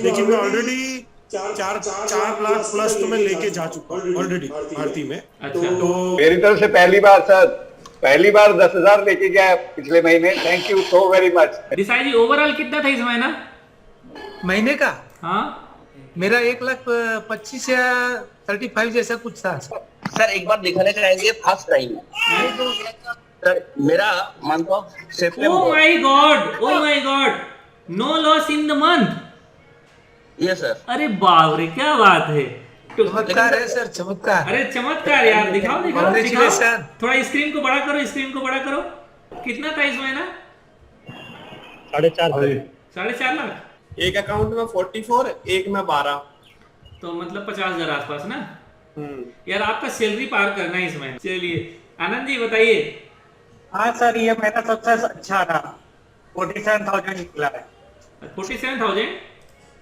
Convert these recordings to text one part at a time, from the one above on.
लेकिन मैं already 4 lakh plus तो मैं लेके जा चुका हूँ ऑलरेडी भारती में। अच्छा। तो मेरी तरफ से पहली बार सर, पहली बार 10,000 लेके गया पिछले महीने। Thank you so very much. Desai ji overall कितना था इस महीना? महीने का हाँ मेरा 1,25,000 या 35 जैसा कुछ था। सर एक बार दिखाने चाहेंगे फर्स्ट टाइम सर मेरा मंथ ऑफ ओ September. My god, oh my god, no loss in the month. Yes sir. अरे बाप रे, क्या बात है। चमत्कार है सर, चमत्कार। अरे चमत्कार यार, दिखाओ दिखाओ दिखाओ, Congratulations। थोड़ा स्क्रीन को बड़ा करो, स्क्रीन को बड़ा करो। कितना था इस महीना? 4.5 लाख। एक अकाउंट में 44, एक में 12। तो मतलब 50,000 आसपास ना। यार आपका सैलरी पार करना है इस महीने। चलिए आनंद जी बताइए। हाँ सर, ये मेरा सबसे अच्छा रहा, 47,000 निकला है। 47,000?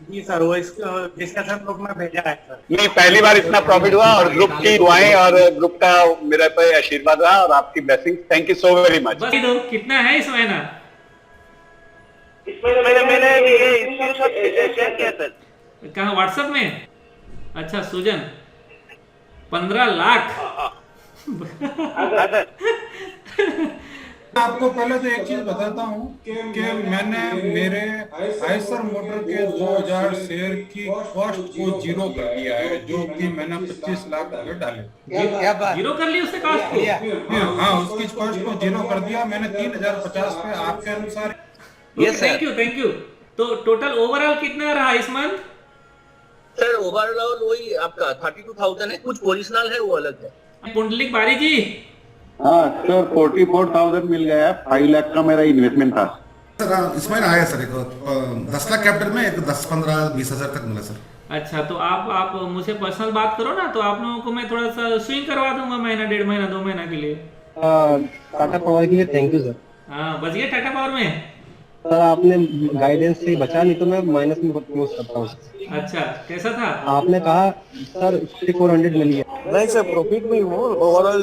जी सर, वो डिस्कशन ग्रुप में भेजा है सर। नहीं, पहली बार इतना प्रॉफिट हुआ और ग्रुप की दुआएं और ग्रुप का मेरे पे आशीर्वाद रहा और आपकी blessing. Thank you so very much. बस दो, कितना है इस महीना? मैंने ये स्क्रीनशॉट शेयर किया सर। कहाँ, व्हाट्सएप में? अच्छा सुजन, 15 लाख। आपको पहले तो एक चीज बताता हूँ कि मैंने मेरे आयसर मोटर के 2000 शेयर की कॉस्ट को जीरो कर दिया है, जो कि मैंने 25 लाख रुपए डाले। क्या बात। जीरो कर ली उससे कॉस्ट को? हाँ, उसकी कॉस्ट को जीरो कर दिया मैंने 3,050 पे आपके अनुसार। Yes thank you thank you. तो टोटल ओवरऑल कितना रहा इस मंथ? सर ओवरऑल वही आपका 32,000 है, कुछ पोजिशनल है वो अलग है। पुंडलिक बारी जी। हाँ सर, 44,000 मिल गया। 5 लाख का मेरा इन्वेस्टमेंट था सर। इसमें आया सर एक 10 लाख कैपिटल में एक 10, 15, 20 हजार तक मिला सर। अच्छा, तो आप मुझे पर्सनल बात करो ना, तो आप लोगों को मैं थोड़ा सा स्विंग करवा दूंगा महीना, 1.5 महीना, 2 महीना के लिए। टाटा पावर के लिए थैंक यू सर। हाँ बच गया टाटा पावर में। सर आपने गाइडेंस से बचा, नहीं तो मैं माइनस में यूज करता हूँ। अच्छा, कैसा था? आपने कहा सर 400 मिल गया। नहीं सर, प्रॉफिट में हूँ। ओवरऑल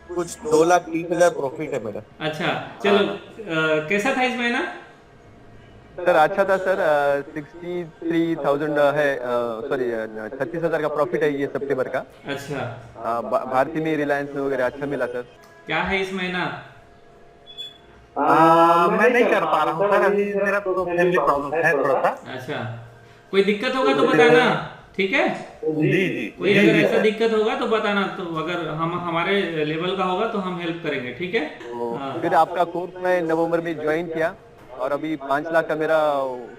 कुछ 2,30,000 प्रॉफिट है मेरा। अच्छा चलो, कैसा था इस महीना? सर अच्छा था सर। 63,000 है, सॉरी 36,000 का प्रॉफिट है ये सितंबर का। अच्छा। भारती में, रिलायंस में वगैरह अच्छा मिला सर। क्या है इस महीना? मैं नहीं कर पा रहा हूँ सर, अभी मेरा फैमिली प्रॉब्लम है थोड़ा सा। अच्छा, कोई दिक्कत होगा तो बताना, ठीक है? जी जी। कोई अगर ऐसा दिक्कत होगा तो बताना, तो अगर हम हमारे लेवल का होगा तो हम हेल्प करेंगे, ठीक है? फिर आपका कोर्स मैं नवंबर में ज्वाइन किया और अभी 5 लाख का मेरा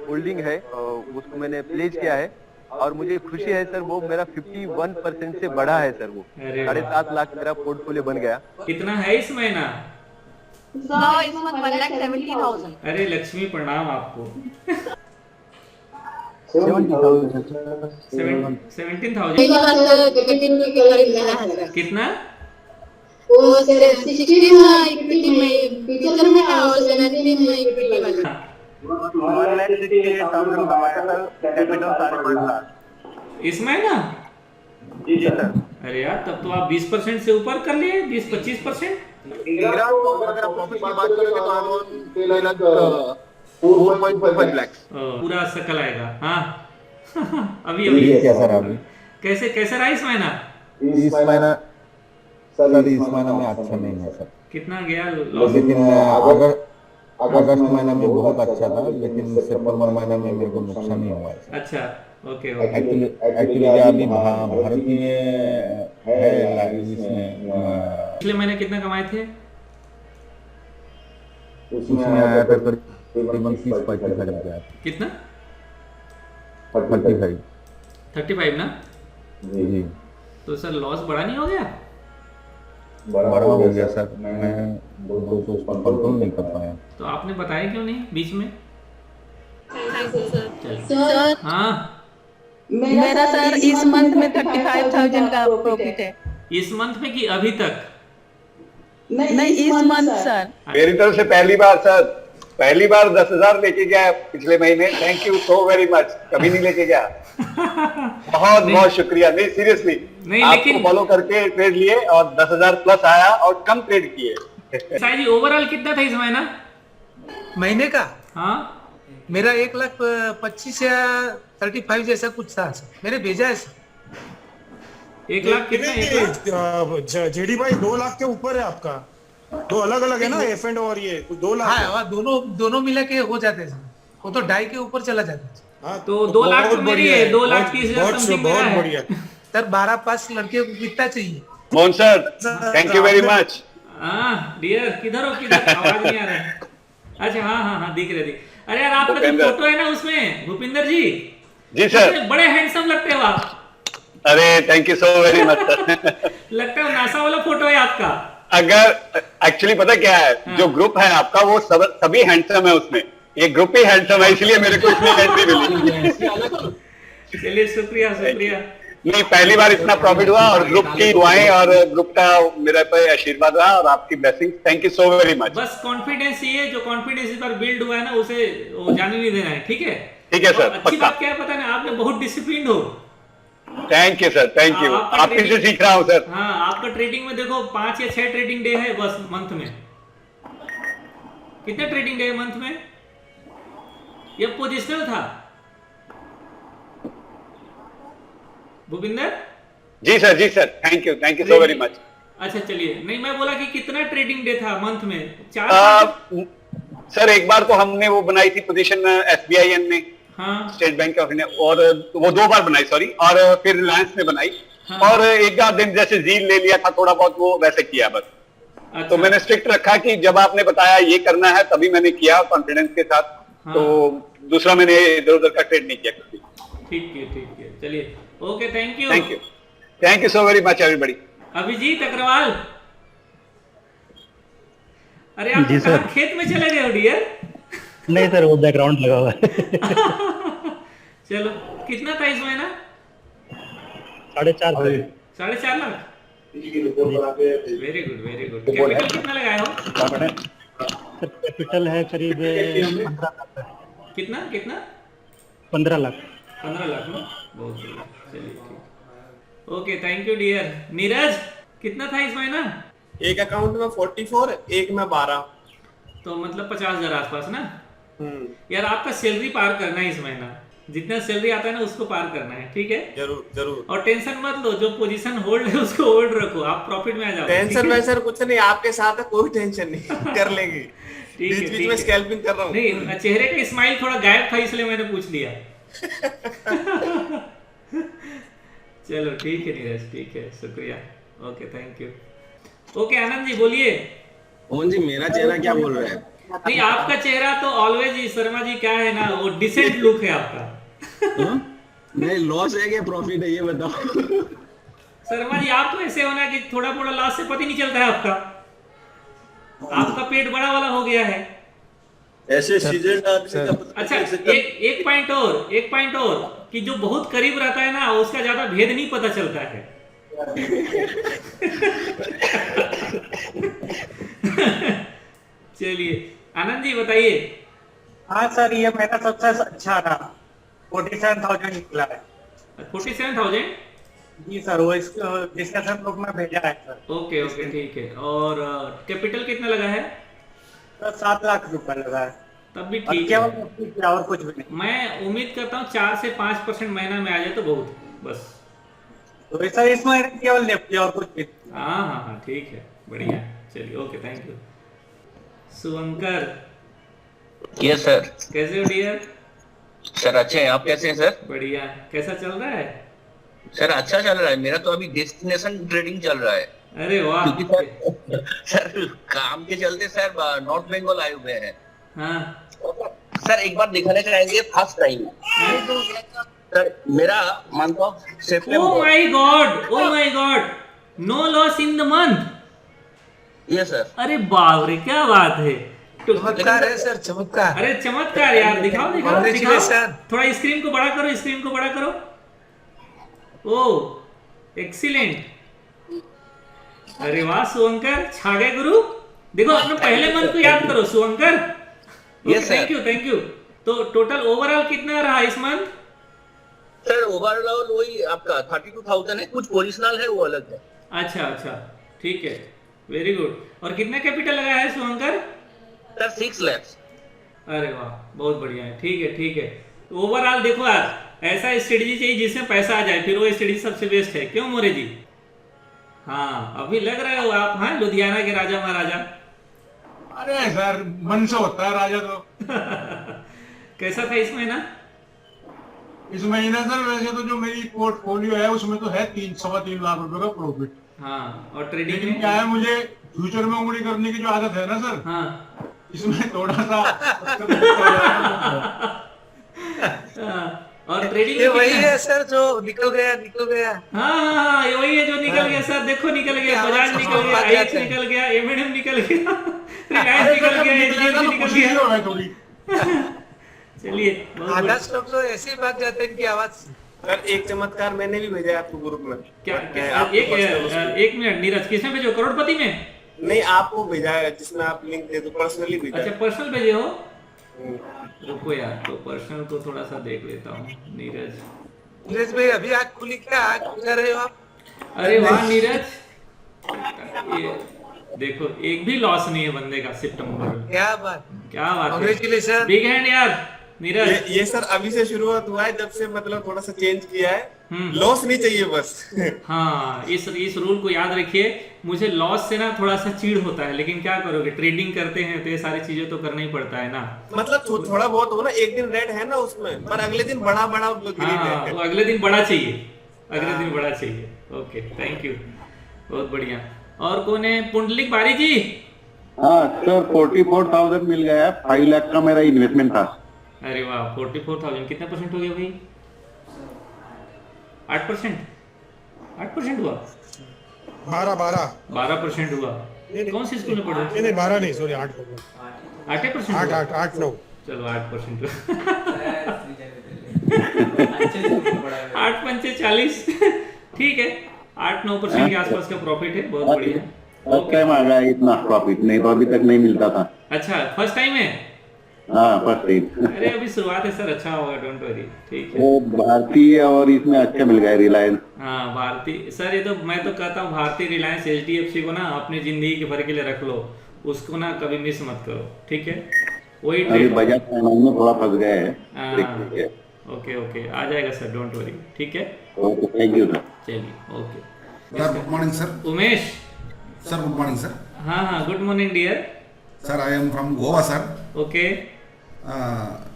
होल्डिंग है, उसको मैंने प्लेज किया है और मुझे खुशी है सर, वो मेरा 51% से बढ़ा है सर। वो 7.5 लाख मेरा पोर्टफोलियो बन गया। कितना है इस महीना? इस मंथ 1,70,000। अरे लक्ष्मी प्रणाम आपको। 17,000। कितना? वो 16 इक्विटी में फ्यूचर में है और 17 में इक्विटी वाला। 1,68,000 कमाया सर, कैपिटल 5.5 लाख इस महीना? जी सर। अरे यार, तब तो आप 20% से ऊपर कर लिए, 20-25%। अगर आप प्रॉफिट की बात करोगे तो अराउंड 4.5 लाख पूरा सकल आएगा। हाँ। अभी क्या सर अभी कैसे रहा इस महीना? इस महीना सर, इस महीना में अच्छा नहीं है सर। कितना गया लॉस? लेकिन अगस्त महीना में बहुत अच्छा था, लेकिन सितंबर महीना में मेरे को नुकसान ही हुआ है। अच्छा, ओके। एक्चुअली अभी भारती में है इसमें। पिछले महीने कितना कमाए थे? उसमें आया था करीबन 30-35 हजार। कितना? 35 ना? जी। तो सर लॉस बड़ा नहीं हो गया? बड़ा हो गया सर, मैं दोस्तों उसको कंट्रोल नहीं कर पाया। तो आपने बताया क्यों नहीं बीच में? सर हाँ, मेरा सर इस मंथ में 35,000 का प्रॉफिट है। इस मंथ में कि अभी तक? नहीं, इस मंथ सर। मेरी तरफ से पहली बार सर, पहली बार 10,000 लेके गया पिछले महीने। Thank you so very much. कभी नहीं लेके गया। बहुत बहुत शुक्रिया। नहीं सीरियसली, आपको फॉलो करके ट्रेड लिए और 10,000 प्लस आया और कम ट्रेड किए। साई जी ओवरऑल कितना था इस महीना? महीने का? हाँ मेरा 1,25,000 या 35 जैसा कुछ था सर, मैंने भेजा है सर। 1 लाख कितना? 1 लाख जेडी भाई 2 लाख के ऊपर है आपका। दो अलग अलग है ना, एफ एंड और ये 2 लाख। हाँ, दोनों मिला के हो जाते सर, वो तो 2.5 के ऊपर चला जाता है। हाँ, तो 2 लाख तो मेरी है, 2,30,000 समथिंग मेरा है। बढ़िया सर 12 पास लड़के को कितना चाहिए? Mohan sir, thank you very much. हाँ डियर, किधर हो? किधर? आवाज नहीं आ रहा है। अच्छा हाँ दिख रहे। अरे यार आपका जो भूपेंद्र। फोटो है ना उसमें, भूपिंदर जी जी सर। बड़े हैंडसम लगते हो आप। अरे thank you so very much sir. लगता है नासा वाला फोटो है आपका। अगर एक्चुअली पता क्या है, जो ग्रुप है आपका वो सभी हैंडसम है, उसमें ये ग्रुप ही हैंडसम है, इसलिए मेरे को इसमें एंट्री मिली। चलिए शुक्रिया। नहीं, पहली बार इतना प्रॉफिट हुआ और ग्रुप की दुआएं और ग्रुप का मेरे पे आशीर्वाद रहा और आपकी blessing. Thank you so very much. बस कॉन्फिडेंस ये, जो कॉन्फिडेंस इस बार बिल्ड हुआ है ना, उसे वो जाने नहीं देना है। ठीक है? ठीक है सर, अच्छी बात क्या है पता है, आपने बहुत डिसिप्लिन हो। Thank you sir, thank you. आपसे से सीख रहा हूँ सर। हाँ, आपका ट्रेडिंग में देखो 5 या 6 ट्रेडिंग डे है बस मंथ में। कितने ट्रेडिंग डे है मंथ में? ये पोजिशनल था भूपिंदर? जी sir, thank you so very much. अच्छा चलिए, नहीं मैं बोला कि कितना ट्रेडिंग डे था मंथ में? 4? सर एक बार तो हमने वो बनाई थी पोजीशन SBIN ने, हाँ, स्टेट बैंक ऑफ इंडिया, और वो 2 बार बनाई, सॉरी, और फिर रिलायंस ने बनाई। हाँ। और एक आध दिन जैसे जील ले लिया था थोड़ा बहुत, वो वैसे किया बस। अच्छा। तो मैंने स्ट्रिक्ट रखा कि जब आपने बताया ये करना है तभी मैंने किया कॉन्फिडेंस के साथ। हाँ। तो दूसरा मैंने इधर उधर का ट्रेड नहीं किया कभी। ठीक है चलिए, okay, thank you so very much everybody. Abhijeet Agarwal, अरे आप कहाँ खेत में चले गए हो डियर? नहीं सर, वो बैकग्राउंड लगा हुआ है। चलो, कितना था इस महीना? 4.5 4.5 लाख। Very good. कैपिटल कितना लगाए हो? सर कैपिटल है करीब 15 लाख। कितना 15 लाख। 15 लाख ना, बहुत बढ़िया। चलिए ठीक, okay, thank you dear. Neeraj, कितना था इस महीना? एक अकाउंट में 44, एक में 12, तो मतलब 50,000 आसपास ना। यार आपका सैलरी पार करना है इस महीना, जितना सैलरी आता है ना उसको पार करना है। ठीक है? जरूर। और टेंशन मत लो, जो पोजीशन होल्ड है उसको होल्ड रखो, आप प्रॉफिट में आ जाओ। टेंशन में सर कुछ नहीं, आपके साथ है, कोई टेंशन नहीं, कर लेंगे। बीच में स्कैल्पिंग कर रहा हूँ। नहीं, चेहरे का स्माइल थोड़ा गायब था इसलिए मैंने पूछ लिया। चलो ठीक है नीरज, ठीक है, शुक्रिया, okay, thank you. Okay Anand ji बोलिए। मोहन जी, मेरा चेहरा क्या बोल रहा है? नहीं, आपका चेहरा तो ऑलवेज ही, शर्मा जी क्या है ना, वो डिसेंट लुक है आपका। नहीं, लॉस है क्या प्रॉफिट है ये बताओ? शर्मा जी आप तो ऐसे होना कि थोड़ा मोड़ा लॉस से पता नहीं चलता है आपका पेट बड़ा वाला हो गया है ऐसे सीजन। अच्छा, एक पॉइंट और कि जो बहुत करीब रहता है ना उसका ज्यादा भेद नहीं पता चलता है। चलिए आनंद जी बताइए। हाँ सर, ये मेरा सबसे अच्छा रहा, 47,000 निकला है। 47,000? जी सर, वो डिस्कशन ग्रुप में भेजा है सर। ओके ठीक है। और कैपिटल कितना लगा है? सर 7 लाख रुपए लगा है। तब भी ठीक है, और कुछ भी नहीं। मैं उम्मीद करता हूँ 4 से 5% महीना में आ जाए तो बहुत, बस। तो सर इसमें केवल निफ्टी और कुछ भी। हाँ ठीक है, बढ़िया। चलिए okay, thank you. Shubhankar, yes sir. कैसे हो डियर? सर अच्छे हैं, आप कैसे हैं सर? बढ़िया। कैसा चल रहा है? सर अच्छा चल रहा है, मेरा तो अभी डेस्टिनेशन ट्रेडिंग चल रहा है। अरे वाह। सर काम के चलते सर नॉर्थ बंगाल आए हुए हैं। हाँ सर एक बार दिखाने चाहेंगे, फर्स्ट टाइम सर मेरा month of September. Oh my god, no loss in the month. Yes sir. अरे बाप रे, क्या बात है। चमत्कार है सर, चमत्कार। अरे चमत्कार यार, दिखाओ। थोड़ा स्क्रीन को बड़ा करो, ओ एक्सीलेंट। अरे वाह शुभंकर, छा गए गुरु। देखो अपने पहले मन को याद करो Shubhankar. Yes sir, thank you. तो टोटल ओवरऑल कितना रहा इस मंथ? सर ओवरऑल वही आपका 32,000 है, कुछ पोजिशनल है वो अलग है। अच्छा ठीक है, वेरी गुड। और कितना कैपिटल लगाया है शुभंकर? सर 6 लाख। अरे वाह, बहुत बढ़िया है। ठीक है। ओवरऑल देखो यार, ऐसा स्ट्रेटजी चाहिए जिसमें पैसा आ जाए, फिर वो स्ट्रेटजी सबसे बेस्ट है। क्यों मोरे जी? हाँ, अभी लग रहे हो आप, हाँ, लुधियाना के राजा महाराजा। अरे सर, मन से होता है राजा तो। कैसा था इस महीना? इस महीने सर वैसे तो जो मेरी पोर्टफोलियो है उसमें तो है 3-3.25 लाख रुपए का प्रॉफिट। हाँ, और ट्रेडिंग में क्या है, मुझे फ्यूचर में उंगली करने की जो आदत है ना सर, हाँ, इसमें थोड़ा सा और ट्रेडिंग ये वही है सर जो निकल गया। हाँ, ये वही है जो निकल गया सर। देखो निकल गया, बजाज निकल गया, आईएक्स निकल गया, एमएनएम निकल गया, रिलायंस निकल गया, एचडीएफसी निकल गया। चलिए, आधा स्टॉक तो ऐसे ही भाग जाते हैं इनकी आवाज। सर एक चमत्कार मैंने भी भेजा है आपको ग्रुप में। क्या एक मिनट नीरज, किसमें भेजो? करोड़पति में? नहीं, आपको भेजा है जिसमें आप लिंक दे दो, पर्सनली भेजा। अच्छा, पर्सनल भेजे हो? रुको यार, तो पर्सनल को थोड़ा सा देख लेता हूँ। नीरज भाई अभी आँख खुली, क्या आँख कर रहे हो आप? अरे वाह नीरज, ये देखो एक भी लॉस नहीं है बंदे का सितंबर में। क्या बात है, बिग हैंड यार नीरज। ये सर अभी से शुरुआत हुआ है, जब से मतलब थोड़ा सा चेंज किया है। लॉस नहीं चाहिए बस। हाँ, इस रूल को याद रखिए। मुझे लॉस से ना थोड़ा सा चीड़ होता है, लेकिन क्या करोगे, ट्रेडिंग करते हैं तो ये सारी चीजें तो करना ही पड़ता है ना। मतलब थोड़ा बहुत हो ना, एक दिन रेड है ना उसमें, पर अगले दिन बड़ा ग्रीन है। तो अगले दिन बड़ा चाहिए, अगले दिन बड़ा चाहिए। ओके, थैंक यू, बहुत बढ़िया। और कौन है? पुंडलिक बारी जी। हाँ सर, 44,000 मिल गया। 5 लाख का मेरा इन्वेस्टमेंट था। अरे वाह, 44,000 कितना परसेंट हो गया भाई? 8%? 8% हुआ? 12% हुआ। कौन सी स्कूल में पढ़े? नहीं 12 नहीं, सॉरी 8 8%? 8 9। चलो 8%। 8 पंचे 40। ठीक है, 8-9% के आसपास का प्रॉफिट है, बहुत बढ़िया। फर्स्ट टाइम आ गया इतना प्रॉफिट, नहीं तो अभी तक नहीं मिलता था। अच्छा, फर्स्ट टाइम है? हाँ, फर्स्ट टाइम। अरे अभी शुरुआत है सर, अच्छा होगा, डोंट वरी। ठीक है, वो भारतीय और इसमें अच्छा मिल गया, रिलायंस। हाँ भारतीय सर, ये तो मैं तो कहता हूँ भारतीय, रिलायंस, एचडीएफसी को ना अपनी जिंदगी के भर के लिए रख लो, उसको ना कभी मिस मत करो। ठीक है, वही अभी बजाज फाइनेंस में थोड़ा फंस गया है। ओके, आ जाएगा सर, डोंट वरी। ठीक है, ओके, थैंक यू सर। चलिए, okay sir. Good morning sir. Umesh sir, good morning sir. हाँ, good morning dear. Sir, I am from Goa sir. Okay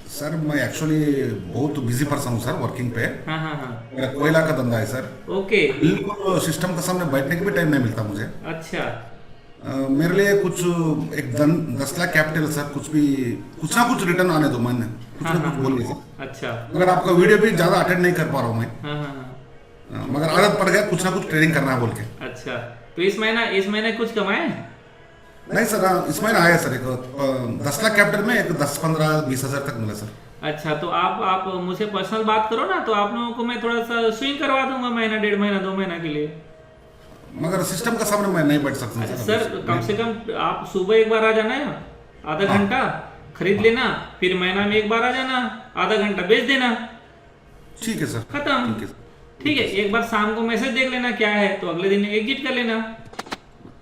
sir, मैं एक्चुअली बहुत बिजी पर्सन हूँ सर, वर्किंग पे। हाँ। मेरा कोयला का धंधा है सर। ओके, बिल्कुल सिस्टम के सामने बैठने के भी टाइम नहीं मिलता मुझे। अच्छा, मेरे लिए कुछ एक 10 लाख कैपिटल सर, कुछ ना कुछ रिटर्न आने दो, मैंने कुछ ना कुछ बोलिए सर। अच्छा, मगर आपका वीडियो भी ज्यादा अटेंड नहीं कर पा रहा हूँ मैं। मगर आदत पड़ गया कुछ ना कुछ ट्रेडिंग करना है बोल के। अच्छा, तो इस महीने कुछ कमाए? नहीं सर, इस महीने आया सर, एक 10 लाख कैपिटल में एक 10, 15, 20 हजार तक मिला सर। अच्छा, तो आप मुझे पर्सनल बात करो ना, तो आप लोगों को मैं थोड़ा सा स्विंग करवा दूंगा, महीना, 1.5 महीना, 2 महीना के लिए। मगर सिस्टम के सामने मैं नहीं बैठ सकता सर, कम से कम आप सुबह एक बार आ जाना है, आधा घंटा खरीद लेना, फिर महीना में एक बार आ जाना, आधा घंटा बेच देना। ठीक है सर, खत्म। ठीक है, एक बार शाम को मैसेज देख लेना क्या है, तो अगले दिन एग्जिट कर लेना।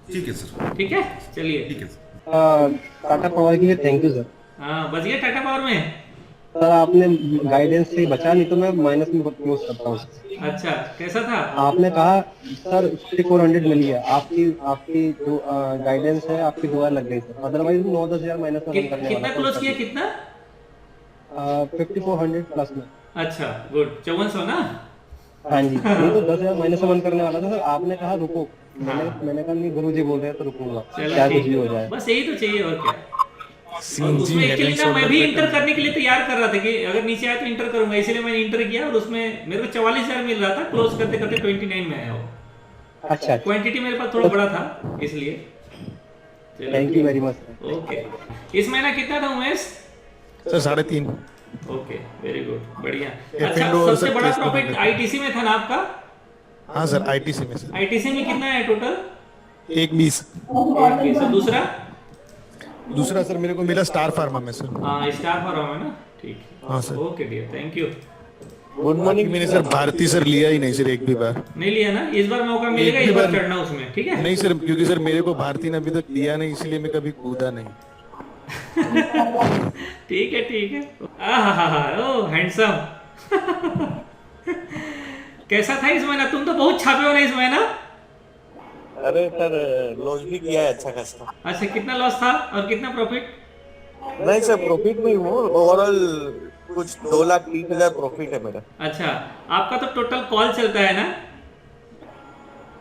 ठीक है सर। ठीक है, चलिए। ठीक है टाटा पावर के लिए थैंक यू सर। हाँ, बच गया टाटा पावर में। सर आपने गाइडेंस से बचा, नहीं तो मैं माइनस में क्लोज करता हूँ। अच्छा, कैसा था? आपने कहा सर 5400 मिली है, आपकी जो गाइडेंस है, आपकी दुआ लग गई सर, अदरवाइज 9-10 हजार माइनस में करने वाला। कितना क्लोज किया? कितना? 5400 प्लस में। अच्छा, गुड। 5400 ना? हाँ जी, नहीं तो 10 हजार माइनस में करने वाला था सर, आपने कहा रुको। मैंने कहा नहीं, गुरुजी बोल रहे हैं तो रुकूंगा, क्या कुछ भी हो जाए। बस यही तो चाहिए, और क्या। उसमें एक्चुअली ना मैं भी इंटर करने के लिए तैयार कर रहा था कि अगर नीचे आया तो इंटर करूंगा, इसलिए मैंने इंटर किया, और उसमें मेरे को 44,000 मिल रहा था, क्लोज करते करते 29 में आया वो। अच्छा, क्वांटिटी मेरे पास थोड़ा बड़ा था, इसलिए। Thank you very much. Okay, इस महीना कितना था Umesh? Sir 3.5। Okay, very good, बढ़िया। अच्छा, सबसे बड़ा प्रॉफिट आईटीसी में था ना आपका? हाँ सर, आईटीसी में सर। आईटीसी में कितना है टोटल? 1.20। दूसरा सर मेरे को मिला स्टार फार्मा में सर। हाँ, स्टार फार्मा में ना, ठीक है। हाँ sir. Okay dear, thank you. Good morning. मैंने सर भारती सर लिया ही नहीं सर, एक भी बार नहीं लिया ना। इस बार मौका मिलेगा, इस बार चढ़ना उसमें, ठीक है? नहीं सर, क्योंकि सर मेरे को भारती ने अभी तक लिया नहीं, इसलिए मैं कभी कूदा नहीं। ठीक है, ठीक है। ओह हैंडसम, कैसा था इस महीना? तुम तो बहुत छापे हो ना इस महीना। अरे सर लॉस भी किया है अच्छा खासा। अच्छा, कितना लॉस था और कितना प्रॉफिट? नहीं सर प्रॉफिट में हूँ, ओवरऑल कुछ 2,30,000 प्रॉफिट है मेरा। अच्छा, आपका तो टोटल कॉल चलता है ना?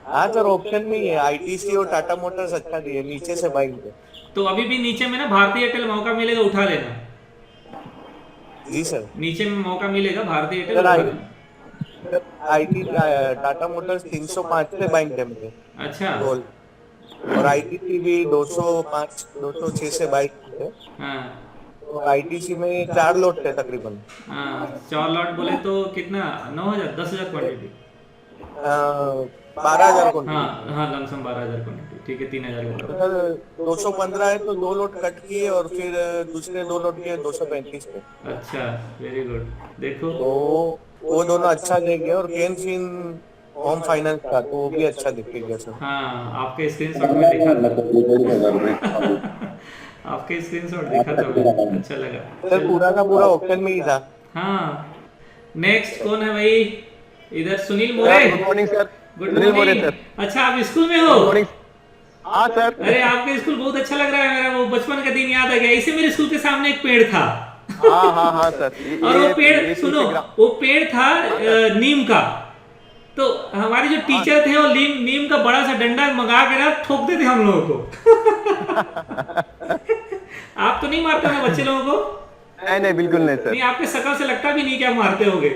हाँ सर ऑप्शन में ही है, आईटीसी और टाटा मोटर्स अच्छा दिए नीचे से बाइंग पे। तो अभी भी नीचे में ना भारतीय एयरटेल मौका मिलेगा, उठा लेना। जी सर। नीचे में मौका मिलेगा भारतीय एयरटेल, सर उठा लेना। आईटी टाटा मोटर्स 305 से बाइंग थे मुझे। अच्छा। गोल और आईटीसी भी 205 206 से बाइंग थे। हाँ। तो आईटीसी में 4 लोट थे तकरीबन। हाँ 4 लॉट बोले तो कितना? 9,000 10,000 क्वांटिटी? 12,000 क्वांटिटी। हाँ हाँ लमसम 12,000 क्वांटिटी, ठीक है 3,000 के तो सर 215 है तो 2 लोट कट किए और फिर दूसरे 2 लोट किए 235 पे। अच्छा वेरी गुड। देखो तो वो दोनों अच्छा दे गए और केनफिन होम फाइनेंस का तो वो भी अच्छा दिख गया सर। हाँ आपके स्क्रीनशॉट में देखा था। आपके स्क्रीनशॉट देखा था मैंने, अच्छा लगा। सर पूरा का पूरा ऑप्शन में ही था। हाँ नेक्स्ट कौन है भाई? इधर Sunil More. Good morning sir. Good morning sir. अच्छा आप स्कूल में हो? हाँ सर। अरे आपका स्कूल बहुत अच्छा लग रहा है, मेरा वो बचपन का दिन याद आ गया। इसे मेरे स्कूल के सामने एक पेड़ था। हाँ हाँ हाँ सर। और वो पेड़ सुनो, वो पेड़ था नीम का। तो हमारे जो टीचर थे वो नीम का बड़ा सा डंडा मंगा के ना ठोकते थे हम लोगों को। आप तो नहीं मारते ना बच्चे लोगों को? नहीं बिल्कुल नहीं सर। नहीं आपके शकल से लगता भी नहीं कि आप मारते होगे।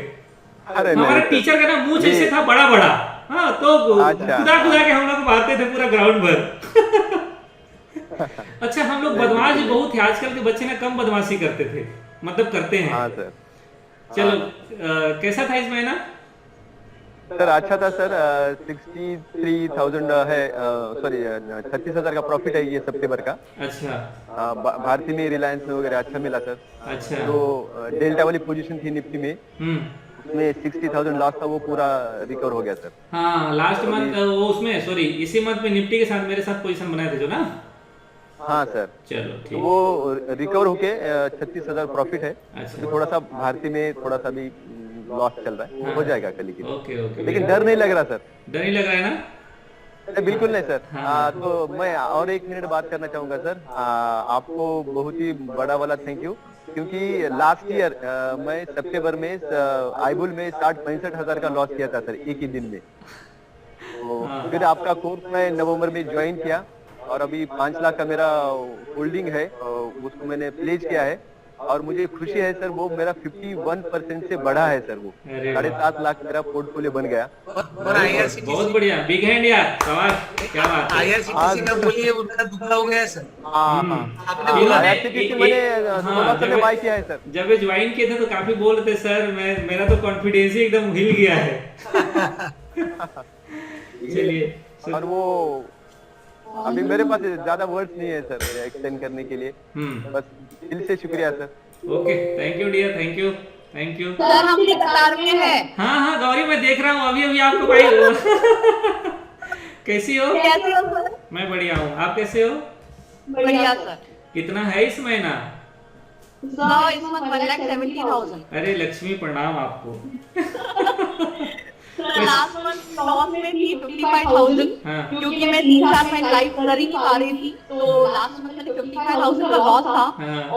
अरे हमारे टीचर का ना मुंह जैसे था बड़ा बड़ा। हाँ तो खुदा के हम लोग मारते थे पूरा ग्राउंड भर। अच्छा हम लोग बदमाश भी बहुत थे, आजकल के बच्चे ना कम बदमाशी करते थे, मतलब करते हैं। हाँ सर। चलो कैसा था इस महीना? सर अच्छा था सर। 63,000 है, सॉरी 36,000 का प्रॉफिट है ये सितंबर का। अच्छा। भारतीय में रिलायंस में वगैरह अच्छा मिला सर। अच्छा। तो डेल्टा वाली पोजीशन थी निफ्टी में, उसमें 60,000 लॉस था, वो पूरा रिकवर हो गया सर। हाँ लास्ट मंथ वो उसमें सॉरी इसी मंथ में निफ्टी के साथ मेरे साथ पोजीशन बनाए थे जो ना। हाँ सर। चलो ठीक। तो वो रिकवर होके 36,000 प्रॉफिट है। अच्छा। तो थोड़ा सा भारतीय में थोड़ा सा भी लॉस चल रहा है, वो हो जाएगा कल की। Okay okay. लेकिन डर नहीं लग रहा सर। डर नहीं लग रहा है ना? बिल्कुल नहीं सर। तो मैं और 1 मिनट बात करना चाहूंगा सर। आपको बहुत ही बड़ा वाला थैंक यू, क्योंकि लास्ट ईयर मैं सितंबर में आईबुल में 60-65,000 का लॉस किया था सर एक ही दिन में। तो फिर आपका कोर्स मैं नवंबर में ज्वाइन किया और अभी 5 लाख का मेरा होल्डिंग है, उसको मैंने प्लेज किया है और मुझे खुशी है सर, वो मेरा 51% से बढ़ा है सर। वो 7.5 लाख मेरा पोर्टफोलियो बन गया। बहुत बढ़िया, बिग हैंड यार, शाबाश, क्या बात है। आईआरसीटीसी का बोलिए उनका दुबला हो गया है सर। आपने बोला मैंने बाय किया है सर। जब ये ज्वाइन किए थे तो काफी बोल रहे थे सर, मेरा तो कॉन्फिडेंस ही एकदम हिल गया है। चलिए। और वो अभी मेरे पास ज्यादा वर्ड्स नहीं है सर एक्सटेंड करने के लिए, बस दिल से शुक्रिया sir. Okay, thank you dear, thank you, thank you. Sir हम कतार में हैं। हाँ हाँ गौरी मैं देख रहा हूँ अभी आपको भाई। कैसी हो? कैसे हो सर? मैं बढ़िया हूँ, आप कैसे हो? बढ़िया सर। कितना है इस महीना? सर इस मंथ 1,70,000। अरे लक्ष्मी प्रणाम आपको। लास्ट मंथ लॉस में थी 55,000, क्योंकि मैं 3-4 महीने लाइव कर ही नहीं पा रही थी, तो लास्ट मंथ में 55,000 का लॉस था।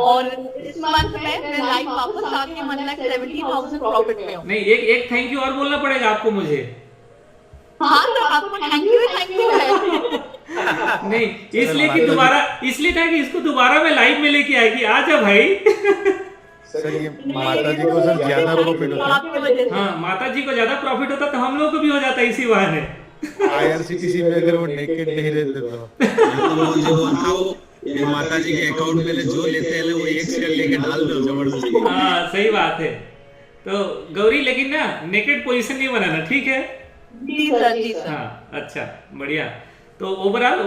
और इस मंथ में मैं लाइव वापस आके 1,70,000 प्रॉफिट में हूँ। नहीं एक थैंक यू और बोलना पड़ेगा आपको मुझे। हाँ सर आपको थैंक यू है। नहीं इसलिए कि इसलिए था कि इसको दोबारा मैं लाइव में लेके आएगी। आजा भाई। सर ये माता जी को सर ज्यादा प्रॉफिट होता है। हाँ माता जी को ज्यादा प्रॉफिट होता तो हम लोग को भी हो जाता इसी बहाने। आईआरसीटीसी में अगर वो नेकेड नहीं रहते तो ये माता जी के अकाउंट में जो लेते हैं वो एक शेयर लेके डाल दो जबरदस्ती। हाँ सही बात है। तो गौरी लेकिन ना नेकेड पोजीशन नहीं बनाना, ठीक है? जी सर, जी सर। हाँ अच्छा बढ़िया। तो ओवरऑल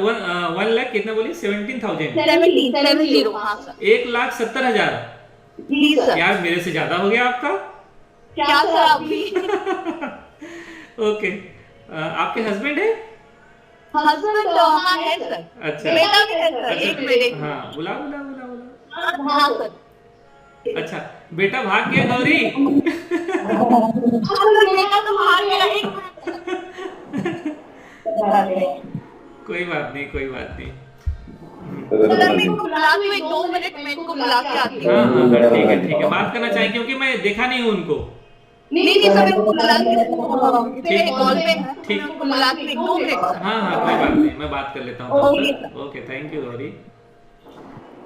1 लाख कितना बोली? 17,000। 70 हाँ सर। 1,70,000। जी सर। यार मेरे से ज्यादा हो गया आपका। क्या सर अभी? ओके। आपके हस्बैंड है? हस्बैंड हाँ है सर। अच्छा बेटा भी है सर, एक मेरे। हाँ बुला। हाँ सर। अच्छा बेटा भाग गया गौरी। बेटा तो भाग गया कोई बात नहीं कोई बात नहीं। मेरे को बुला दो, 1-2 मिनट मेरे को बुला के आती हूँ। हाँ ठीक है बात करना चाहिए क्योंकि मैं देखा नहीं हूँ उनको। नहीं सर, मेरे को बुला के कॉल पे ठीक मेरे को बुला के 1-2 मिनट। हाँ कोई बात नहीं, मैं बात कर लेता हूँ। Okay thank you Gauri.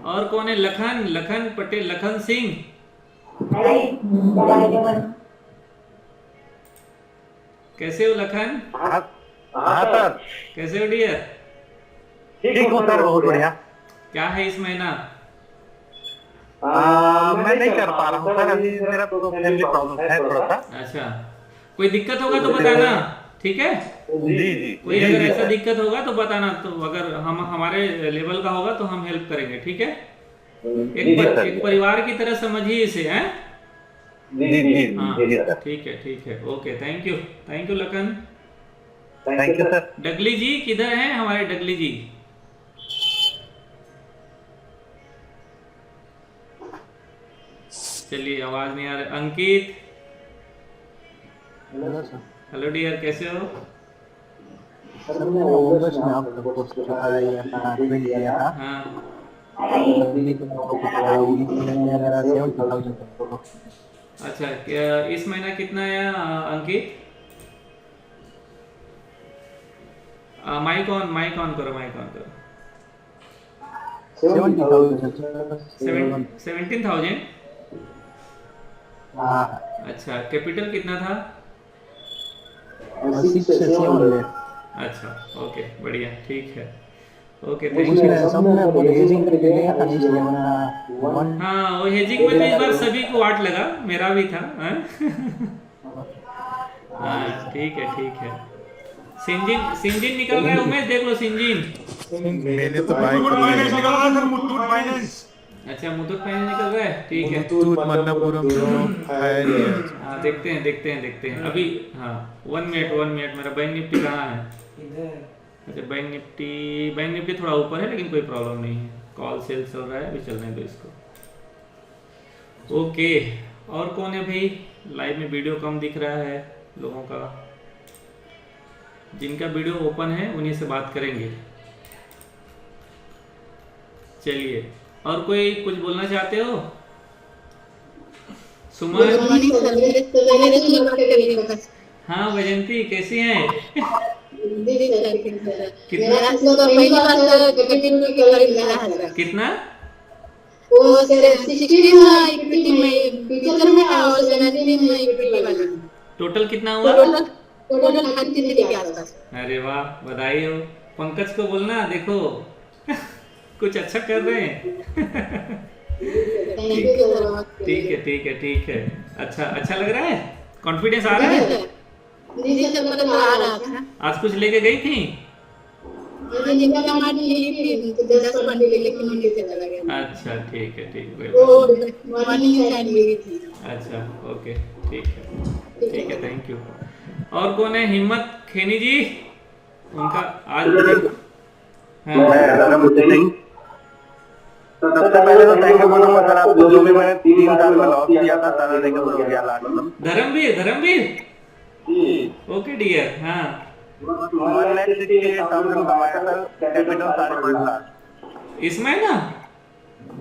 और कौन है? लखन पटेल, लखन सिंह। कैसे हो लखन? हाँ सर, कैसे हो डियर? ठीक हो सर, बहुत बढ़िया। क्या है इस महीना? मैं नहीं कर पा रहा हूँ सर, अभी मेरा फैमिली प्रॉब्लम है थोड़ा सा। अच्छा कोई दिक्कत होगा तो बताना, ठीक है? जी कोई अगर ऐसा दिक्कत होगा तो बताना, तो अगर हम हमारे लेवल का होगा तो हम हेल्प करेंगे, ठीक है? एक परिवार की तरह समझिए इसे, हैं? हाँ ठीक है okay thank you Lakhan. Thank you sir. Dagli ji किधर हैं हमारे डगली जी? चलिए आवाज नहीं आ रही। अंकित, हेलो डियर, कैसे हो? सर मैं अगस्त में आपको कोर्स किया था। हाँ अच्छा, इस महीना कितना है अंकित? माइक ऑन करो। 17,000। अच्छा कैपिटल कितना था? अच्छा ओके बढ़िया, ठीक है ओके थैंक यू। हाँ वो हेजिंग में तो इस बार सभी को 8 लगा, मेरा भी था। हाँ ठीक है। सिंजिन निकल रहा है उमेश, देख लो सिंजिन। मैंने तो फाइनेंस निकल रहा है सर, मुथूट फाइनेंस। अच्छा मुथूट फाइनेंस निकल रहा है, ठीक है। मुथूट मन्नपुरम जो है। हाँ देखते हैं अभी। हाँ 1 मिनट मेरा बैंक निफ्टी कहाँ है? अच्छा बैंक निफ्टी थोड़ा ऊपर है लेकिन कोई प्रॉब्लम नहीं है, कॉल सेल चल रहा है, अभी चलने दो इसको। ओके और कौन है भाई? लाइव में वीडियो कम दिख रहा है लोगों का, जिनका वीडियो ओपन है उन्हीं से बात करेंगे। चलिए और कोई कुछ बोलना चाहते हो? सुमन। हाँ वैजंती कैसी हैं? कितना? टोटल कितना हुआ? अरे वाह बधाई हो। पंकज को बोलना देखो कुछ अच्छा कर रहे हैं। ठीक है। अच्छा लग रहा है, कॉन्फिडेंस आ रहा है? आज कुछ लेके गई थी? अच्छा ठीक है। अच्छा ओके ठीक है थैंक यू। और कौन है? हिम्मत खेनी जी, उनका आज सबसे पहले तो थैंक यू बोलूंगा सर आपको, जो भी मैंने 3 साल में लॉस किया था सारा देखकर हो गया लास्ट। Dharmveer okay dear. हाँ 1,68,000 कमाया सर, कैपिटल 5.5 लाख इस महीना।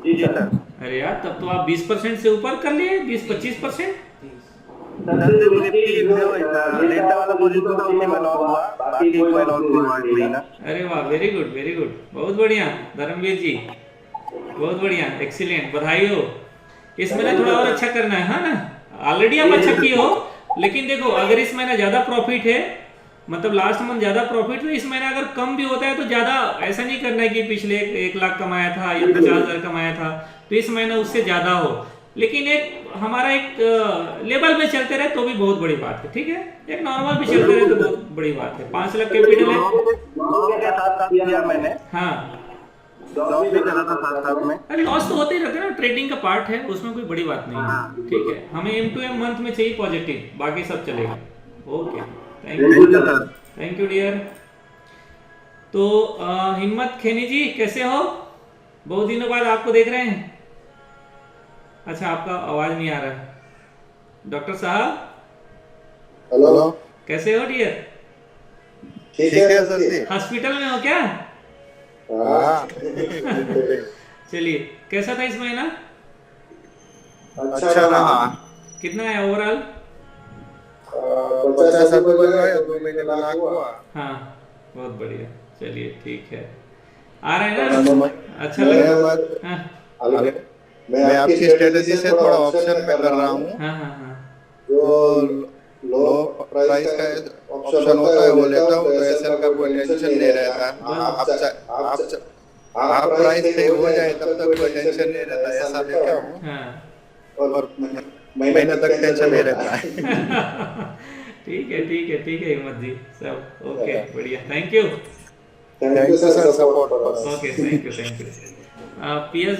जी सर। अरे यार तब तो आप 20% से ऊपर कर लिए, 20-25%। अरे वाह वेरी गुड बहुत बढ़िया धर्मवीर जी, बहुत बढ़िया एक्सीलेंट, बधाई हो। इस महीने थोड़ा और अच्छा करना है, हाँ ना? ऑलरेडी आप अच्छा किए हो, लेकिन देखो अगर इस महीने ज्यादा प्रॉफिट है, मतलब लास्ट मंथ ज्यादा प्रॉफिट है, इस महीने अगर कम भी होता है तो ज्यादा ऐसा नहीं करना है कि पिछले 1 लाख कमाया था या 50,000 कमाया था तो इस महीने उससे ज्यादा हो, लेकिन एक हमारा एक लेवल में चलते रहे तो भी बहुत बड़ी बात है, ठीक है? एक नॉर्मल भी चलते रहे तो बहुत बड़ी बात है। 5 लाख कैपिटल है। मैंने हाँ लॉस भी करा था साथ में। अरे लॉस तो होते ही रहते हैं ना, ट्रेडिंग का पार्ट है, उसमें कोई बड़ी बात नहीं है, ठीक है? हमें M2M मंथ में चाहिए पॉजिटिव, बाकी सब चलेगा। Okay thank you dear. तो हिम्मत खेनी जी कैसे हो? बहुत दिनों बाद आपको देख रहे हैं। अच्छा, आपका आवाज नहीं आ रहा है। डॉक्टर साहब हेलो, कैसे हो डियर? ठीक है सर जी। हॉस्पिटल में हो क्या? हाँ। चलिए, कैसा था इस महीना? अच्छा रहा। कितना है ओवरऑल? 50 2 महीने में लाख हुआ। हाँ, बहुत बढ़िया। चलिए ठीक है, आ रहे हैं ना? अच्छा लगा। हाँ मैं आपकी स्ट्रेटेजी से थोड़ा ऑप्शन में कर रहा हूँ। हाँ हाँ हाँ। जो लो प्राइस का ऑप्शन होता है वो लेता हूँ, तो एसएल का कोई टेंशन नहीं रहता। आप प्राइस सही हो जाए तब तक कोई टेंशन नहीं रहता, ऐसा लेता हूँ। हाँ। और महीने तक टेंशन नहीं रहता है। ठीक है ठीक है ठीक है हिम्मत जी, सब ओके, बढ़िया, thank you. Thank you sir support. Okay, thank you thank you. PS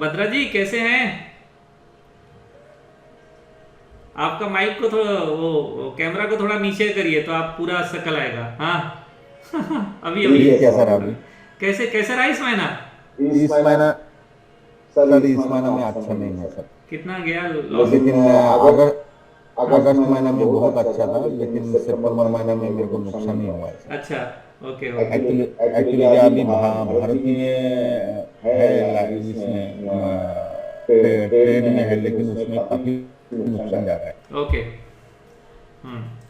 Badra ji कैसे हैं? आपका माइक को थोड़ा वो कैमरा को थोड़ा नीचे करिए तो आप पूरा शक्ल आएगा। हाँ अभी क्या सर अभी कैसे कैसे रहा इस महीना? इस महीना सर इस महीना में अच्छा नहीं है सर। कितना गया लॉस? लेकिन अगस्त महीना में बहुत अच्छा था, लेकिन सितंबर महीना में मेरे को नुकसान ही हुआ है। अच्छा, ओके एक्चुअली अभी भारतीय है इसमें ट्रेड में है, लेकिन उसमें काफी नुकसान जा रहा है। ओके,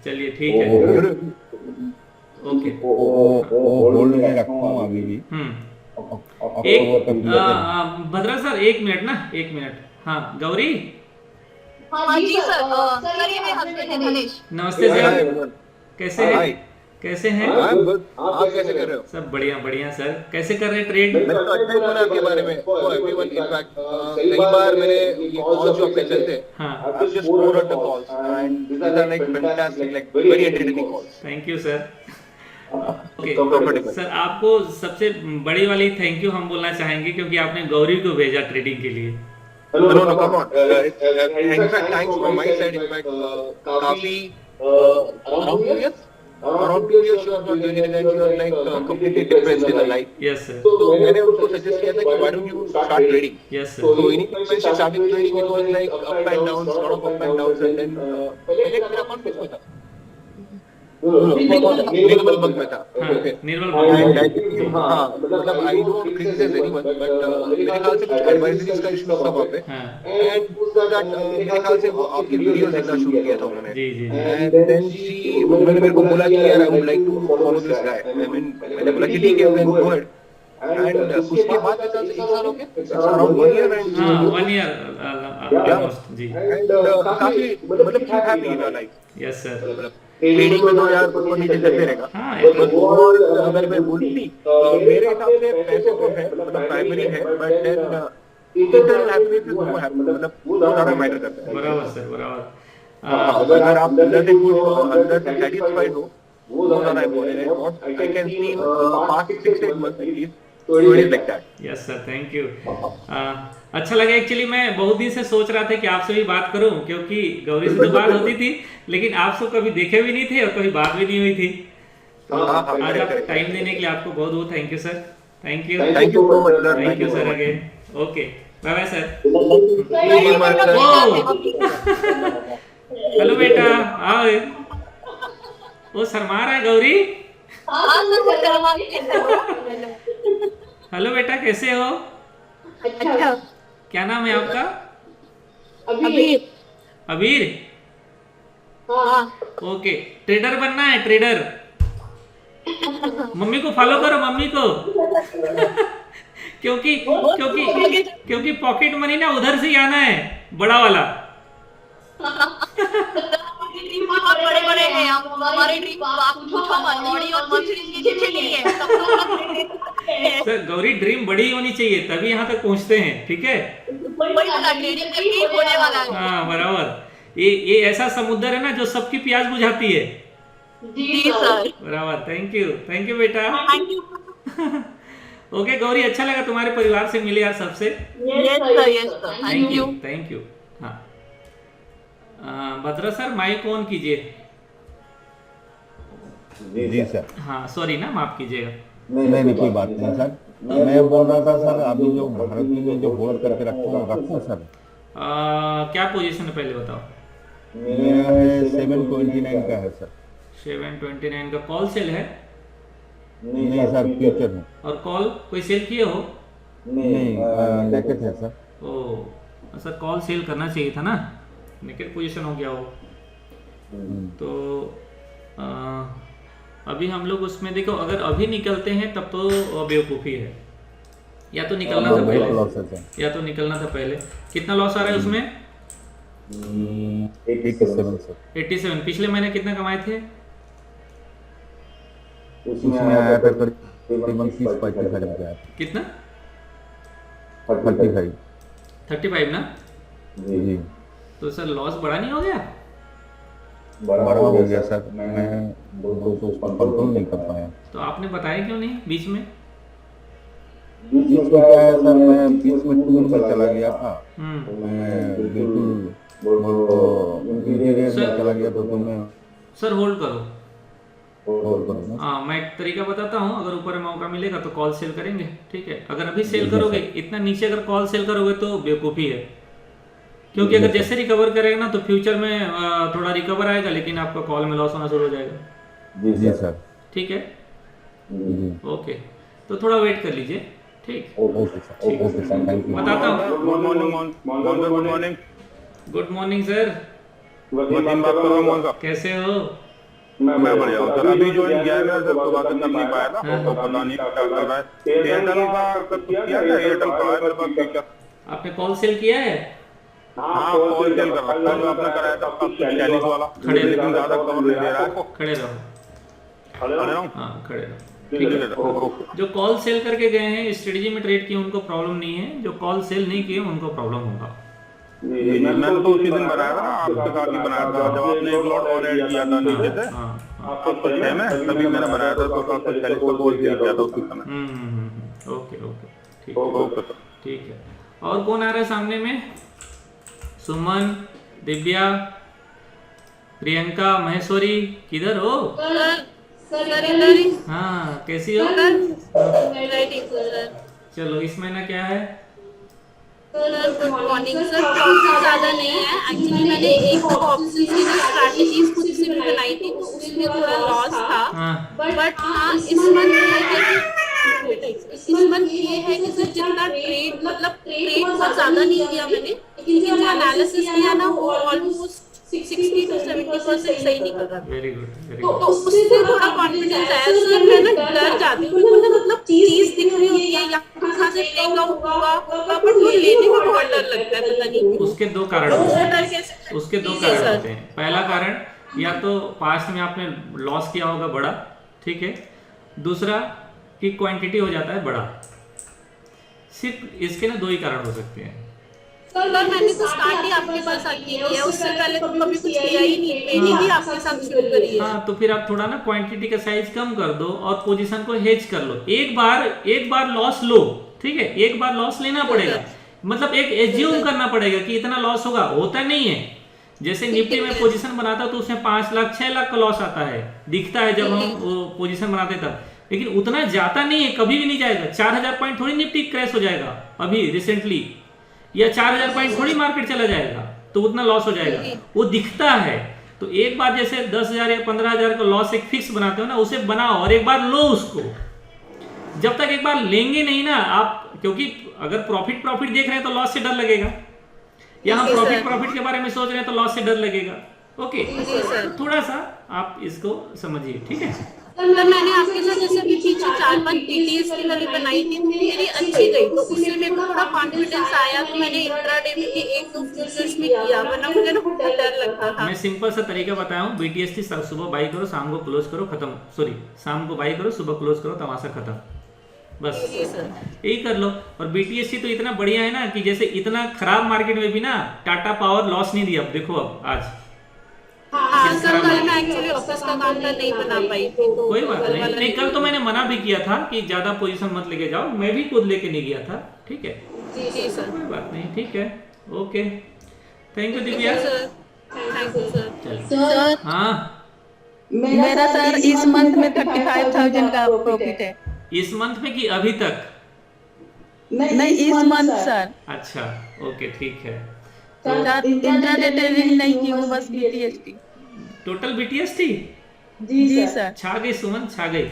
चलिए ठीक है, ओके। वो होल्ड में रखूँ अभी भी। एक भद्रा सर, 1 मिनट ना, 1 मिनट। हाँ गौरी। हाँ जी सर, सर ये मेरे हस्बैंड है दिनेश। नमस्ते सर, कैसे हैं? कैसे हैं? आप कैसे कर रहे हो? सब बढ़िया बढ़िया सर। कैसे कर रहे हैं ट्रेड? मैंने तो अच्छा ही सुना आपके बारे में। एवरीवन इनफैक्ट कई बार मेरे ये कॉल्स जो अपने चलते हैं, हाँ, I've just forwarded the calls and these are like fantastic, like very entertaining calls. Thank you sir. Okay sir, आपको सबसे बड़ी वाली थैंक यू हम बोलना चाहेंगे क्योंकि आपने गौरी को भेजा ट्रेडिंग के लिए। No, come on. In fact, thanks from my side. In fact, काफी around 2 years she was not doing it and she was like completely depressed in her life. Yes sir. तो मैंने उसको suggest किया था कि why don't you start trading? Yes sir. So initially when she started trading, it was like up and downs, lot of up and downs, and then पहले मेरा account किसमें था? निर्मल बैंक में था। निर्मल बैंक। हाँ, मतलब I don't criticize anyone, but मेरे ख्याल से कुछ advisories का issue था वहाँ पे। And that मेरे ख्याल से आपकी वीडियोस देखना शुरू किया था उन्होंने। जी जी। And then उन्होंने मेरे को बोला कि यार I would like to follow this guy. I mean मैंने बोला कि ठीक है, then go ahead. And उसके बाद मेरे ख्याल से 1 साल हो गया। It's around 1 year and 1 year almost ji. And काफी मतलब keep happy in your life. Yes sir। Trading में तो यार ऊपर नीचे चलते रहेगा। हाँ, और अगर मैं बोलूँ मेरे हिसाब से पैसे तो है, मतलब प्राइमरी है, but then internal happiness is more happy, मतलब वो ज्यादा मैटर करता है। बराबर सर, बराबर। अगर आप अंदर से खुश हो, अंदर से सेटिस्फाइड हो, वो ज्यादा इम्पोर्टेंट है। What I can see in past 6-8 months at least, so it is like that. Yes sir, thank you. अच्छा लगा। एक्चुअली मैं बहुत दिन से सोच रहा था कि आपसे भी बात करूं क्योंकि गौरी से तो बात होती थी, लेकिन आपसे कभी देखे भी नहीं थे और कभी बात भी नहीं हुई थी। तो आज आप टाइम देने के लिए आपको बहुत बहुत thank you sir. Thank you so much sir. Thank you sir again. Okay, bye bye sir. Hello बेटा, आओ। वो शर्मा रहा है गौरी। हेलो बेटा, कैसे हो? अच्छा। क्या नाम है आपका? अबीर। अबीर? हाँ। ओके, ट्रेडर बनना है, ट्रेडर। मम्मी को फॉलो करो, मम्मी को। क्योंकि पॉकेट मनी ना उधर से ही आना है, बड़ा वाला। बहुत बड़े-बड़े हैं आप, हमारे ड्रीम आप पूछो मत, बॉडी और मसल्स के लिए है। सर गौरी, ड्रीम बड़ी होनी चाहिए तभी यहाँ तक पहुँचते हैं, ठीक है? वही बता, ट्रेडिंग करके होने वाला है। हाँ बराबर। ये ऐसा समुद्र है ना जो सबकी प्यास बुझाती है। जी सर। बराबर, थैंक यू बेटा। Thank you. ओके गौरी, अच्छा लगा तुम्हारे परिवार से मिले यार सबसे। Yes sir, thank you. हाँ भद्रा सर, माइक ऑन कीजिए। जी सर। हाँ सॉरी ना, माफ कीजिएगा। नहीं कोई बात नहीं सर। मैं बोल रहा था सर, अभी जो भारत में जो होल्ड करके रखूँ सर। क्या पोजीशन है पहले बताओ? मेरा है 729 का है सर। 729 का कॉल सेल है? नहीं सर, फ्यूचर में। और कॉल कोई सेल किए हो? नहीं, नेकेड है सर। ओ सर, कॉल सेल करना चाहिए था ना, नेकेड पोजीशन हो गया हो। तो अभी हम लोग उसमें देखो, अगर अभी निकलते हैं तब तो बेवकूफ़ी है, या तो निकलना था पहले, या तो निकलना था पहले। कितना लॉस आ रहा है उसमें? 87 सर। 87। पिछले महीने कितना कमाए थे? उसमें आया था करीबन 30-35 रुपया। कितना? 35 ना? जी। तो सर लॉस बड़ा नहीं हो गया? बड़ा हो गया सर, मैं उसको कंट्रोल नहीं कर पाया। तो आपने बताया क्यों नहीं बीच में? बीच में क्या है सर, मैं बीच में टूर में चला गया था, मैं बिल्कुल इंटीरियर में चला गया, तो मैं सर होल्ड करो। हाँ, मैं एक तरीका बताता हूँ, अगर ऊपर मौका मिलेगा तो कॉल सेल करेंगे, ठीक है? अगर अभी सेल करोगे इतना नीचे, अगर कॉल सेल करोगे तो बेवकूफ़ी है, क्योंकि अगर जैसे रिकवर करेगा ना तो फ्यूचर में थोड़ा रिकवर आएगा, लेकिन आपका कॉल में लॉस होना शुरू हो जाएगा। जी सर। ठीक है, ओके, तो थोड़ा वेट कर लीजिए, ठीक? Okay sir, thank you. बताता हूँ। Good morning. Good morning sir. Waseem बात कर रहा हूँ। कैसे हो? मैं बढ़िया हूँ सर। अभी ज्वाइन किया है सर, तो बात कर नहीं पाया था, तो पता नहीं क्या कर रहा है। एयरटेल का किया था, एयरटेल का है मेरे पास फीचर। आपने कॉल सेल किया है? हाँ, कॉल सेल कर रखा है, जो आपने कराया था 40 वाला, लेकिन ज्यादा कवर नहीं दे रहा है। खड़े रहो। हाँ, खड़े रहो। ठीक है। जो कॉल सेल करके गए हैं, स्ट्रेटजी में ट्रेड किए, उनको प्रॉब्लम नहीं है, जो कॉल सेल नहीं किए उनको प्रॉब्लम होगा। मैंने तो उसी दिन बनाया था ना, आपके साथ ही बनाया था, जब आपने एक लॉट और ऐड किया था नीचे से, आपको 6 में, तभी मैंने बनाया था, तो 40 का कॉल सेल किया था उसी समय। ओके, ठीक है। और कौन आ रहा है सामने में? सुमन, दिव्या, प्रियंका, महेश्वरी, किधर हो? हाँ, कैसी हो? चलो, इस महीना क्या है? Good morning sir. प्रॉफिट ज्यादा नहीं है, एक्चुअली मैंने एक ऑप्शन की स्ट्रैटेजीज खुद से भी बनाई थी, तो उसमें थोड़ा लॉस था, बट हाँ इस मंथ ये है कि सर जितना ट्रेड, मतलब ट्रेड बहुत ज्यादा नहीं किया मैंने, लेकिन जो एनालिसिस किया ना वो ऑलमोस्ट 60 to 70% सही निकल रहा है। Very good. तो उससे थोड़ा कॉन्फिडेंस आया सर। मैं ना डर जाती हूँ, मुझे मतलब चीज दिख रही होती है, यहाँ से ब्रेकआउट होगा, बट वो लेने में बहुत डर लगता है, पता नहीं। उसके दो कारण होते हैं। पहला कारण, या तो पास्ट में आपने लॉस किया होगा बड़ा, ठीक है? दूसरा कि क्वांटिटी हो जाता है बड़ा। सिर्फ इसके ना दो ही कारण हो सकते हैं। सर मैंने तो स्टार्ट ही आपके पास आके किया है, उससे पहले तो कभी कुछ किया ही नहीं, ट्रेनिंग भी आपके साथ शुरू करी है। हाँ, तो फिर आप थोड़ा ना क्वांटिटी का साइज कम कर दो और पोजीशन को हेज कर लो। एक बार लॉस लो, ठीक है? एक बार लॉस लेना पड़ेगा, मतलब एक एज्यूम करना पड़ेगा कि इतना लॉस होगा। होता नहीं है। जैसे निफ्टी में पोजीशन बनाता तो उसमें 5 लाख 6 लाख का लॉस आता है, दिखता है जब हम पोजीशन बनाते तब, लेकिन उतना जाता नहीं है, कभी भी नहीं जाएगा। 4000 पॉइंट थोड़ी निफ्टी क्रैश हो जाएगा अभी रिसेंटली, या 4000 पॉइंट थोड़ी मार्केट चला जाएगा तो उतना लॉस हो जाएगा, वो दिखता है। तो एक बार जैसे 10,000 या 15,000 का लॉस एक फिक्स बनाते हो ना, उसे बनाओ और एक बार लो उसको। जब तक एक बार लेंगे नहीं ना आप, क्योंकि अगर प्रॉफिट देख रहे हैं तो लॉस से डर लगेगा, या हम प्रॉफिट के बारे में सोच रहे हैं तो लॉस से डर लगेगा। ओके, थोड़ा सा आप इसको समझिए, ठीक है? सर मैंने आपके साथ जैसे अभी पीछे 4-5 डिटेल्स की वाली बनाई थी, मेरी अच्छी गई, तो उससे मेरे को थोड़ा कॉन्फिडेंस आया, तो मैंने इंट्राडे में 1-2 फ्यूचर्स में किया, वरना मुझे ना बहुत डर लगता था। मैं सिंपल सा तरीका बताया हूँ, BTST सुबह बाई करो, शाम को क्लोज करो, खत्म। सॉरी, शाम को बाई करो, सुबह क्लोज करो, तमाशा खत्म, बस यही कर लो। और BTST तो इतना बढ़िया है ना कि जैसे इतना खराब मार्केट में भी ना टाटा पावर लॉस नहीं दिया। अब देखो, अब आज सर कल मैं एक्चुअली ऑफिस का काम नहीं बना पाई थी, तो कोई बात नहीं। कल तो मैंने मना भी किया था कि ज्यादा पोजीशन मत लेके जाओ, मैं भी खुद लेके नहीं गया था, ठीक है? जी सर, कोई बात नहीं, ठीक है, okay, thank you Divya. Thank you sir. Sir हाँ, मेरा सर इस मंथ में 35,000 का प्रॉफिट है। इस मंथ में कि अभी तक? नहीं, इस मंथ सर। अच्छा, ओके, ठीक है। इंट्राडे ट्रेडिंग नहीं की हूँ, बस BTST। Total BTST? जी सर। छा गई सुमन, छा गई।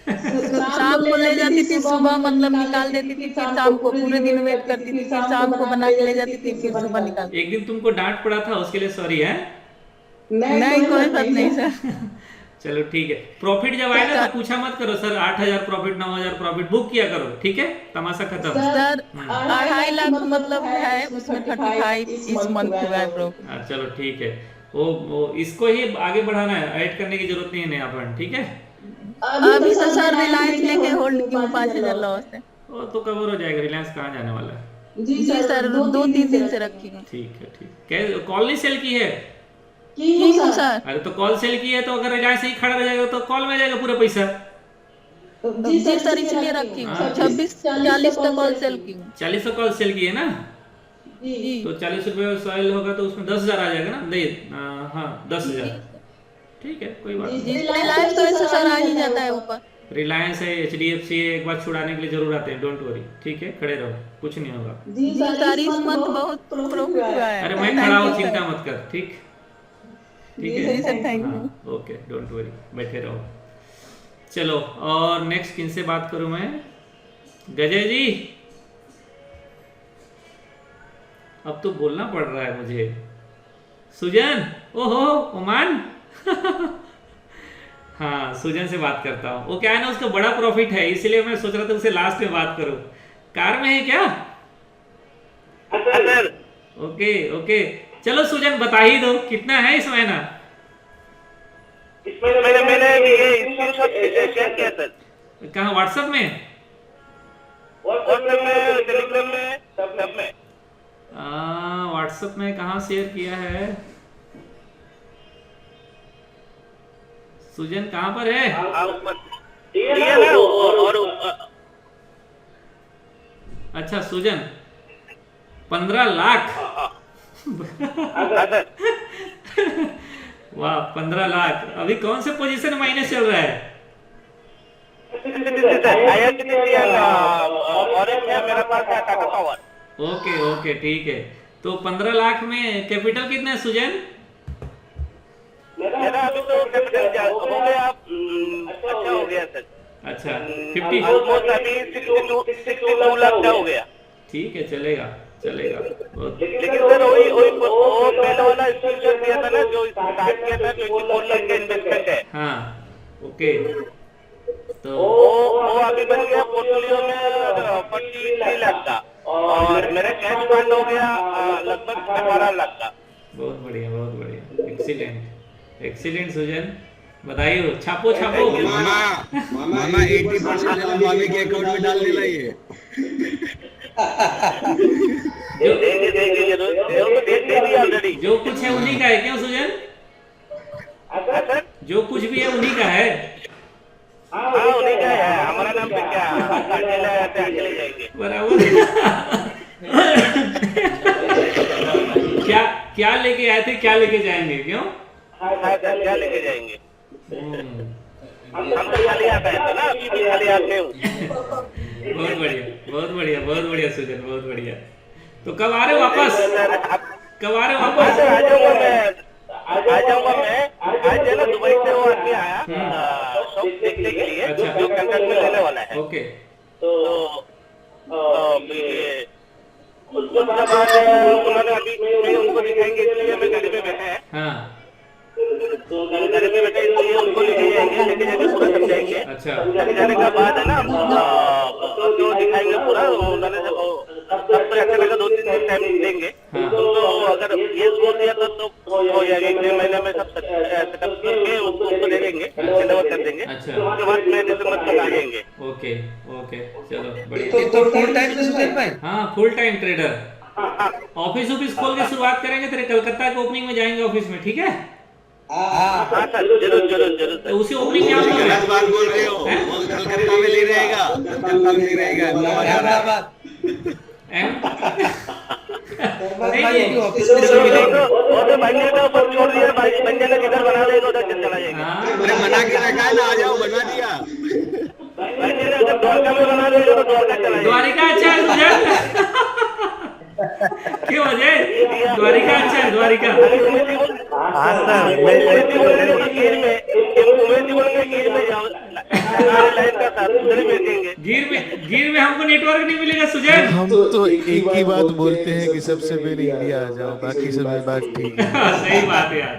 शाम को ले जाती थी, सुबह मतलब निकाल देती थी, फिर शाम को पूरे दिन वेट करती थी, फिर शाम को बना के ले जाती थी, फिर सुबह निकाल। एक दिन तुमको डांट पड़ा था, उसके लिए सॉरी है। नहीं कोई बात नहीं सर। चलो ठीक है। प्रॉफिट जब आए ना तो पूछा मत करो सर 8000 प्रॉफिट 9000 प्रॉफिट, बुक किया करो, ठीक है, तमाशा खत्म। सर 2.5 लाख मतलब है, उसमें 35 इस मंथ हुआ है प्रॉफिट। चलो ठीक है, वो इसको ही आगे बढ़ाना है, ऐड करने की जरूरत नहीं है नया फंड, ठीक है। अभी तो सर रिलायंस लेके होल्ड की हूँ, 5000 लॉस है। वो तो कवर हो जाएगा, रिलायंस कहाँ जाने वाला है। जी सर 2-3 दिन से रखी हूँ। ठीक है ठीक। कॉल नहीं सेल की है? सर। अरे तो कॉल सेल की है तो अगर रिलायंस ही खड़ा रह जाएगा तो कॉल में जाएगा पूरा पैसा। जी सर इसलिए रखी हूँ। 26-40 तक कॉल सेल की हूँ। 40 का कॉल सेल की है ना? तो 40 रुपये सेल होगा तो उसमें 10,000 आ जाएगा ना। हाँ 10,000, ठीक है, कोई बात नहीं। रिलायंस तो ऐसे सर आ ही जाता है ऊपर। रिलायंस है, HDFC है, एक बार छुड़ाने के लिए जरूर आते हैं, डोंट वरी, ठीक है, खड़े रहो, कुछ नहीं होगा। जी सर इस मंथ बहुत प्रॉफिट हुआ है। अरे मैं खड़ा हूँ, चिंता मत कर, ठीक है। जी sir thank you. Okay don't worry, बैठे रहो। चलो और नेक्स्ट किन से बात करूं मैं? गजय जी, अब तो बोलना पड़ रहा है मुझे। सुजन, ओहो ओमान। हाँ सुजन से बात करता हूँ। वो क्या है ना, उसका बड़ा प्रॉफिट है, इसलिए मैं सोच रहा था उसे लास्ट में बात करूं। कार में है क्या? ओके ओके, चलो सुजन बता ही दो कितना है इस महीना। मैंने ये स्क्रीनशॉट शेयर किया सर। कहाँ, व्हाट्सएप में? व्हाट्सएप में, टेलीग्राम में, सब में। व्हाट्सएप में कहाँ शेयर किया है? सुजन कहाँ पर है? अच्छा सुजन 15 लाख। वाह 15 लाख। अभी कौन से पोजीशन माइनस चल रहा है? ओके ओके ठीक है। तो 15 लाख में कैपिटल कितना है सुजन? मेरा अभी तो कैपिटल हो गया, अच्छा हो गया सर। अच्छा 50 ऑलमोस्ट अभी 62 लाख का हो गया। ठीक है, चलेगा चलेगा। लेकिन सर वही पहले वाला स्क्रीनशॉट दिया था ना जो स्टार्ट किया था, 24 लाख का इन्वेस्टमेंट है। हाँ ओके, तो वो अभी बन गया पोर्टफोलियो में 43 लाख का, और मेरा कैश फंड हो गया लगभग 12 लाख का। बहुत बढ़िया बहुत बढ़िया, एक्सीलेंट एक्सीलेंट सुजन, बधाई हो। छापो छापो। मामा 80% मामी के अकाउंट में डाल देना ये। जो कुछ है उन्हीं का है, क्यों सुजन? जो कुछ भी है उन्हीं का है। हाँ उन्हीं का है, हमारा नाम पे क्या अकेले जाएंगे। बराबर। क्या क्या लेके आए थे, क्या लेके जाएंगे, क्यों? क्या लेके जाएंगे? हम तो खाली आता है ना, अभी भी खाली आते हूँ। बहुत बढ़िया बहुत बढ़िया बहुत बढ़िया सुजन, बहुत बढ़िया। तो कब आ रहे हो वापस? कब आ रहे हो वापस? आ जाऊंगा मैं। आज है ना दुबई से वो आदमी आया शॉप देखने के लिए, जो कंट्रैक्ट में लेने वाला है। ओके, तो उसके बाद उन्होंने अभी उनको दिखाएंगे, इसलिए हमें गाड़ी में बैठे हैं। हाँ तो गाड़ी में बैठे इसलिए उनको लेके जाके पूरा समझाएंगे। अच्छा, जाने के बाद है ना जो दिखाएंगे पूरा, उन्होंने जब सबको अच्छा लगा 2-3 दिन टाइम देंगे। तो अगर ये बोल दिया तो हो जाएगा, 1-1.5 महीने में सब सेटअप करके उसको दे देंगे, डिलीवर कर देंगे। उसके बाद में दिसंबर तक आ जाएंगे। ओके ओके, चलो बढ़िया। तो फुल टाइम सुजन भाई? हाँ फुल टाइम ट्रेडर। ऑफिस खोल के शुरुआत करेंगे, तेरे कलकत्ता के ओपनिंग में जाएंगे ऑफिस में, ठीक है? हाँ सर, जरूर। तो उसी ओपनिंग में आप लोग बात बोल रहे हो, कलकत्ता में नहीं रहेगा, कलकत्ता में नहीं रहेगा। छोड़ दिया भाई, बंदे ने किधर बना देगा उधर चला जाएगा। अरे मना के रखा है ना, आ जाओ, बनवा दिया। बंदे ने अगर द्वारका में बना देगा तो द्वारका चला जाएगा। द्वारिका अच्छा है सुजन। क्यों अजय? द्वारिका अच्छा है, द्वारिका। हाँ सर, मैं गिर में हमको नेटवर्क नहीं मिलेगा सुजैन। हम तो एक ही बात बोलते हैं कि सबसे पहले इंडिया आ जाओ, बाकी सब बात ठीक है। सही बात है यार,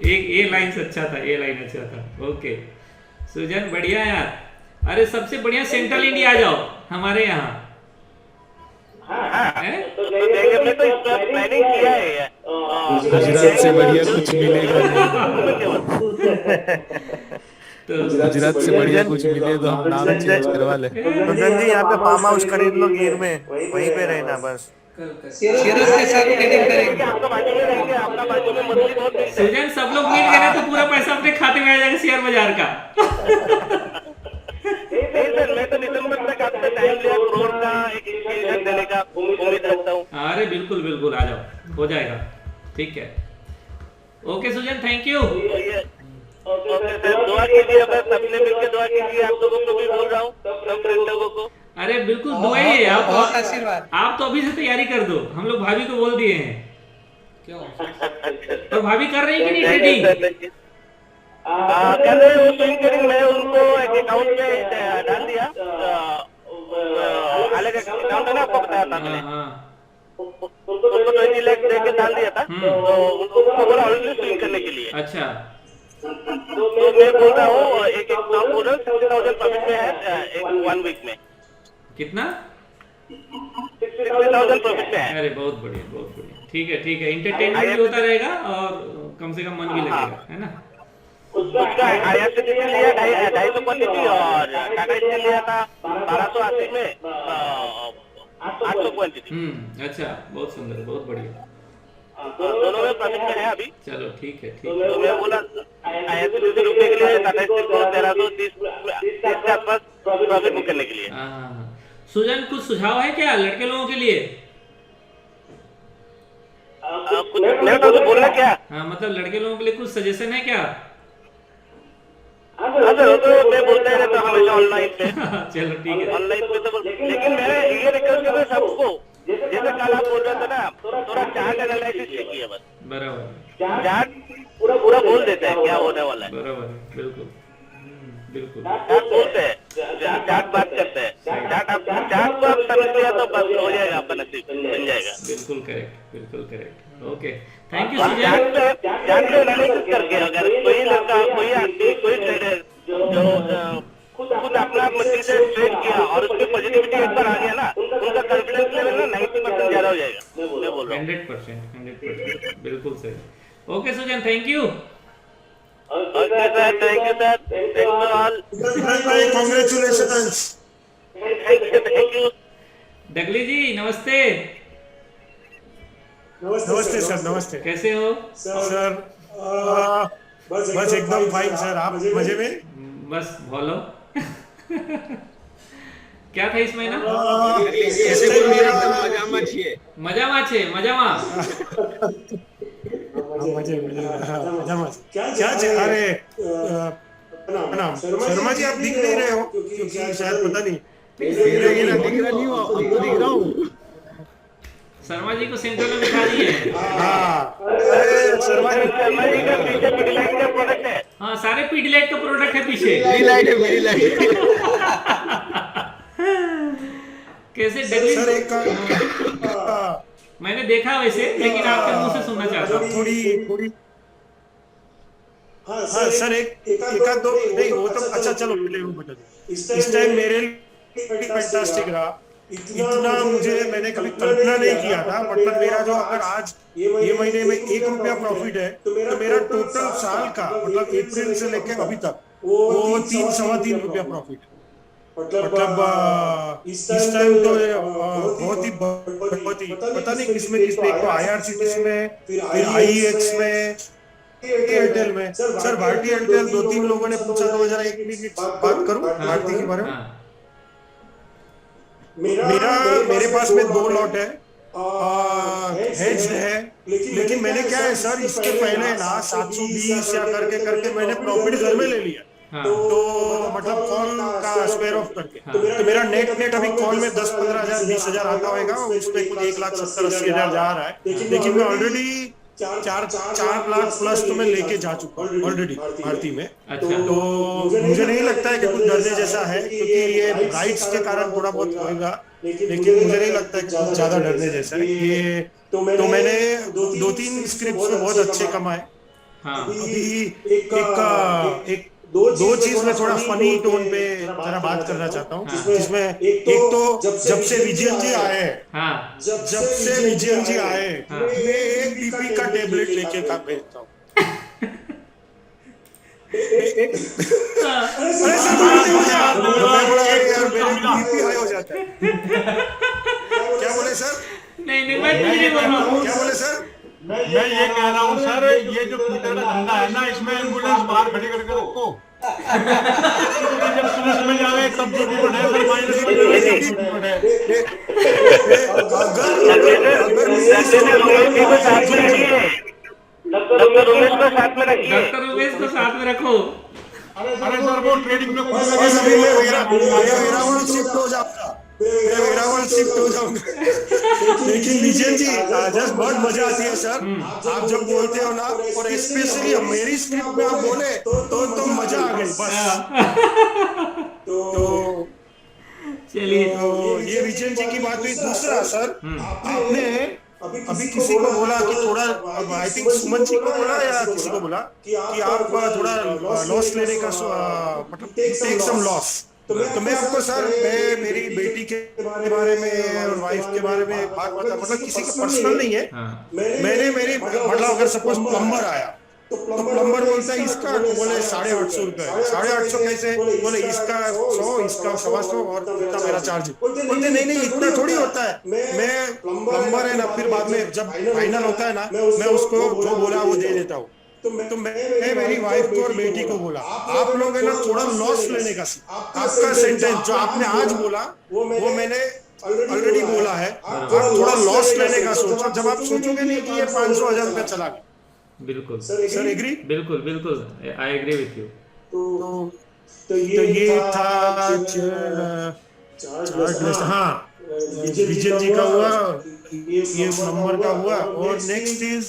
एक ए लाइन अच्छा था, ए लाइन अच्छा था। ओके सुजैन बढ़िया यार। अरे सबसे बढ़िया सेंट्रल इंडिया आ जाओ हमारे यहाँ। गुजरात से बढ़िया कुछ मिलेगा नहीं। तो गुजरात से बढ़िया कुछ मिले तो हम नाम चेंज करवा ले। सुजन जी, यहाँ पे फार्म हाउस खरीद लो गिर में, वहीं पे रहना बस। सुजन सब लोग मिल गए तो पूरा पैसा अपने खाते में आ जाएगा शेयर बाजार का। मैं तो दिसंबर तक आपसे टाइम लिया, करोड़ का एक इंजेक्शन देने का उम्मीद रखता हूँ। अरे बिल्कुल बिल्कुल आ जाओ, हो जाएगा, ठीक है। Okay Sujan, thank you. Okay sir, दुआ कीजिए, बस सबने मिलकर दुआ कीजिए। आप लोगों को भी बोल रहा हूँ, सब फ्रेंड लोगों को। अरे बिल्कुल दुआ ही है। बहुत आशीर्वाद। आप तो अभी से तैयारी कर दो, हम लोग भाभी को बोल दिए हैं। क्यों? तो भाभी कर रही है कि नहीं ट्रेडिंग? कर रहे हो स्विंग ट्रेडिंग। मैं उनको एक अकाउंट में डाल दिया, अलग अकाउंट है ना, आपको बताया था मैंने। उनको 20 लाख देके डाल दिया था, तो उनको बोला ऑलरेडी स्विंग करने के लिए। अच्छा, तो मैं बोल रहा हूँ एक स्टॉक होल्डर 60,000 प्रॉफिट में है एक 1 वीक में। कितना? 60,000 प्रॉफिट में है। अरे बहुत बढ़िया, बहुत बढ़िया, ठीक है ठीक है। इंटरटेनमेंट भी होता रहेगा और कम से कम मन भी लगेगा, है ना। उसका IRCTC लिया 250 क्वांटिटी और टाटा स्टील लिया था 1280 में 800 क्वांटिटी। अच्छा, बहुत सुंदर, बहुत बढ़िया। दोनों में प्रॉफिट में है अभी। चलो ठीक है, ठीक है। तो मैं बोला IRCTC रुपए के लिए टाटा स्टील को 1330 के आसपास प्रॉफिट बुक करने के लिए। सुजन कुछ सुझाव है क्या लड़के लोगों के लिए? कुछ मेरा तो बोलना क्या? हाँ, मतलब लड़के लोगों के लिए कुछ सजेशन है क्या? सर तो मैं बोलता ही रहता हमेशा ऑनलाइन पे। चलो ठीक है, ऑनलाइन पे तो, लेकिन मैं ये रिक्वेस्ट कर रहा सबको, जैसे कल आप बोल रहे थे ना, थोड़ा चार्ट एनालिसिस कीजिए बस। बराबर, चार्ट पूरा बोल देता है क्या होने वाला है। बराबर, बिल्कुल बिल्कुल। चार्ट बोलते हैं, चार्ट बात करते हैं, चार्ट को आप समझ लिया तो बस हो जाएगा, आपका नसीब बन जाएगा। बिल्कुल करेक्ट, बिल्कुल correct. Okay, thank you Sujan. Chart को एनालिसिस करके अगर कोई लड़का, कोई आदमी, कोई ट्रेडर जो खुद अपना मशीन से ट्रेड किया और उसकी पॉजिटिविटी एक बार आ गया ना, उनका कॉन्फिडेंस लेवल ना 90% ज्यादा हो जाएगा। मैं बोल रहा हूँ 100%, बिल्कुल सही। Okay Sujan, thank you. Okay sir, thank you sir, thanks to all, congratulations. Thank you. Dagli ji नमस्ते। नमस्ते सर, नमस्ते। कैसे हो सर? बस एकदम फाइन सर, आप मजे में? बस बोलो। क्या था इस महीना? मजा छे क्या? अरे प्रणाम शर्मा जी, आप दिख नहीं रहे हो क्योंकि शायद पता नहीं। दिख रहा नहीं हो, अब तो दिख रहा हूँ। शर्मा जी को सेंटर में बिठा दिए। शर्मा जी का पीछे पिडलाइट का प्रोडक्ट है। हाँ, सारे पिडलाइट का प्रोडक्ट है पीछे। मेरी लाइट कैसे डगली सर? मैंने देखा वैसे, लेकिन आपके मुंह से सुनना चाहता हूँ। थोड़ी हाँ सर, एक दो नहीं, वो तो अच्छा, चलो पहले वो बता दो। इस टाइम मेरे लिए फैंटास्टिक रहा। इतना मैंने कभी कल्पना नहीं किया था। मतलब मेरा जो अगर आज ये महीने में 1 रुपया प्रॉफिट है, तो मेरा टोटल साल का, मतलब अप्रैल से लेकर अभी तक, वो 3-3.25 रुपया प्रॉफिट है। मतलब इस टाइम तो बहुत ही पता नहीं किसमें एक तो IRCTC में, फिर IEX में, एयरटेल में। सर भारती एयरटेल 2-3 लोगों ने पूछा, तो जरा एक मिनट बात करूं भारती के बारे में। मेरे पास में 2 लॉट है, हेज्ड है, लेकिन मैंने क्या है सर, इसके पहले ना 720 या करके मैंने प्रॉफिट घर में ले लिया। तो मतलब कॉल का स्क्वायर ऑफ करके तो मेरा नेट अभी कॉल में 10-15 हज़ार 20 हज़ार आता होगा, उसमें कुछ 1,70,000-80,000 जा रहा है, लेकिन मैं ऑलरेडी 4 लाख प्लस तो मैं लेके जा चुका हूँ ऑलरेडी भारती में। तो मुझे नहीं लगता है कि कुछ डरने जैसा है, क्योंकि ये राइट्स के कारण थोड़ा बहुत होगा, लेकिन मुझे नहीं लगता है कि कुछ ज्यादा डरने जैसा है। ये तो मैंने 2-3 स्क्रिप्ट में बहुत अच्छे कमाए। अभी एक दो चीज में थोड़ा फनी टोन पे जरा बात करना चाहता हूँ, जिसमें एक तो जब से विजयन जी आए हैं, जब से विजयन जी आए मैं एक बीपी का टेबलेट लेके का भेजता हूँ। अरे सर बीपी हाई हो जाता है। क्या बोले सर? नहीं मैं कुछ नहीं बोल रहा हूँ। क्या बोले सर? मैं ये कह रहा हूँ सर, ये जो ट्विटर का धंधा है ना, इसमें एम्बुलेंस बाहर खड़ी करके रखो। जब पुलिस में जावे तब जो भी बढ़े, फिर माइनस में डॉक्टर उमेश को साथ में रखिए। डॉक्टर उमेश को साथ में रखो। अरे सर वो ट्रेडिंग में शिफ्ट हो जाऊंगा। लेकिन विजय जी जस्ट बहुत मजा आती है सर, आप जब बोलते हो ना, और स्पेशली मेरी स्क्रिप्ट में आप बोले तो मजा आ गई बस। तो चलिए, तो ये विजय जी की बात हुई। दूसरा सर, आपने अभी किसी को बोला कि थोड़ा, आई थिंक सुमन जी को बोला या किसी को बोला कि आप थोड़ा लॉस लेने का, मतलब टेक सम लॉस। तो मैं आपको सर, मैं मेरी बेटी के बारे में और वाइफ के बारे में बात बता, मतलब किसी का पर्सनल नहीं है। मैंने मेरी मतलब अगर सपोज प्लम्बर आया तो प्लम्बर बोलता है इसका, तो बोले 850 रुपए। 850 कैसे? बोले इसका 100, इसका 125 और इतना मेरा चार्ज। बोलते नहीं इतना थोड़ी होता है। मैं प्लम्बर है ना, फिर बाद में जब फाइनल होता है ना, मैं उसको जो बोला वो दे देता हूँ। तो मैं मेरी वाइफ को और बेटी को बोला, आप लोग है ना थोड़ा लॉस लेने का, आपका सेंटेंस जो आपने आज बोला वो मैंने ऑलरेडी बोला है। आप थोड़ा लॉस लेने का सोचो, जब आप सोचोगे नहीं कि ये 500,000 रुपया चला गया। बिल्कुल सर एग्री? बिल्कुल आई एग्री विथ यू। तो ये था हाँ, विजय जी का हुआ, ये नंबर का हुआ। और नेक्स्ट इज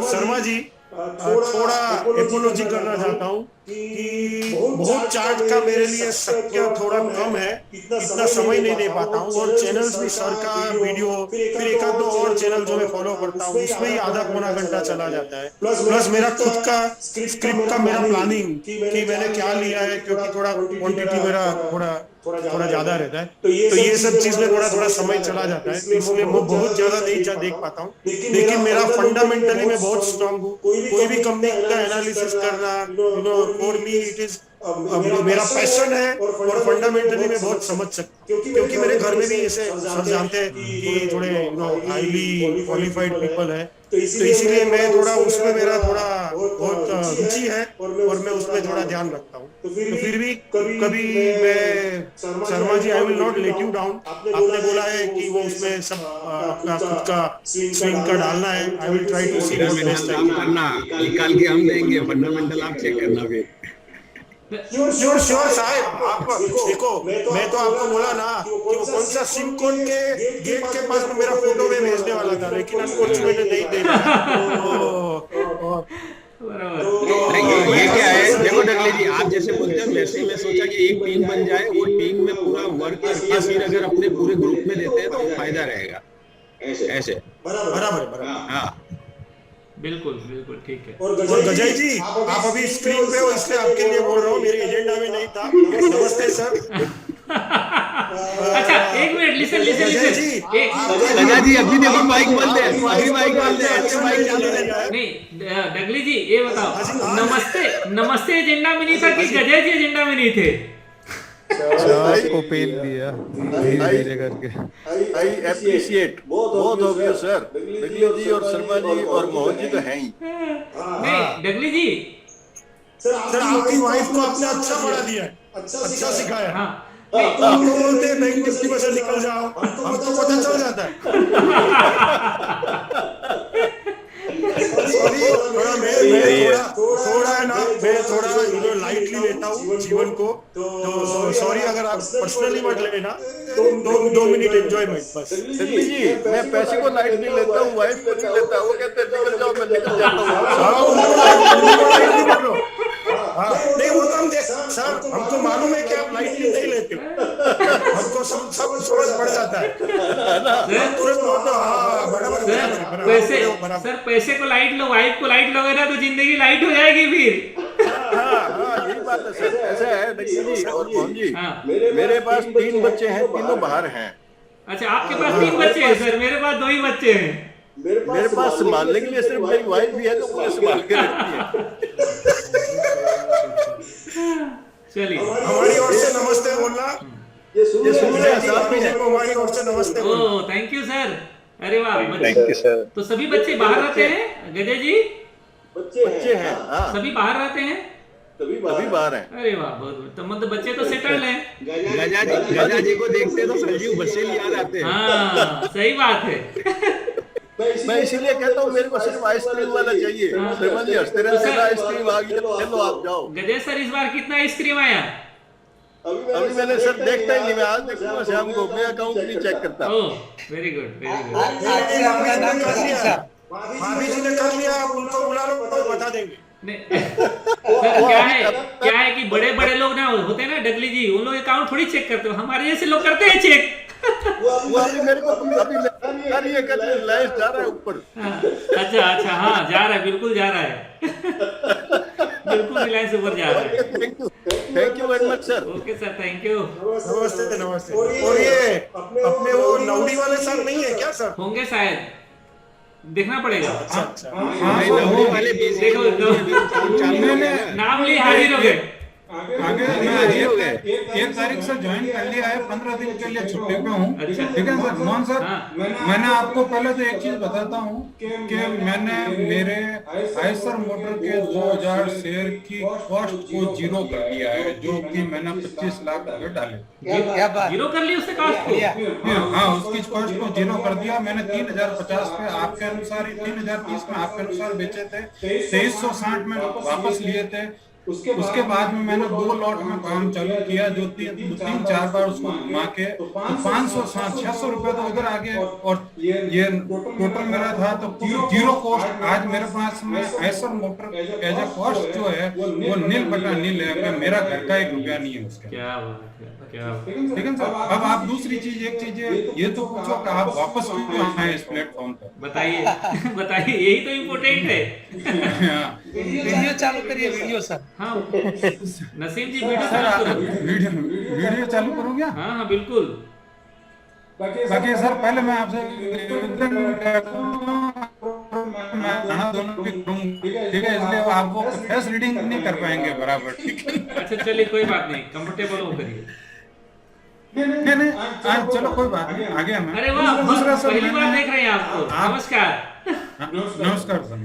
शर्मा जी, थोड़ा एपोलॉजी करना चाहता हूँ कि बहुत चार्ज का मेरे लिए शक्य थोड़ा कम है, इतना समय नहीं दे पाता हूँ। और चैनल्स भी सर का वीडियो, फिर एक आध दो और चैनल जो मैं फॉलो करता हूँ, उसमें ही आधा पौना घंटा चला जाता है। प्लस मेरा खुद का स्क्रिप्ट का मेरा प्लानिंग कि मैंने क्या लिया है, क्योंकि थोड़ा क्वांटिटी मेरा थोड़ा ज्यादा रहता है। तो ये सब चीज में थोड़ा समय चला जाता है, इसलिए मैं बहुत ज्यादा नहीं देख पाता हूँ। लेकिन मेरा फंडामेंटली मैं बहुत स्ट्रांग हूँ। कोई भी कंपनी का एनालिसिस करना, फॉर मी इट इज मेरा पैशन है, और फंडामेंटली मैं बहुत समझ सकता हूँ, क्योंकि मेरे घर में भी ऐसे सब जानते हैं कि थोड़े हाईली क्वालिफाइड पीपल है। तो इसीलिए मैं थोड़ा उसमें मेरा बहुत रुचि है, और मैं उसमें थोड़ा ध्यान रखता हूँ। तो फिर भी कभी मैं, Sharma ji, I will not let you down. आपने बोला है कि वो उसमें सब अपना खुद का स्विंग का डालना है। आई विल ट्राई टू सी करना, निकाल के हम देंगे, फंडामेंटल आप चेक करना फिर। श्योर साहब, आप देखो, मैं तो आपको बोला ना कि वो कौन सा सिंकोन के गेट के पास में मेरा फोटो में भेजने वाला था, लेकिन अनफॉर्चुनेटली नहीं दे ये क्या है, देखो डगले जी, आप जैसे बोलते हैं वैसे ही मैं सोचा कि एक टीम बन जाए, वो टीम में पूरा वर्क करके फिर अगर अपने पूरे ग्रुप में देते हैं तो फायदा रहेगा। ऐसे बराबर। हाँ बिल्कुल ठीक है। और गजय जी, आप अभी स्क्रीन पे हो, इसलिए आपके लिए बोल रहा हूँ, मेरे एजेंडा में नहीं था। नमस्ते सर। अच्छा एक मिनट, लिसन जी, गजा जी अभी देखो माइक बंद है, अभी माइक बंद है, ऐसे माइक चालू है। नहीं डगली जी ये बताओ, नमस्ते एजेंडा में नहीं था कि गजय जी एजेंडा में नहीं थे? आपको पेन दिया धीरे करके। I appreciate both of you sir, Dagli ji और शर्मा जी और मोहन जी तो हैं ही। नहीं डगली जी, सर आपकी वाइफ को आपने अच्छा पढ़ा दिया है, अच्छा सिखाया। हाँ, आपको बोलते हैं बैंक निफ्टी में से निकल जाओ, हमको पता चल जाता है। सॉरी थोड़ा है ना, मैं थोड़ा लाइटली लेता हूँ जीवन को, तो सॉरी अगर आप पर्सनली मत लेना, तो 2 मिनट एंजॉयमेंट बस। दिल्ली जी, मैं पैसे को लाइट नहीं लेता हूँ, वाइफ को नहीं लेता, वो कहते हैं निकल जाओ, मैं निकल जाता हूँ। हाँ नहीं, वो तो हम देख सर, हमको मालूम है कि आप लाइटली नहीं लेते हो, हमको सब समझ पड़ जाता है सर। पैसे को लाइट लो, वाइफ को लाइट लोगे ना तो जिंदगी लाइट हो जाएगी फिर। हाँ यही बात है सर। ऐसा है दिल्ली जी और मोहन जी, मेरे पास 3 बच्चे हैं, तीनों बाहर हैं। अच्छा, आपके पास 3 बच्चे हैं सर, मेरे पास 2 ही बच्चे हैं। मेरे पास संभालने के लिए सिर्फ मेरी वाइफ भी है, तो मुझे संभाल के रखती है। चलिए, हमारी ओर से नमस्ते बोलना, ये हमारी ओर से नमस्ते। Oh thank you sir. अरे वाह, थैंक यू सर। तो सभी बच्चे बाहर रहते हैं गजे जी? बच्चे हैं, हाँ सभी बाहर रहते हैं, सभी बाहर हैं। अरे वाह, बहुत तो मतलब बच्चे तो सेटल्ड हैं। गजा जी को देखते तो संजीव बसेल याद आते हैं। हाँ सही बात है। मैं इसीलिए कहता हूँ मेरे को सिर्फ आइसक्रीम वाला चाहिए। आइसक्रीम आ गया, चलो आप जाओ। गजेश सर, इस बार कितना आइसक्रीम आया? अभी मैंने सर देखता ही नहीं, मैं आज देखूंगा शाम को, मैं अकाउंट नहीं चेक करता। Very good, very good. भाभी जी ने कर लिया, आप उनको बुला लो तो बता देंगे। सर क्या है कि बड़े बड़े लोग ना होते हैं ना डगली जी, उन लोग अकाउंट थोड़ी चेक करते हो, हमारे जैसे लोग करते हैं चेक। वो अभी मेरे को अभी ये कर रिलायंस जा रहा है ऊपर। अच्छा हाँ, जा रहा है, बिल्कुल जा रहा है। बिल्कुल रिलायंस ऊपर जा रहा है। Thank you very much sir. Okay sir, thank you. नमस्ते। और ये अपने वो नौड़ी वाले सर नहीं है क्या सर? होंगे शायद, देखना पड़ेगा। अच्छा वाले नाम लिए हाजिर हो गए। आगे मैं 1 तारीख से ज्वाइन कर लिया है, 15 दिन के लिए छुट्टी पे हूँ। अच्छा। ठीक है सर। मोहन सर, मैंने आपको पहले तो एक चीज बताता हूँ कि मैंने मेरे आइसर मोटर के 2000 शेयर की कॉस्ट को 0 कर दिया है, जो कि मैंने 25 लाख रुपए डाले। जीरो कर लिया उससे कॉस्ट को? हाँ, उसकी कॉस्ट को 0 कर दिया मैंने। 3050 पे आपके अनुसार, 3030 में आपके अनुसार बेचे थे, 2360 में वापस लिए थे। उसके बाद में मैंने 2 लॉट में काम चालू किया, जो 3-4 बार उसको घुमा के 500-600 रुपए तो उधर आ गए, और ये टोटल मेरा था तो 0 कॉस्ट। आज मेरे पास में Eicher motor as a cost जो है वो नील है, मेरा घर का 1 रुपया नहीं है उसका। क्या बात है, क्या ठीक है सर। अब आप दूसरी चीज, एक चीज ये तो पूछो कि आप वापस क्यों आए इस प्लेटफॉर्म पर? बताइए, यही तो इम्पोर्टेंट है। वीडियो चालू करिए, वीडियो सर। हाँ नसीम जी, वीडियो चालू करूँ क्या? हाँ बिल्कुल। बाकी सर पहले मैं आपसे दोनों भी करूँ, ठीक है, इसलिए आपको फेस रीडिंग नहीं कर पाएंगे बराबर, ठीक है? अच्छा चलिए, कोई बात नहीं, कंफर्टेबल हो करिए। नहीं चलो कोई बात नहीं, आगे हमें। अरे वाह, पहली बार देख रहे हैं आपको। नमस्कार। नमस्कार सर।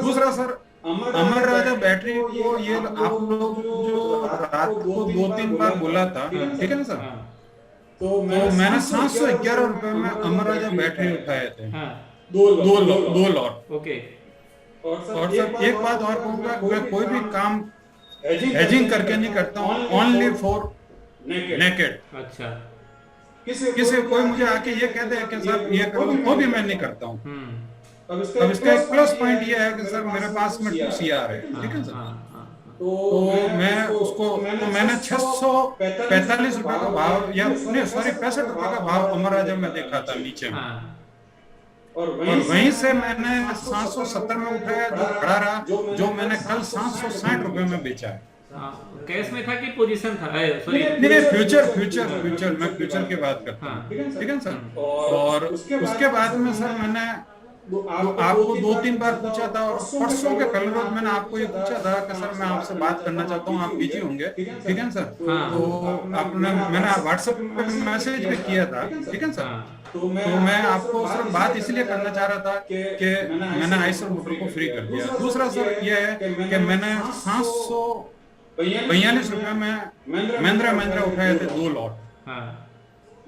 दूसरा सर, अमर राजा बैटरी को ये आप लोग जो रात को 2-3 बार बोला था, ठीक है ना सर, तो मैंने 711 रुपए में अमर राजा बैटरी उठाए थे। 2 लॉट। ओके। और सर एक बात और कहूँगा, मैं कोई भी काम हेजिंग करके नहीं करता हूँ, ओनली फॉर नेकेड। अच्छा। किसी कोई मुझे आके ये कहते हैं कि सर ये करो, वो भी मैं नहीं करता हूँ। अब इसका एक प्लस पॉइंट ये है कि सर मेरे पास में 2CR है, ठीक है सर, तो मैं उसको तो मैंने 645 रुपए का भाव, या नहीं सॉरी 65 रुपए का भाव अमर राजा में देखा था नीचे में, और वहीं से मैंने 770 में उठाया, जो खड़ा रहा, जो मैंने कल 760 रुपए में बेचा है। कैश में था कि पोजीशन था? सॉरी नहीं, फ्यूचर मैं फ्यूचर की बात करता हूँ, ठीक है सर। और उसके बाद में सर मैंने आपको 2-3 बार पूछा था, और परसों के कल रोज मैंने आपको ये पूछा था कि सर मैं आपसे बात करना चाहता हूँ, आप बिजी होंगे, ठीक है सर? तो मैंने व्हाट्सएप पे मैसेज भी किया था, ठीक है सर। तो मैं आपको सिर्फ बात इसलिए करना चाह रहा था कि मैंने आइसर मोटर को फ्री कर दिया। दूसरा सर ये है कि मैंने 742 रुपए में महिंद्रा उठाए थे 2 लॉट,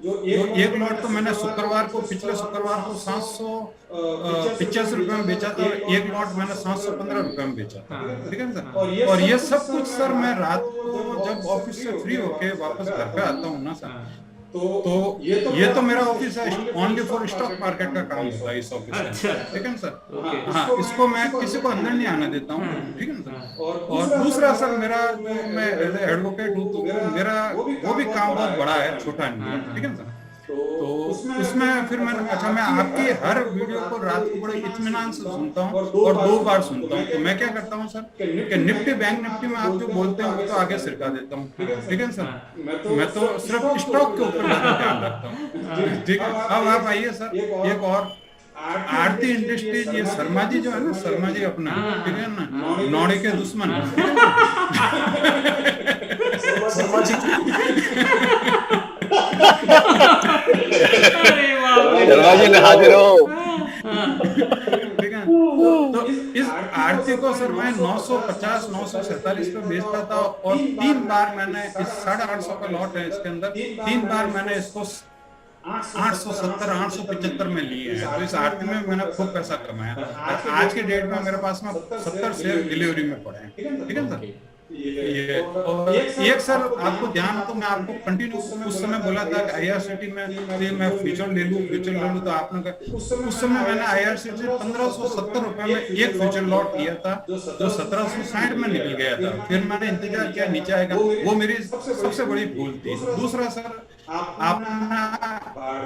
एक लॉट तो मैंने पिछले शुक्रवार को 785 रुपए में बेचा था, और एक लॉट मैंने 715 रुपए में बेचा था। ठीक है सर। और ये सब कुछ सर मैं रात को जब ऑफिस से फ्री होके वापस घर पे आता हूँ ना सर, तो ये तो मेरा ऑफिस है, ओनली फॉर स्टॉक मार्केट का काम होता है इस ऑफिस में। अच्छा। ठीक है सर। हाँ, इसको मैं किसी को अंदर नहीं आने देता हूँ। ठीक है सर। और दूसरा सर, मेरा जो मैं एडवोकेट हूँ, तो मेरा वो भी काम बहुत बड़ा है, छोटा नहीं है। ठीक है सर। तो उसमें फिर मैं आपकी हर वीडियो को रात को बड़े इत्मीनान से सुनता हूँ और 2 बार सुनता हूँ। तो मैं क्या करता हूँ सर कि निफ्टी बैंक निफ्टी में आप जो बोलते हैं वो तो आगे सिरका देता हूँ। ठीक है सर। मैं तो सिर्फ स्टॉक के ऊपर ध्यान रखता हूँ। ठीक है। अब आप आइए सर, एक और आरती इंडस्ट्रीज, ये शर्मा जी जो है ना, शर्मा जी अपना, ठीक है ना, नौड़ी के दुश्मन। शर्मा जी शर्मा जी ने हाजिर हो। ठीक है। तो इस आरती को सर मैं 950 947 पे बेचता था, और 3 बार मैंने इस 850 का लॉट है, इसके अंदर 3 बार मैंने इसको 870 875 में लिए हैं। तो इस आरती में मैंने खूब पैसा कमाया। आज के डेट में मेरे पास में 70 शेयर डिलीवरी में पड़े हैं। ठीक है सर। ये और एक सर आपको ध्यान हो तो मैं आपको कंटिन्यू उस समय बोला था कि आईआरसीटी में मैं फ्यूचर ले लूं तो आपने उस समय मैंने आईआरसीटी 1570 रुपए में एक फ्यूचर लॉट किया था, जो 1760 में निकल गया था। फिर मैंने इंतजार किया नीचे आएगा, वो मेरी सबसे बड़ी भूल थी। दूसरा सर, आपने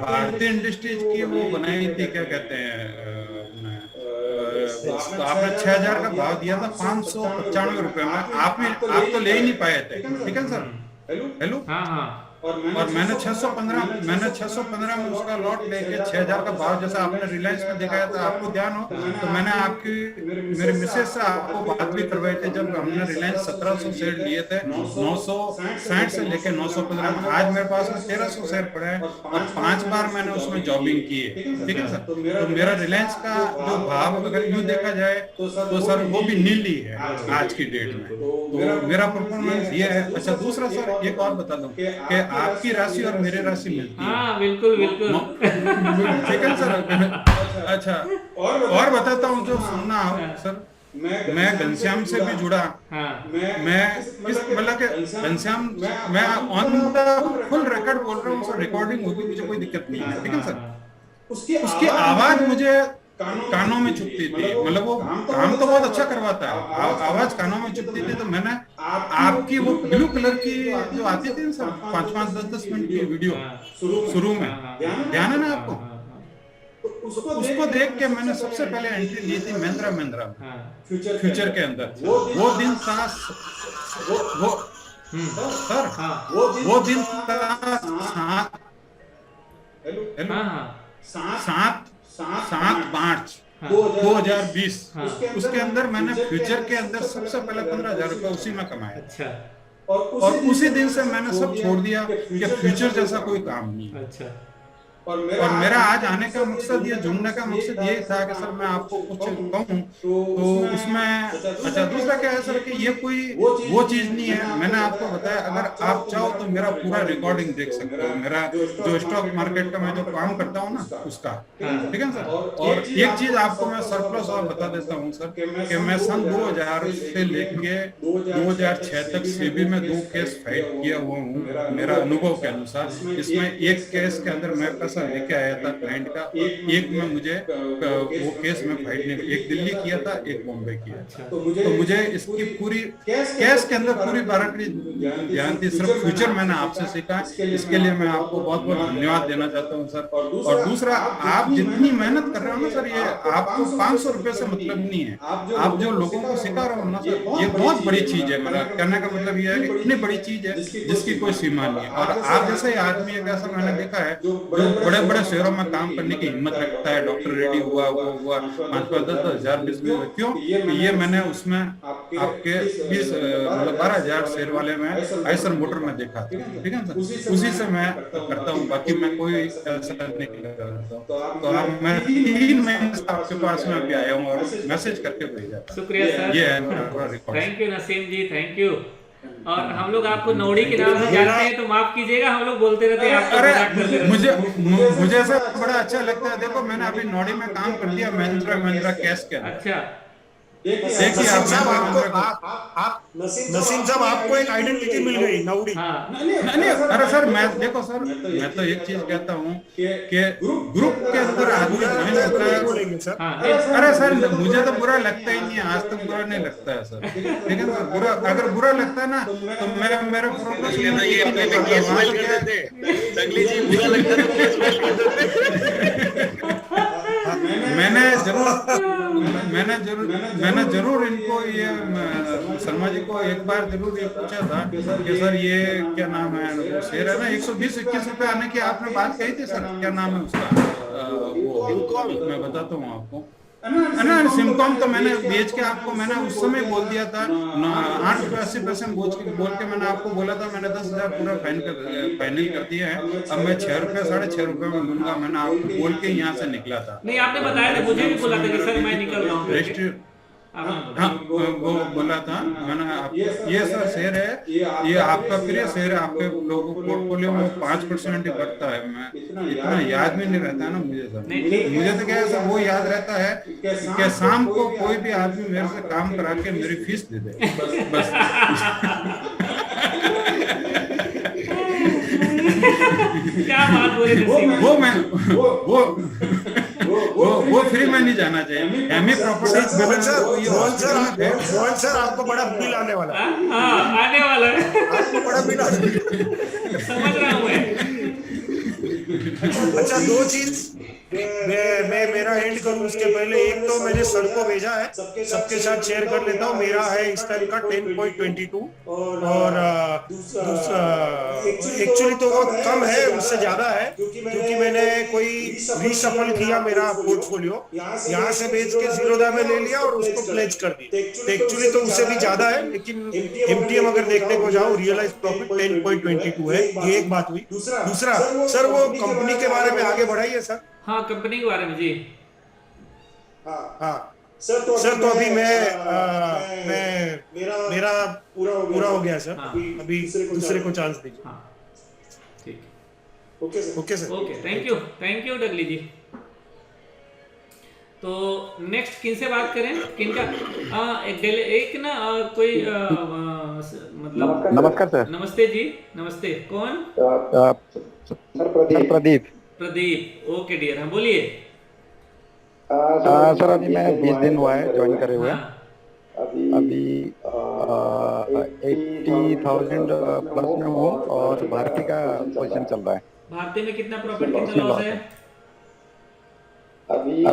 भारतीय इंडस्ट्रीज की वो बनाई थी, क्या कहते हैं, तो आपने 6000 का भाव दिया था 595 रुपए में, आप तो ले ही नहीं पाए थे। ठीक है सर। हेलो। और मैंने 615 में उसका लॉट लेके 6000 का भाव, जैसा आपने रिलायंस में दिखाया था, आपको ध्यान हो तो मैंने मेरे मिसेस से आपको बात भी करवाई थी जब हमने रिलायंस 1700 शेयर लिए थे, 960 से लेके 915 में। आज मेरे पास में 1300 शेयर पड़े हैं, और 5 बार मैंने उसमें जॉबिंग की है। ठीक है सर। तो मेरा रिलायंस का जो भाव अगर यूं देखा जाए तो सर वो भी नील ही है आज की डेट में। तो मेरा परफॉर्मेंस ये है। अच्छा, दूसरा सर एक और बता दूं कि आपकी राशि और मेरी राशि मिलती है। हाँ, बिल्कुल बिल्कुल। ठीक है सर। अच्छा, और बताता हूँ जो सुनना हो सर, मैं घनश्याम से भी जुड़ा। मैं इस मतलब के घनश्याम, मैं ऑन द फुल रिकॉर्ड बोल रहा हूँ सर, रिकॉर्डिंग होगी, मुझे कोई दिक्कत नहीं है। ठीक है सर। उसकी आवाज मुझे कानों में चुभती थी, मतलब वो काम तो बहुत अच्छा करवाता है, आवाज कानों में चुभती थी। तो मैंने आपकी वो ब्लू कलर की जो आती थी सर 5-5 10-10 मिनट की वीडियो शुरू में, ध्यान है ना आपको, उसको देख के मैंने सबसे पहले एंट्री ली थी महिंद्रा फ्यूचर के अंदर। वो दिन था वो दिन था 7 मार्च 2020। उसके अंदर मैंने फ्यूचर के अंदर सबसे पहले 15,000 रुपए उसी में कमाया। अच्छा। और उसी दिन से मैंने सब छोड़ दिया कि फ्यूचर जैसा कोई काम नहीं। अच्छा। और मेरा आज आने का मकसद, ये जुड़ने का मकसद यही था कि सर मैं आपको कुछ कहूँ तो उसमें। अच्छा, दूसरा क्या है सर कि ये कोई वो चीज नहीं है। मैंने आपको बताया, अगर आप चाहो तो मेरा पूरा रिकॉर्डिंग देख सकते हो, मेरा जो स्टॉक मार्केट का मैं जो काम करता हूँ ना उसका। ठीक है सर। और एक चीज आपको मैं सरप्लस और बता देता हूँ सर कि मैं सन 2000 से लेके 2006 तक सेबी में 2 केस फाइट किया हुआ हूँ मेरा अनुभव के अनुसार। इसमें एक केस के अंदर मैं पैसा लेके आया था क्लाइंट का, एक में मुझे वो केस में फाइट नहीं, एक दिल्ली किया था, एक बॉम्बे किया था। तो मुझे इसकी पूरी केस के अंदर पूरी बारीकी ध्यान थी। सिर्फ फ्यूचर मैंने आपसे सीखा, इसके लिए मैं आपको बहुत बहुत धन्यवाद देना चाहता हूँ सर। और दूसरा, आप जितनी मेहनत कर रहे हो ना सर, ये आपको 500 रुपए से मतलब नहीं है। आप जो लोगों को सिखा रहे हो ना सर, ये बहुत बड़ी चीज है। मेरा कहने का मतलब ये है कि इतनी बड़ी चीज है जिसकी कोई सीमा नहीं है। और आप जैसे आदमी है, कैसा मैंने देखा है, जो बड़े बड़े शहरों में काम करने की हिम्मत रखता है, डॉक्टर रेड्डी हुआ, वो हुआ, 5-10,000 बिजनेस। क्यों? ये मैंने उसमें आपके 12,000 शेयर वाले में आइसर मोटर में देखा। ठीक है सर। उसी से मैं करता हूँ, बाकी मैं कोई ऐसा नहीं करता। तो आप मैं 3 महीने से आपके पास में अभी आया हूँ और मैसेज करके भेजा। शुक्रिया सर। ये है मेरा record. Thank you Naseem ji, thank you. और हम लोग आपको नौड़ी के नाम से जानते हैं, तो माफ कीजिएगा, हम लोग बोलते रहते हैं आपको, मजाक करते रहते हैं। मुझे ऐसा बड़ा अच्छा लगता है। देखो मैंने अभी नौड़ी में काम कर दिया, महिंद्रा कैश के अंदर। अच्छा, देखिए आप नसीम साहब आपको एक आइडेंटिटी मिल गई नौड़ी। नहीं, अरे सर देखो सर, मैं तो एक चीज कहता हूँ कि ग्रुप के अंदर आदमी ज्वाइन होता है। अरे सर मुझे तो बुरा लगता ही नहीं है, आज तक बुरा नहीं लगता है सर। लेकिन बुरा अगर बुरा लगता है ना तो मेरे मैंने जरूर इनको ये शर्मा जी को एक बार जरूर ये पूछा था कि सर ये क्या नाम है, वो शेर है ना 120-21 रुपए आने की आपने बात कही थी सर, क्या नाम है उसका, वो मैं बताता हूँ आपको ना, सिमकॉम तो मैंने बेच के आपको मैंने उस समय बोल दिया था 8 रुपए 80% बोल के मैंने आपको बोला था। मैंने 10,000 पूरा फाइनल कर दिया है। अब मैं 6 रुपए 6.5 रुपए में लूंगा, मैंने आपको बोल के यहाँ से निकला था। नहीं आपने बताया था, मुझे भी बोला था कि सर मैं निकल रहा हूँ। हाँ वो बोला था मैंने। ये सर शेयर है, ये आपका प्रिय शेयर है, आपके लोगों को पोर्टफोलियो में 5% ही बढ़ता है। मैं इतना याद भी नहीं रहता है ना मुझे सर। मुझे तो क्या है सर, वो याद रहता है कि शाम को कोई भी आदमी मेरे से काम करा के मेरी फीस दे दे, बस। क्या बात बोले वो फ्री में नहीं जाना चाहिए। एमई प्रॉपर्टी सर आपको बड़ा बिल आने वाला है। हाँ आने वाला है, आपको बड़ा बिल समझ रहा हूँ मैं। अच्छा दो चीज मैं मेरा एंड करूं उसके पहले, एक तो मैंने सर को भेजा है, सबके साथ शेयर कर लेता हूं। मेरा है इस टाइम का 10.22 और एक्चुअली तो वो कम है, उससे ज्यादा है, क्योंकि मैंने कोई रीशफल किया मेरा पोर्टफोलियो, यहाँ से बेच के जीरोधा में ले लिया और उसको प्लेज कर दी। एक्चुअली तो उससे भी ज्यादा है, लेकिन एमटीएम अगर देखने को जाओ रियलाइज प्रॉफिट 10.22 है। ये एक बात हुई। दूसरा सर वो कंपनी के बारे में आगे बढ़ाइए सर। हाँ कंपनी के बारे में जी। हाँ सर तो अभी मेरा पूरा हो गया सर। अभी दूसरे को चांस दीजिए। हाँ ठीक, okay sir. Okay thank you Dagli ji. तो नेक्स्ट किन से बात करें, किनका? एक ना कोई मतलब। नमस्कार सर। नमस्ते जी, नमस्ते। कौन? प्रदीप। ओके डियर, हाँ बोलिए। सर अभी मैं 20 दिन हुआ है ज्वाइन करे हुए। अभी 80,000 प्लस में हूँ और भारती का पोजीशन चल रहा है। भारती में कितना प्रॉफिट, कितना लॉस है? अभी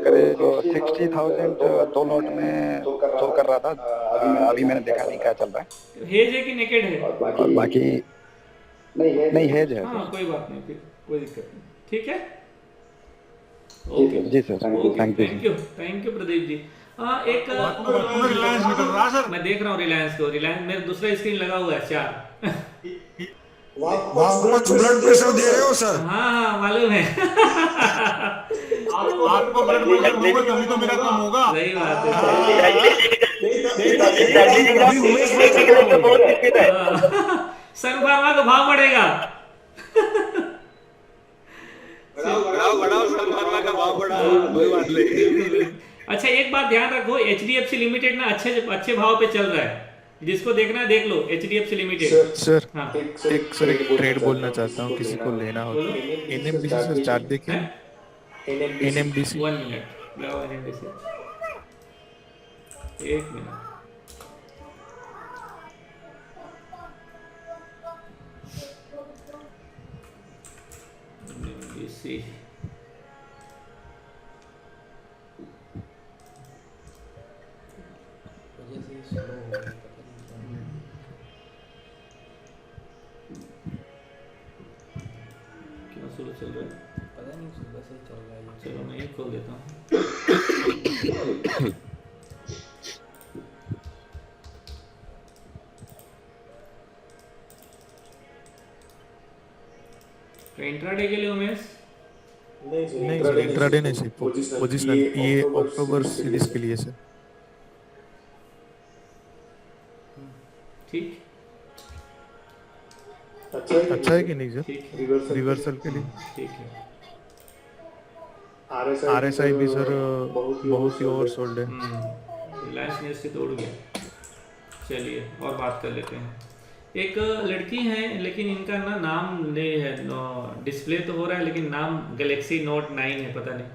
करीब 60,000 दो लॉट में शो कर रहा था। अभी मैंने देखा नहीं क्या चल रहा है। हेज है कि नेकेड है? और बाकी नहीं हेज है। हाँ कोई बात नहीं, फिर कोई दिक्कत नहीं, ठीक है। ओके जी sir, thank you Pradeep ji. एक रिलायंस निकल रहा सर, मैं देख रहा हूँ रिलायंस को। रिलायंस मेरा दूसरा स्क्रीन लगा हुआ है 4। ब्लड प्रेशर दे रहे हो सर? हाँ मालूम है। आपको ब्लड प्रेशर होगा तभी तो मेरा कम होगा। सही बात है। सन फार्मा का भाव बढ़ेगा। बढ़ाओ सन फार्मा का भाव बढ़ाओ, कोई बात नहीं। अच्छा एक बात ध्यान रखो, HDFC लिमिटेड ना अच्छे भाव पे चल रहा है। जिसको देखना है देख लो HDFC लिमिटेड। सर हाँ। एक ट्रेड बोलना चाहता हूँ, किसी को लेना हो तो। NMDC से चार्ट देखिए। NMDC 1 मिनट लगाओ। NMDC 1 minute. NMDC क्यों स्लो चल रहा है? पता नहीं, सुबह से चल रहा है। चलो मैं ये खोल देता हूँ। इंट्राडे के लिए उमेश? नहीं सर, इंट्राडे नहीं सर, पोजिशनल। ये अक्टूबर सीरीज के लिए सर। ठीक अच्छा है कि नहीं सर? रिवर्सल के लिए ठीक है। RSI भी सर बहुत ही ओवरसोल्ड है। रिलायंस ने इससे तोड़ गया। चलिए और बात कर लेते हैं। एक लड़की है लेकिन इनका ना नाम नहीं है, डिस्प्ले तो हो रहा है लेकिन नाम गैलेक्सी नोट 9 है, पता नहीं।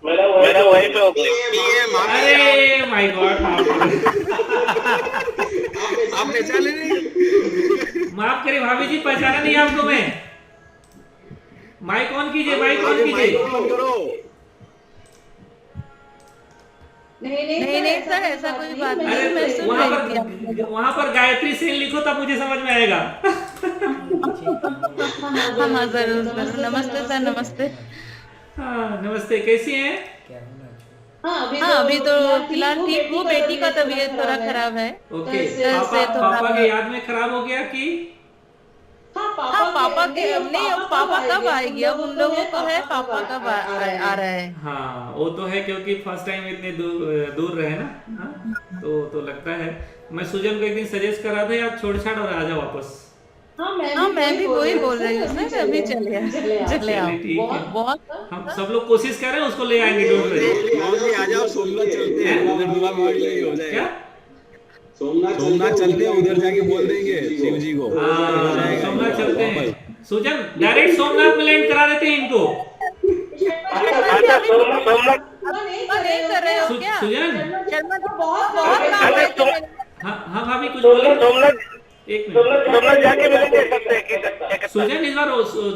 मेरा वही पे होगा। अरे माय गॉड, आप पहचाने नहीं? माफ करिए भाभी जी, पहचाना नहीं आपको मैं। माइक ऑन कीजिए, माइक ऑन कीजिए। नहीं सर, ऐसा कोई बात नहीं। अरे मैं सुन रही थी। वहाँ पर गायत्री सेन लिखो तब मुझे समझ में आएगा। हाँ जरूर। नमस्ते सर, नमस्ते। हाँ नमस्ते, कैसी हैं? हाँ अभी तो फिलहाल ठीक हूँ, बेटी का तबीयत थोड़ा खराब है। ओके, पापा के याद में खराब हो गया कि? हाँ पापा के नहीं, अब पापा कब आएगी, अब उन लोगों को है पापा कब आ रहा है। हाँ वो तो है, क्योंकि फर्स्ट टाइम इतने दूर रहे ना। हाँ तो लगता है। मैं सुजन को एक दिन सजेस्ट करा था यार, छोड़ छाड़ और आजा वापस। हाँ मैं भी वही बोल रही हूँ सर, अभी चले आओ। बहुत हम सब लोग कोशिश कर रहे हैं, उसको ले आएंगे। आ जाओ, सोमनाथ चलते हैं, उधर दुआ मांग लेंगे, हो जाएगा। क्या सोमनाथ चलते हैं, उधर जाके बोल देंगे शिव जी को। सोमनाथ चलते हैं। सुजन डायरेक्ट सोमनाथ में लैंड करा देते हैं इनको। नहीं कर रहे हो क्या सुजन? शर्मा जी बहुत हाँ भाभी कुछ बोले। एक मिनट जाके मिलेंगे। सुजन इस बार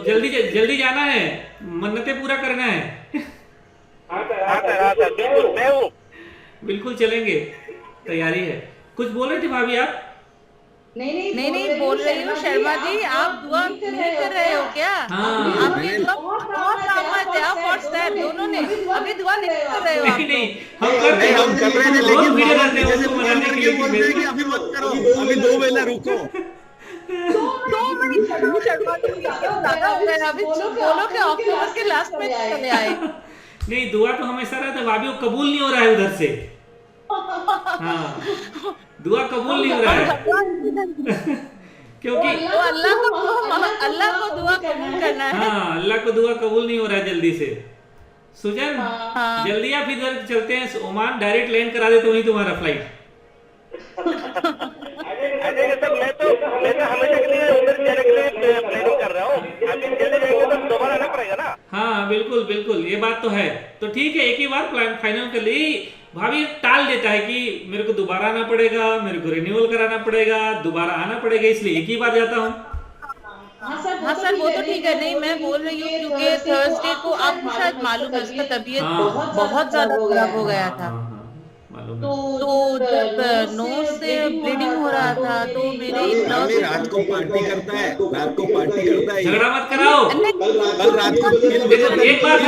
जल्दी जाना है, मन्नतें पूरा करना है। बिल्कुल चलेंगे, तैयारी है। कुछ बोल रहे थे भाभी आप? नहीं बोल रही हूँ शर्मा जी, आप दुआ नहीं कर रहे हो क्या? आपकी दुआ बहुत रहमत है, आप व्हाट्सएप दोनों ने अभी दुआ नहीं कर रहे हो आप? नहीं हम कर रहे हैं, लेकिन वीडियो डालते हैं उसको मनाने के लिए। बोल रहे हैं कि अभी मत करो, अभी 2 महीना रुको। 2 महीना शर्मा जी ज्यादा हो गया, अभी बोलो कि अक्टूबर के लास्ट में चले आए। नहीं दुआ तो हमेशा रहता है भाभी, वो कबूल नहीं हो रहा है उधर से। हाँ दुआ कबूल नहीं हो रहा है क्योंकि अल्लाह को दुआ कबूल करना है। हाँ अल्लाह को दुआ कबूल नहीं हो रहा है जल्दी से। सुजन जल्दी आप इधर चलते हैं ओमान, डायरेक्ट लैंड करा देते वहीं तुम्हारा फ्लाइट। मैं तो हमेशा के लिए उधर जाने के लिए प्लानिंग कर रहा हूँ। अभी जल्दी जाएंगे तो दोबारा आना पड़ेगा ना। हाँ बिल्कुल ये बात तो है। तो ठीक है, एक ही बार प्लान फाइनल कर ली। भाभी टाल देता है कि मेरे को दोबारा आना पड़ेगा, मेरे को रिन्यूअल कराना पड़ेगा, दोबारा आना पड़ेगा, इसलिए एक ही बार जाता हूँ। हाँ सर वो तो ठीक है। नहीं मैं बोल रही हूँ क्योंकि थर्सडे को आपको शायद मालूम है उसका तबीयत बहुत ज्यादा खराब हो गया था। तो जब नोज से ब्लीडिंग हो रहा था तो मेरे रात को पार्टी करता है, झगड़ा मत कराओ। कल रात को एक बात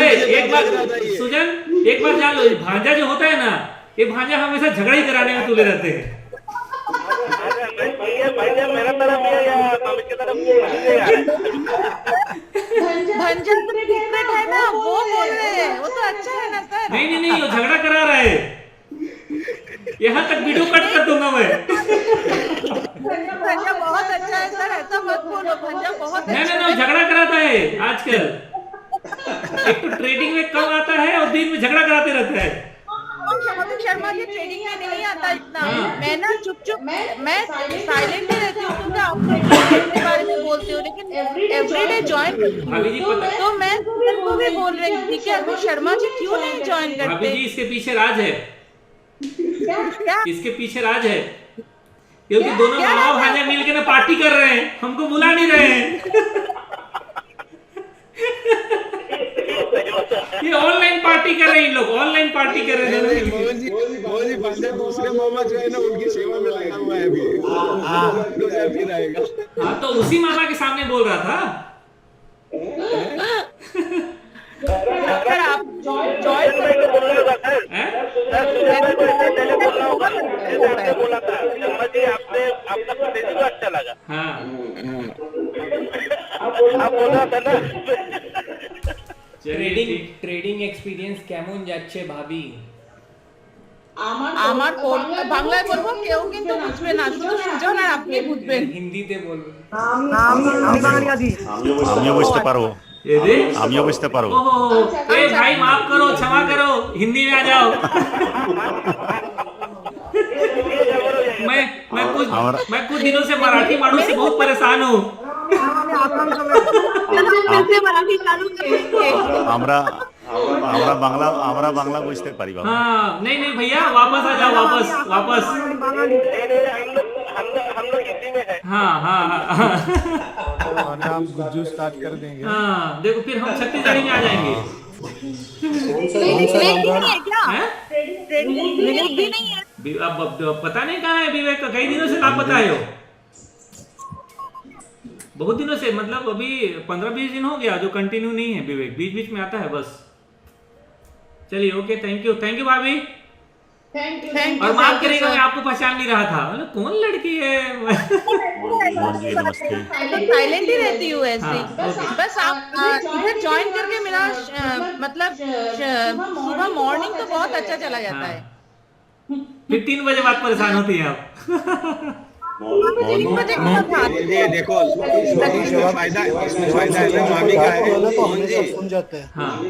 सुजन, एक बात जान लो, भांजा जो होता है ना, ये भांजा हमेशा झगड़ा ही कराने में तुले रहते हैं। मेरा तरफ या मामी की तरफ भांजा सीक्रेट है ना, वो बोल रहे हैं, वो तो अच्छा है ना सर। नहीं वो झगड़ा करा रहा है, यहाँ तक वीडियो कट कर दूंगा मैं। भांजा बहुत अच्छा है सर, ऐसा मत बोलो, भांजा बहुत अच्छा है। नहीं झगड़ा कराता है आजकल। एक तो ट्रेडिंग में कम आता है और दिन में झगड़ा कराते रहता है। शर्मा जी ट्रेडिंग में नहीं आता इतना। मैं ना चुप मैं साइलेंट ही रहती हूँ क्योंकि आप के बारे में बोलते हो, लेकिन एवरीडे ज्वाइन तो मैं को भी बोल रही थी कि अभी शर्मा जी क्यों नहीं ज्वाइन करते। भाभी जी इसके पीछे राज है। इसके पीछे राज है क्योंकि दोनों मामा भांजा मिल के ना पार्टी कर रहे हैं, हमको बुला नहीं रहे हैं। ये ऑनलाइन पार्टी कर रहे हैं, लोग ऑनलाइन पार्टी कर रहे हैं। मोदी भांजा दूसरे मामा जो है ना उनकी सेवा में लगा हुआ है अभी। हाँ तो उसी मामा के सामने बोल रहा था। अगर आप बोला था शर्मा जी आपका प्रदेश को अच्छा लगा। हाँ आप बोल रहा था ना। ট্রেডিং এক্সপিরিয়েন্স কেমন যাচ্ছে ভাবি? আমার বাংলায় বলবো, কেউ কিন্তু বুঝবে না, শুধু সুজন আর আপনি বুঝবেন। হিন্দিতে বলবেন। আমিও বুঝতে পারবো, আমিও বুঝতে পারবো। ए भाई माफ करो, क्षमा करो, हिंदी में आ जाओ। मैं कुछ दिनों से मराठी मानू से बहुत परेशान हूँ। আমরা বাংলা বুঝতে পারি বাবা। हाँ नहीं भैया, वापस आ जाओ, वापस। हम लोग हिंदी में है। हाँ। हम गुज्जू स्टार्ट कर देंगे। हाँ देखो, फिर हम छत्तीसगढ़ी में आ जाएंगे। अब पता नहीं कहाँ है विवेक का, कई दिनों से लापता है। बहुत दिनों से, मतलब अभी 15-20 दिन हो गया जो कंटिन्यू नहीं है विवेक, बीच में आता है बस। चलिए ओके, थैंक यू भाभी। और माफ करिएगा, मैं आपको पहचान नहीं रहा था, मतलब कौन लड़की है। साइलेंट ही रहती हूँ ऐसे। बस आप इधर ज्वाइन करके मेरा मतलब सुबह मॉर्निंग तो बहुत अच्छा चला जाता है। फिर 3 बजे बाद परेशान होती है आप। ये देखो, इसमें फायदा है ना, मामी का है,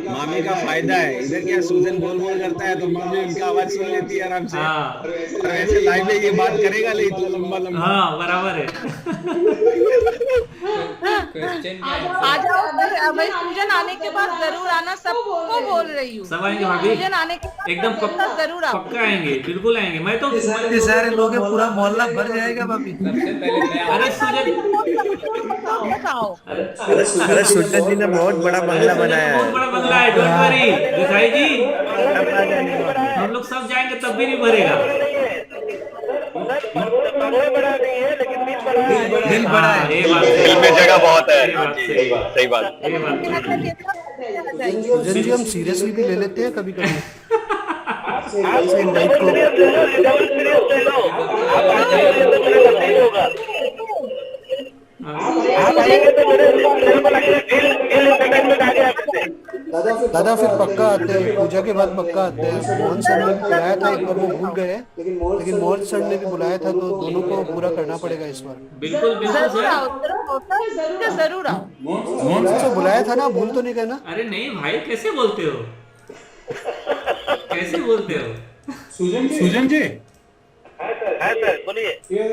मामी का फायदा है। इधर क्या सूजन बोल करता है तो मामी उनका आवाज सुन लेती है आराम से। और ऐसे लाइव में ये बात करेगा नहीं तो लंबा। हाँ बराबर है। आ जाओ, भाई सूजन आने के बाद जरूर आना, सबको बोल रही हूँ। सब आएंगे भाभी, सूजन आने के बाद एकदम जरूर पक्का आएंगे, बिल्कुल आएंगे। मैं तो सारे लोग पूरा मोहल्ला भर जाएगा भाभी। अरे सुजन जी ने बहुत बड़ा बंगला बनाया है, बहुत बड़ा बंगला है, डोंट वरी दिखाई जी। हम लोग सब जाएंगे तब भी नहीं भरेगा। दिल बड़ा है, दिल में जगह बहुत है। सही बात। सुजन जी हम सीरियसली भी ले लेते हैं कभी कभी। दादा फिर पक्का आते हैं, पूजा के बाद पक्का आते हैं। मोहन सर ने भी बुलाया था एक बार, वो भूल गए, लेकिन मोहन सर ने भी बुलाया था, तो दोनों को पूरा करना पड़ेगा इस बार। बिल्कुल जरूर आओ। मोहन सर से बुलाया था ना, भूल तो नहीं गए ना? अरे नहीं भाई, कैसे बोलते हो, कैसे बोलते हो। सुजन जी बोलिए। ये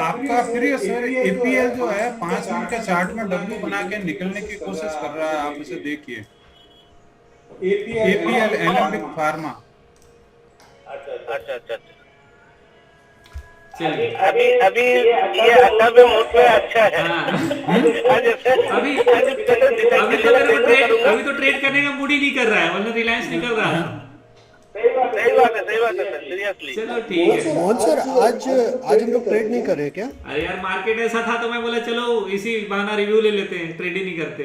आपका फिर ये सर ईपीएल जो है 5 मिनट के चार्ट में डब्ल्यू बना के निकलने की कोशिश कर रहा है, आप इसे देखिए। APL Alembic pharma. अच्छा। अभी ये अभी मूड में अच्छा है। अभी तो ट्रेड करने का मूड ही नहीं कर रहा है, मतलब रिलायंस निकल रहा है। सही बात है सीरियसली। चलो ठीक है। मोहन सर आज हम लोग ट्रेड नहीं कर रहे क्या? अरे यार मार्केट ऐसा था तो मैं बोला चलो इसी बहाना रिव्यू ले लेते हैं, ट्रेड ही नहीं करते।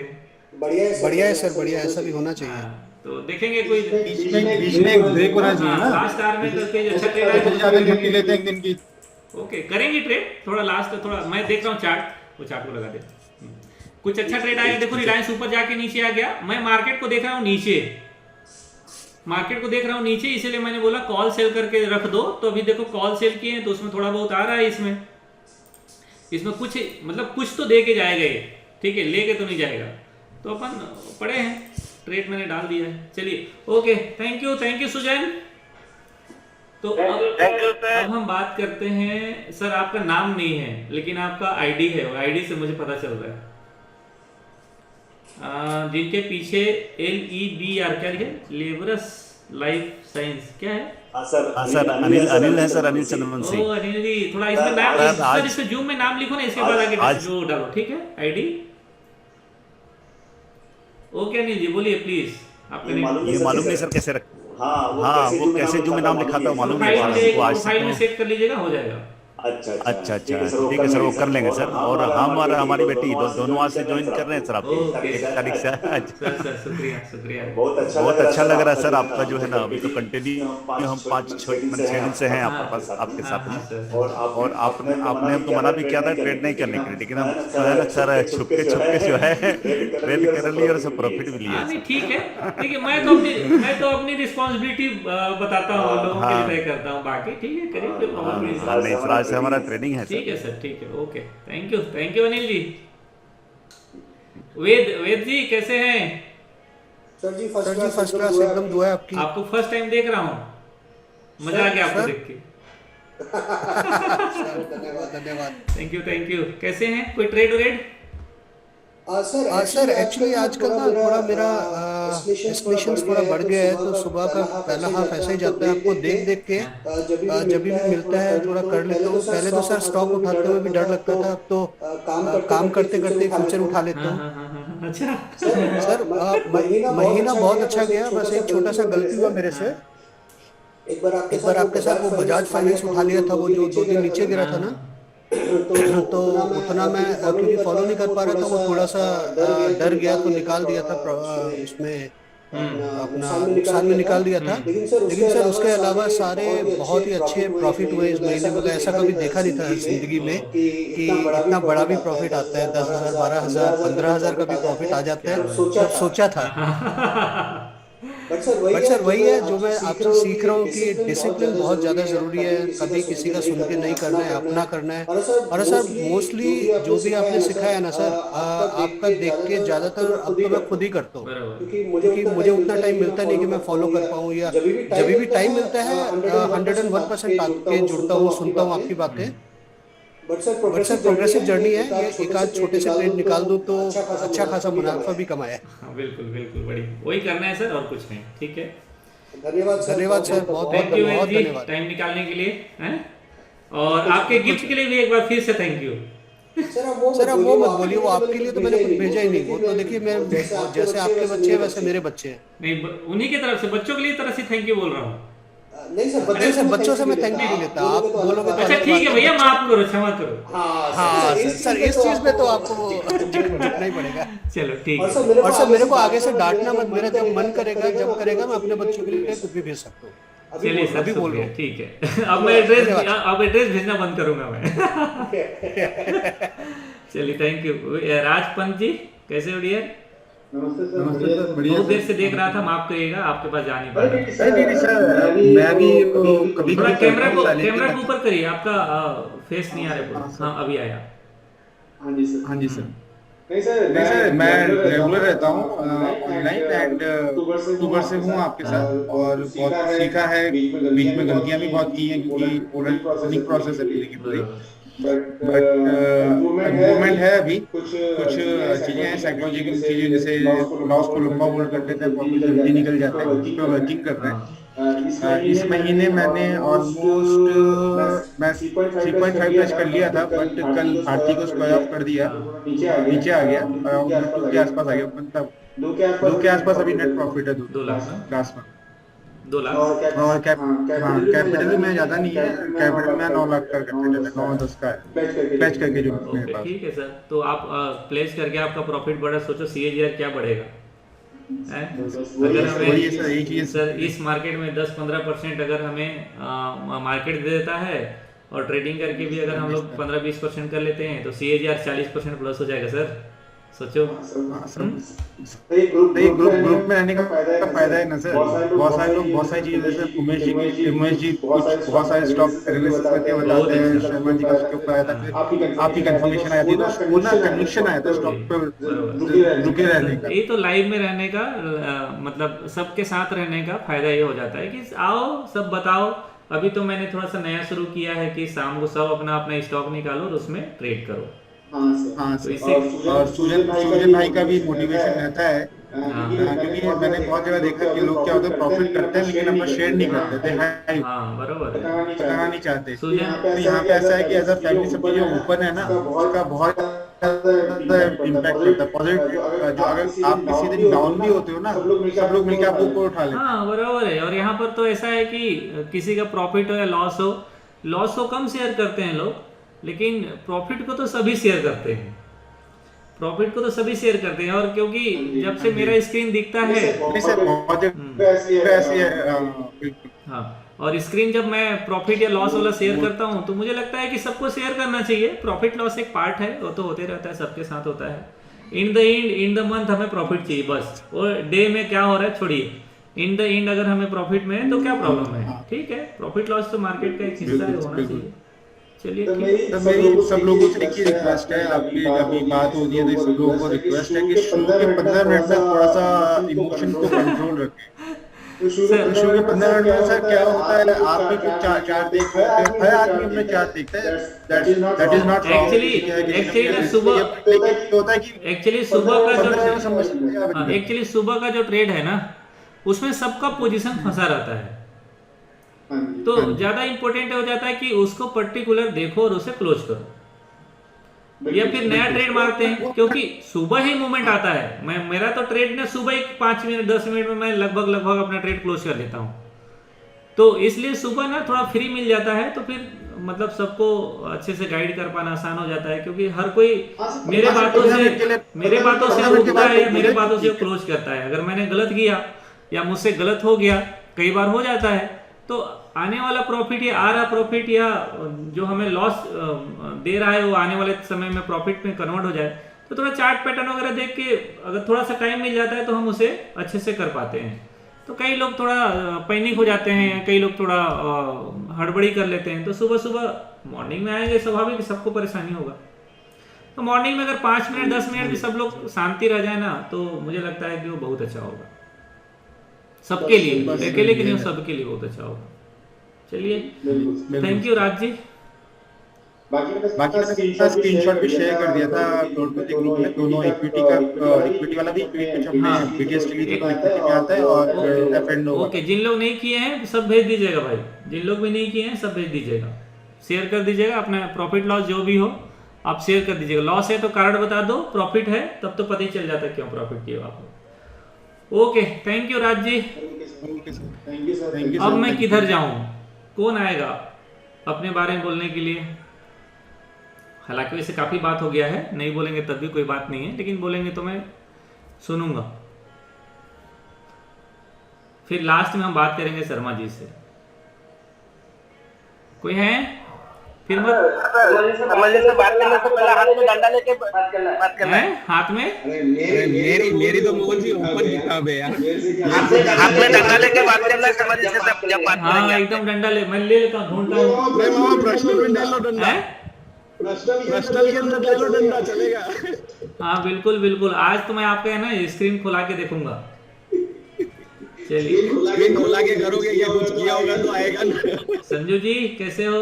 बढ़िया है सर, बढ़िया, ऐसा भी होना चाहिए। तो देखेंगे कोई बीच में एक ब्रेक होना चाहिए ना, लास्ट आवर में करके अच्छा ट्रेड आए तो छुट्टी लेते हैं एक दिन की। ओके करेंगे ट्रेड, थोड़ा लास्ट थोड़ा मैं देख रहा हूँ चार्ट, वो चार्ट को लगा दे। कुछ अच्छा ट्रेड आया, देखो रिलायंस ऊपर जाके नीचे आ गया। मैं मार्केट को देख रहा हूँ नीचे, इसलिए मैंने बोला कॉल सेल करके रख दो। तो अभी देखो कॉल सेल किए हैं तो उसमें थोड़ा बहुत आ रहा है, इसमें कुछ मतलब कुछ तो दे के जाएगा ये, ठीक है, लेके तो नहीं जाएगा। तो अपन पड़े हैं, ट्रेड मैंने डाल दिया है। चलिए ओके, थैंक यू सुजैन। तो अब हम बात करते हैं, सर आपका नाम नहीं है लेकिन आपका आईडी है, और आईडी से मुझे पता चल रहा है जिनके पीछे LEBR क्या लिखे, लेबरस लाइफ साइंस क्या है? सर अनिल है सर, अनिल चंद्रवंशी। ओ अनिल जी, थोड़ा इसमें नाम सर इसमें जूम में नाम लिखो ना, इसके बाद आगे जो डालो, ठीक है आईडी। ओके अनिल जी बोलिए प्लीज। आपका ये मालूम नहीं सर कैसे रख, हाँ वो कैसे जूम में नाम लिखा था मालूम नहीं, फाइल में सेव कर लीजिएगा, हो जाएगा। अच्छा ठीक है सर, वो कर लेंगे सर। और हम और हमारी बेटी दोनों वहाँ से ज्वाइन कर रहे हैं सर आपके 1 तारीख से। सर शुक्रिया शुक्रिया। बहुत अच्छा लग रहा है सर आपका जो है ना, अभी तो कंटिन्यू हम 5-6 दिन से हैं आपके पास, आपके साथ में। और आपने हमको मना भी किया था ट्रेड नहीं करने के लिए, लेकिन हम जो है ना सर छुपके जो है ट्रेड कर लिए और सब प्रॉफिट भी लिया। ठीक है, मैं तो अपनी रिस्पॉन्सिबिलिटी बताता हूँ, लोगों के लिए तय करता हूँ, बाकी ठीक है करिए। नहीं सर, आज से हमारा ट्रेनिंग है। ठीक है सर, ठीक है, okay, thank you Anil ji. वेद जी कैसे हैं? सर जी फर्स्ट क्लास एकदम, दुआ है आपकी। आपको फर्स्ट टाइम देख रहा हूँ, मजा आ गया आपको देख के। धन्यवाद। Thank you. कैसे हैं, कोई ट्रेड व्रेड? सर एक्चुअली आजकल ना थोड़ा मेरा एस्टिमेशंस थोड़ा बढ़ गया है, तो सुबह का पहला हाफ ऐसा ही जाता है। आपको देख के जब भी मिलता है थोड़ा कर लेता हूँ। पहले तो सर स्टॉक उठाते हुए भी डर लगता था, अब तो काम करते करते फ्यूचर उठा लेता हूँ। अच्छा सर महीना बहुत अच्छा गया, बस एक छोटा सा गलती हुआ मेरे से। एक बार आपके साथ वो बजाज फाइनेंस उठा लिया था, वो जो 2 दिन नीचे गिरा था ना, तो उतना मैं क्योंकि फॉलो नहीं कर पा रहा था, वो थोड़ा सा डर गया तो निकाल दिया था उसमें, अपना नुकसान में निकाल दिया था। लेकिन सर उसके अलावा सारे बहुत ही अच्छे प्रॉफिट हुए इस महीने में। ऐसा कभी देखा नहीं था जिंदगी में कि इतना बड़ा भी प्रॉफिट आता है। 10,000, 12,000, 15,000 का भी प्रॉफिट आ जाता है, सोचा था। बट सर वही है जो मैं आपसे सीख रहा हूँ कि डिसिप्लिन बहुत ज़्यादा ज़रूरी है। कभी किसी का सुन के नहीं करना है, अपना करना है। और सर मोस्टली जो भी आपने सिखाया है ना सर, आपका देख के ज़्यादातर अब तो मैं खुद ही करता हूँ, क्योंकि मुझे उतना टाइम मिलता नहीं कि मैं फॉलो कर पाऊँ, या जब भी टाइम मिलता है 101% आके जुड़ता हूँ, सुनता हूँ आपकी बातें। बट सर प्रोग्रेसिव जर्नी है, ये एक आध छोटे से ट्रेड निकाल दूं तो अच्छा खासा मुनाफा भी कमाया। बिल्कुल बढ़िया, वही करना है सर, और कुछ नहीं। ठीक है, धन्यवाद सर, बहुत धन्यवाद टाइम निकालने के लिए हैं। और आपके गिफ्ट के लिए भी एक बार फिर से थैंक यू। सर आप वो मत बोलिए, वो आपके लिए तो मैंने कुछ भेजा ही नहीं। वो तो देखिए, मैं जैसे आपके बच्चे हैं वैसे मेरे बच्चे हैं। नहीं, उन्हीं की तरफ से, बच्चों के लिए तरफ से थैंक यू बोल रहा हूँ। नहीं सर, बच्चों से मैं थैंक यू नहीं लेता। आप बोलोगे तो अच्छा ठीक है भैया, माफ करो, क्षमा करो। हाँ सर, इस चीज में तो आपको झुकना ही पड़ेगा। चलो ठीक है। और सर मेरे को आगे से डांटना मत, मेरा जब मन करेगा, जब करेगा, मैं अपने बच्चों के लिए कुछ भी भेज सकता हूँ। चलिए सर, अभी बोल रहा हूँ। ठीक है, अब मैं एड्रेस भेजना बंद करूंगा मैं। चलिए थैंक यू। राजपंत जी कैसे हो डियर? नमस्ते सर, बढ़िया। बहुत देर से देख रहा था, माफ करिएगा, आपके पास जा नहीं पा रहा। नहीं सर, मैं भी कभी कैमरा को ऊपर करिए, आपका फेस नहीं आ रहा। हाँ अभी आया। हाँ जी सर। नहीं सर, मैं रेगुलर रहता हूँ ऑनलाइन, एंड अक्टूबर से हूँ आपके साथ, और बहुत सीखा है। बीच में गलतियाँ भी बहुत की हैं, क्योंकि रनिंग प्रोसेस है पूरी। बट इम्प्रूवमेंट है। अभी कुछ चीजें हैं, साइकोलॉजिकल चीजें, जैसे लॉस को लंबा होल्ड कर लेते हैं, प्रॉफिट जल्दी निकल जाता है, उस पर वर्किंग कर रहे हैं। इस महीने मैंने ऑलमोस्ट 3.5 टच कर लिया था, बट कल भारती को स्क्वायर ऑफ कर दिया, नीचे आ गया, अराउंड 2 के आसपास आ गया। मतलब 2 के आसपास अभी नेट प्रॉफिट है, 2 लाख क्लास में। 2 लाख और कैपिटल में ज्यादा नहीं है, कैपिटल में 9 लाख का कैपिटल है, 9-10 का है प्लेज करके जो मेरे पास। ठीक है सर, तो आप प्लेज करके आपका प्रॉफिट बढ़ा, सोचो CAGR क्या बढ़ेगा। अगर हमें सर इस मार्केट में 10-15% अगर हमें मार्केट दे देता है, और ट्रेडिंग करके भी अगर हम लोग 15-20% कर लेते हैं, तो CAGR 40% प्लस हो जाएगा सर। सोचो, ग्रुप में रहने का फायदा है ना सर। बहुत सारे लोग बहुत सारी चीजें, जैसे उमेश जी बहुत सारे स्टॉक एनालिसिस करके बताते हैं, शर्मा जी का स्टॉक आया था, फिर आपकी कंफर्मेशन आई थी, तो वो ना कन्विक्शन आया था स्टॉक पे रुके रहने का। ये तो लाइव में रहने का मतलब सबके साथ रहने का फायदा ये हो जाता है कि आओ सब बताओ। अभी तो मैंने थोड़ा सा नया शुरू किया है कि शाम को सब अपना अपना स्टॉक निकालो और उसमें ट्रेड करो। हाँ सर, और सुजन भाई का भी मोटिवेशन रहता है, क्योंकि मैंने बहुत जगह देखा कि लोग क्या होता है, प्रॉफिट करते हैं लेकिन अपना शेयर नहीं करते थे। बरोबर, बताना नहीं चाहते। तो यहाँ पे ऐसा है कि एज अ फैमिली सब जो ओपन है ना, उसका बहुत इम्पैक्ट होता है पॉजिटिव। जो अगर आप किसी दिन डाउन भी होते हो ना, सब लोग मिलकर आपको ऊपर उठा लेते हैं। हाँ बराबर है। और यहाँ पर तो ऐसा है कि किसी का प्रॉफिट हो या लॉस हो, लॉस को कम शेयर करते हैं लोग, लेकिन प्रॉफिट को तो सभी शेयर करते हैं। प्रॉफिट को तो सभी शेयर करते हैं, और क्योंकि जब से मेरा स्क्रीन दिखता है हाँ, और स्क्रीन जब मैं प्रॉफिट या लॉस वाला शेयर करता हूँ तो मुझे लगता है कि सबको शेयर करना चाहिए। प्रॉफिट लॉस एक पार्ट है, वो तो होते रहता है, सबके साथ होता है। In the end, in the month हमें प्रॉफिट चाहिए बस, और डे में क्या हो रहा है छोड़िए, इन द एंड अगर हमें प्रॉफिट में है तो क्या प्रॉब्लम है, ठीक है। प्रॉफिट लॉस तो मार्केट का एक हिस्सा है, होना चाहिए। चलिए तो मेरी सब लोगों से एक ही रिक्वेस्ट है, आपकी अभी बात हो रही है तो सब लोगों को रिक्वेस्ट है कि शो के 15 मिनट में थोड़ा सा इमोशन को कंट्रोल रखें। शो के 15 मिनट में सर क्या होता है, आप भी कुछ चार्ट देख रहे हैं, हर आदमी अपने चार्ट देखता है, दैट इज नॉट एक्चुअली सुबह होता है कि एक्चुअली सुबह का जो ट्रेड है ना, उसमें सबका पोजीशन फंसा रहता है, तो ज्यादा इंपॉर्टेंट हो जाता है कि उसको पर्टिकुलर देखो और उसे क्लोज करो, या फिर नया ट्रेड मारते हैं, क्योंकि सुबह ही मूवमेंट आता है। मेरा तो ट्रेड ने सुबह ही 5 मिनट 10 मिनट में मैं लगभग अपना ट्रेड क्लोज कर लेता हूँ, तो इसलिए सुबह ना थोड़ा फ्री मिल जाता है, तो फिर मतलब सबको अच्छे से गाइड कर पाना आसान हो जाता है, क्योंकि हर कोई मेरे बातों से उठता है, मेरे बातों से क्लोज करता है। अगर मैंने गलत किया या मुझसे गलत हो गया, कई बार हो जाता है, तो आने वाला प्रॉफिट या आ रहा प्रॉफिट या जो हमें लॉस दे रहा है वो आने वाले समय में प्रॉफिट में कन्वर्ट हो जाए, तो थोड़ा चार्ट पैटर्न वगैरह देख के अगर थोड़ा सा टाइम मिल जाता है तो हम उसे अच्छे से कर पाते हैं। तो कई लोग थोड़ा पैनिक हो जाते हैं, कई लोग थोड़ा हड़बड़ी कर लेते हैं, तो सुबह सुबह मॉर्निंग में आएंगे, स्वाभाविक सबको परेशानी होगा। तो मॉर्निंग में अगर 5 मिनट 10 मिनट भी सब लोग शांति रह जाए ना, तो मुझे लगता है कि वो बहुत अच्छा होगा सबके लिए, अकेले के नहीं, सबके लिए बहुत अच्छा होगा। चलिए, थैंक यू राज जी। बाकी मैं स्क्रीनशॉट भी शेयर कर दिया था करोड़पति ग्रुप में, दोनों इक्विटी वाला भी कुछ हमने बीटीएस के लिए इक्विटी में आता है, और एफएनओ। ओके, जिन लोग नहीं किए हैं सब भेज दीजिएगा भाई, जिन लोग भी नहीं किए हैं सब भेज दीजिएगा, शेयर कर दीजिएगा। अपना प्रॉफिट लॉस जो भी हो आप शेयर कर दीजिएगा। लॉस है तो कारण बता दो, प्रॉफिट है तब तो पता ही चल जाता है क्यों प्रॉफिट किया आपको। Okay, thank you Raj ji. अब मैं किधर जाऊं, कौन आएगा अपने बारे में बोलने के लिए? हालांकि वैसे काफी बात हो गया है, नहीं बोलेंगे तब भी कोई बात नहीं है, लेकिन बोलेंगे तो मैं सुनूंगा। फिर लास्ट में हम बात करेंगे शर्मा जी से। कोई है? फिर मत से बात करने से पहले हाथ में डंडा लेके बात करना है। हाथ में मेरी तो मोहन जी ओपन किताब है यार, हाथ में डंडा लेके बात करना है समझ से जब बात करेंगे। हाँ एकदम डंडा ले, मैं ले लेता हूँ, ढूंढता हूँ। मैं मामा प्रश्नल में ले लो डंडा, प्रश्नल के अंदर ले लो डंडा, चलेगा? हाँ बिल्कुल बिल्कुल, आज तो मैं आपका है ना स्क्रीन खुला के देखूंगा। चलिए, स्क्रीन खुला के करोगे या कुछ किया होगा तो आएगा ना। संजू जी कैसे हो?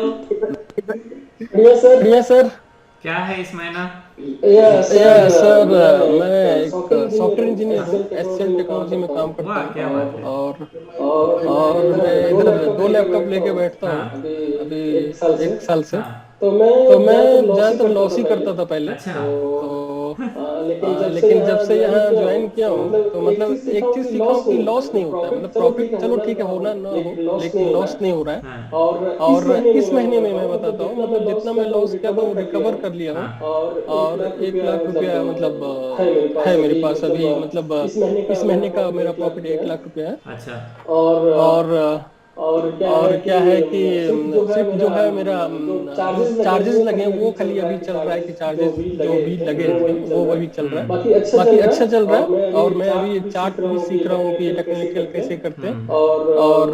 बढ़िया सर। क्या है इस महीना? सर मैं एक सॉफ्टवेयर इंजीनियर हूँ, एसएल टेक्नोलॉजी में काम करता हूँ। क्या बात है? और मैं इधर 2 लैपटॉप लेके बैठता हूँ अभी 1 साल से। तो मैं ज्यादातर लॉस ही करता था पहले। लेकिन जब से यहाँ ज्वाइन किया हूँ तो मतलब एक चीज सीखा हूँ कि लॉस नहीं होता है, मतलब प्रॉफिट चलो ठीक है होना ना हो, लेकिन लॉस नहीं हो रहा है। और इस महीने में मैं बताता हूँ, मतलब जितना मैं लॉस किया था वो रिकवर कर लिया हूँ, और 1 लाख रुपया मतलब है मेरे पास अभी, मतलब इस महीने का मेरा प्रॉफिट 1 लाख रुपया है। अच्छा। और क्या है कि सिर्फ जो है मेरा चार्जेस लगे वो खाली अभी चल रहा है कि चार्जेस जो भी लगे थे वो वही चल रहा है, बाकी अच्छा चल रहा है। और मैं अभी चार्ट भी सीख रहा हूँ कि टेक्निकल कैसे करते हैं, और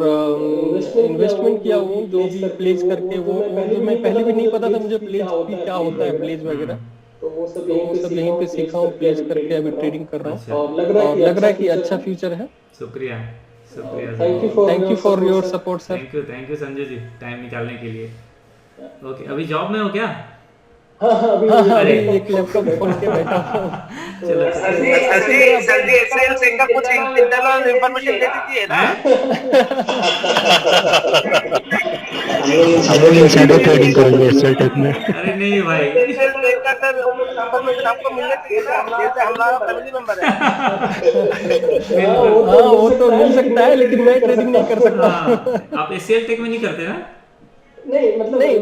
इन्वेस्टमेंट किया हूँ जो भी प्लेज करके, वो जो मैं पहले भी नहीं पता था मुझे प्लेज भी क्या होता है, प्लेज वगैरह, तो वो सब यहीं पे सीखा हूँ, प्लेज करके अभी ट्रेडिंग कर रहा हूँ, और लग रहा है कि अच्छा फ्यूचर है। शुक्रिया। Thank you for your support sir. Thank you Sanjay ji time निकालने के लिए। ओके, अभी जॉब में हो क्या? हाँ, अभी एक लैपटॉप खोल के बैठा हूँ। चलो सर जी एक्सेल से का कुछ इंटरनल इंफॉर्मेशन दे दीजिए ना। हम शैडो ट्रेडिंग करेंगे एक्सेल टेक में। अरे नहीं भाई, एक्सेल टेक का सर इंफॉर्मेशन आपको मिलना चाहिए ना, जैसे हमारा फैमिली मेंबर है। हाँ वो तो मिल सकता है, लेकिन मैं ट्रेडिंग नहीं कर सकता। आप एक्सेल टेक में नहीं करते ना? नहीं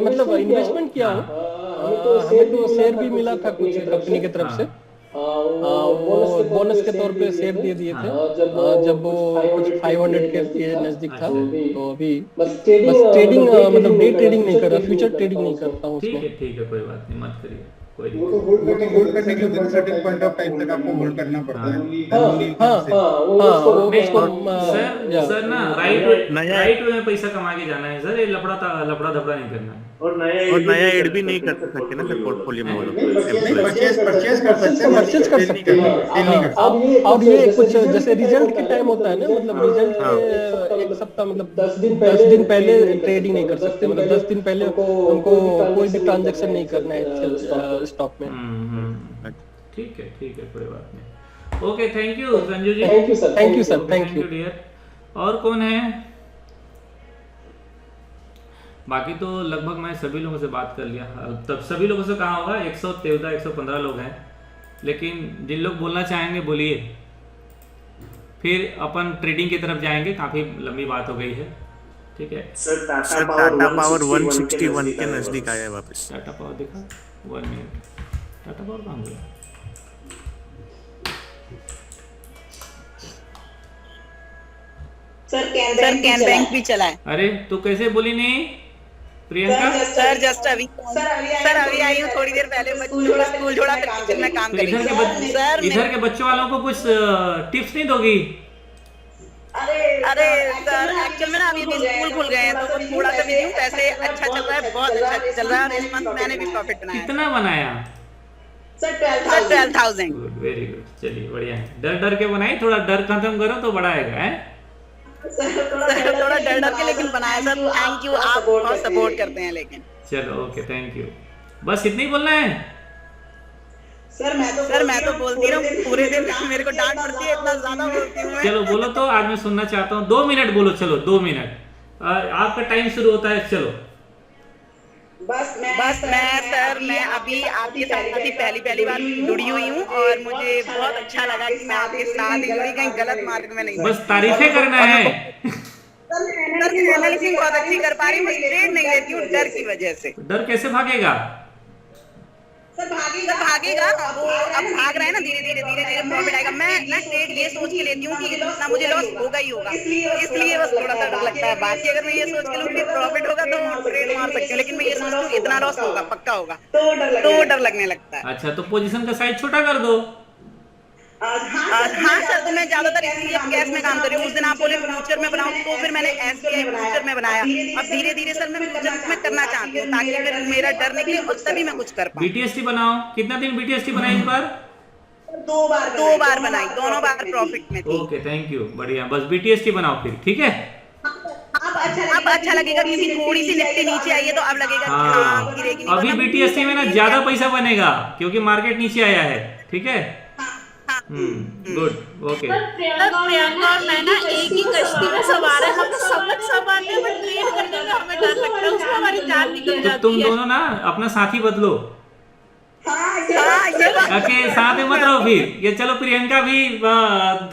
मतलब इन्वेस्टमेंट किया हूँ, हमें तो शेयर भी मिला था कुछ कंपनी की तरफ से, वो बोनस के तौर पे शेयर दे दिए थे जब वो कुछ 500 के नजदीक था। तो अभी बस ट्रेडिंग मतलब डे ट्रेडिंग नहीं कर रहा, फ्यूचर ट्रेडिंग नहीं करता हूँ उसको। ठीक है, कोई बात नहीं, मत करिए, कोई वो तो होल्ड करने के लिए सर्टेन पॉइंट ऑफ टाइम तक आपको होल्ड करना पड़ता है। सर ना राइट वे में पैसा कमा के जाना है सर, ये लफड़ा धपड़ा नहीं करना है। और नया एड भी नहीं कर सकते ना सर पोर्टफोलियो में, वो लोग परचेज कर सकते हैं। अब ये कुछ जैसे रिजल्ट के टाइम होता है ना, मतलब रिजल्ट के एक सप्ताह मतलब 10 दिन पहले ट्रेडिंग नहीं कर सकते, मतलब 10 दिन पहले उनको कोई भी ट्रांजैक्शन नहीं करना है स्टॉक में। ठीक है, कोई बात नहीं। Okay, thank you Sanju ji. Thank you dear. और कौन है? बाकी तो लगभग मैं सभी लोगों से बात कर लिया। तब सभी लोगों से कहा होगा 115 लोग हैं, लेकिन जिन लोग बोलना चाहेंगे बोलिए, फिर अपन ट्रेडिंग की तरफ जाएंगे। काफ़ी लंबी बात हो गई है, ठीक है। सर टाटा पावर 161 के नजदीक आया है वापस। टाटा पावर देखा 1 मिनट, टाटा पावर कहाँ गया? सर कैन बैंक भी चला है। अरे तो कैसे बोली नहीं प्रियंका? सर जस्ट अभी आई हूँ थोड़ी देर पहले, स्कूल छोड़ा फिर किचन में काम कर रही हूँ। सर इधर के बच्चों वालों को कुछ टिप्स नहीं दोगी? अरे सर एक्चुअल में ना अभी स्कूल खुल गए हैं तो थोड़ा सा बिजी हूँ। पैसे अच्छा चल रहा है, बहुत अच्छा चल रहा है, और इस मंथ मैंने भी प्रॉफिट बनाया। कितना बनाया? सर 12,000। वेरी गुड, चलिए बढ़िया है। डर के बनाई, थोड़ा डर खत्म करो तो बढ़ाएगा है। थोड़ा डर के लेकिन बनाया सर। थैंक यू, आप बहुत सपोर्ट करते हैं। लेकिन चलो ओके, थैंक यू। बस इतना ही बोलना है? सर मैं तो बोलती रहूं पूरे दिन, मेरे को डांट पड़ती है, इतना ज्यादा बोलती हूं मैं। चलो बोलो तो, आज मैं सुनना चाहता हूँ। 2 मिनट बोलो, चलो 2 मिनट आपका टाइम शुरू होता है। चलो बस मैं अभी आपके साथ ही पहली बार जुड़ी हुई हूँ, और मुझे बहुत अच्छा लगा कि मैं आपके साथ जुड़ी, कहीं गलत मार्ग में नहीं। बस तारीफें करना है। सर एनालिसिस बहुत अच्छी कर पा रही हूँ, ट्रेड नहीं लेती हूँ डर की वजह से। डर कैसे भागेगा? सर भागेगा, वो अब भाग रहा है ना, धीरे धीरे प्रॉफिट आएगा। मैं ट्रेड ये सोच के लेती हूँ कि इतना मुझे लॉस होगा ही होगा, इसलिए बस थोड़ा सा डर लगता है। बाकी अगर मैं ये सोच के लूँ कि प्रॉफिट होगा तो ट्रेड मार सकती हूँ, लेकिन मैं ये सोचती हूँ इतना लॉस होगा, पक्का होगा, तो डर लगने लगता है। अच्छा, तो पोजीशन का साइज छोटा कर दो। हाँ सर, तो मैं ज्यादातर इसलिए कैश में काम कर रही हूँ। उस दिन आप बोले फ्यूचर में बनाऊं, तो फिर मैंने SBI फ्यूचर में बनाया। अब धीरे धीरे सर मैं फ्यूचर में करना चाहती हूँ, ताकि फिर मेरा डर निकले और तभी मैं कुछ कर पाऊँ। BTST बनाओ। कितना दिन BTST बनाई इस बार? 2 बार बनाई, दोनों बार प्रॉफिट में थी। ओके, थैंक यू, बढ़िया। बस BTST बनाओ फिर, ठीक है। अब अच्छा लगेगा, क्योंकि थोड़ी सी निफ्टी नीचे आई है तो अब लगेगा हाँ, अभी BTST में ना ज्यादा पैसा बनेगा क्योंकि मार्केट नीचे आया है, ठीक है। Good, okay. प्रियंका और मैं ना एक ही कश्ती में सवार है, हम समझ संभालने में ट्रेड करने में हमें डर लगता है, उसमें हमारी जान निकल जाती है। तुम दोनों ना अपना साथी बदलो। ओके, साथ में मत रहो फिर। ये चलो, प्रियंका भी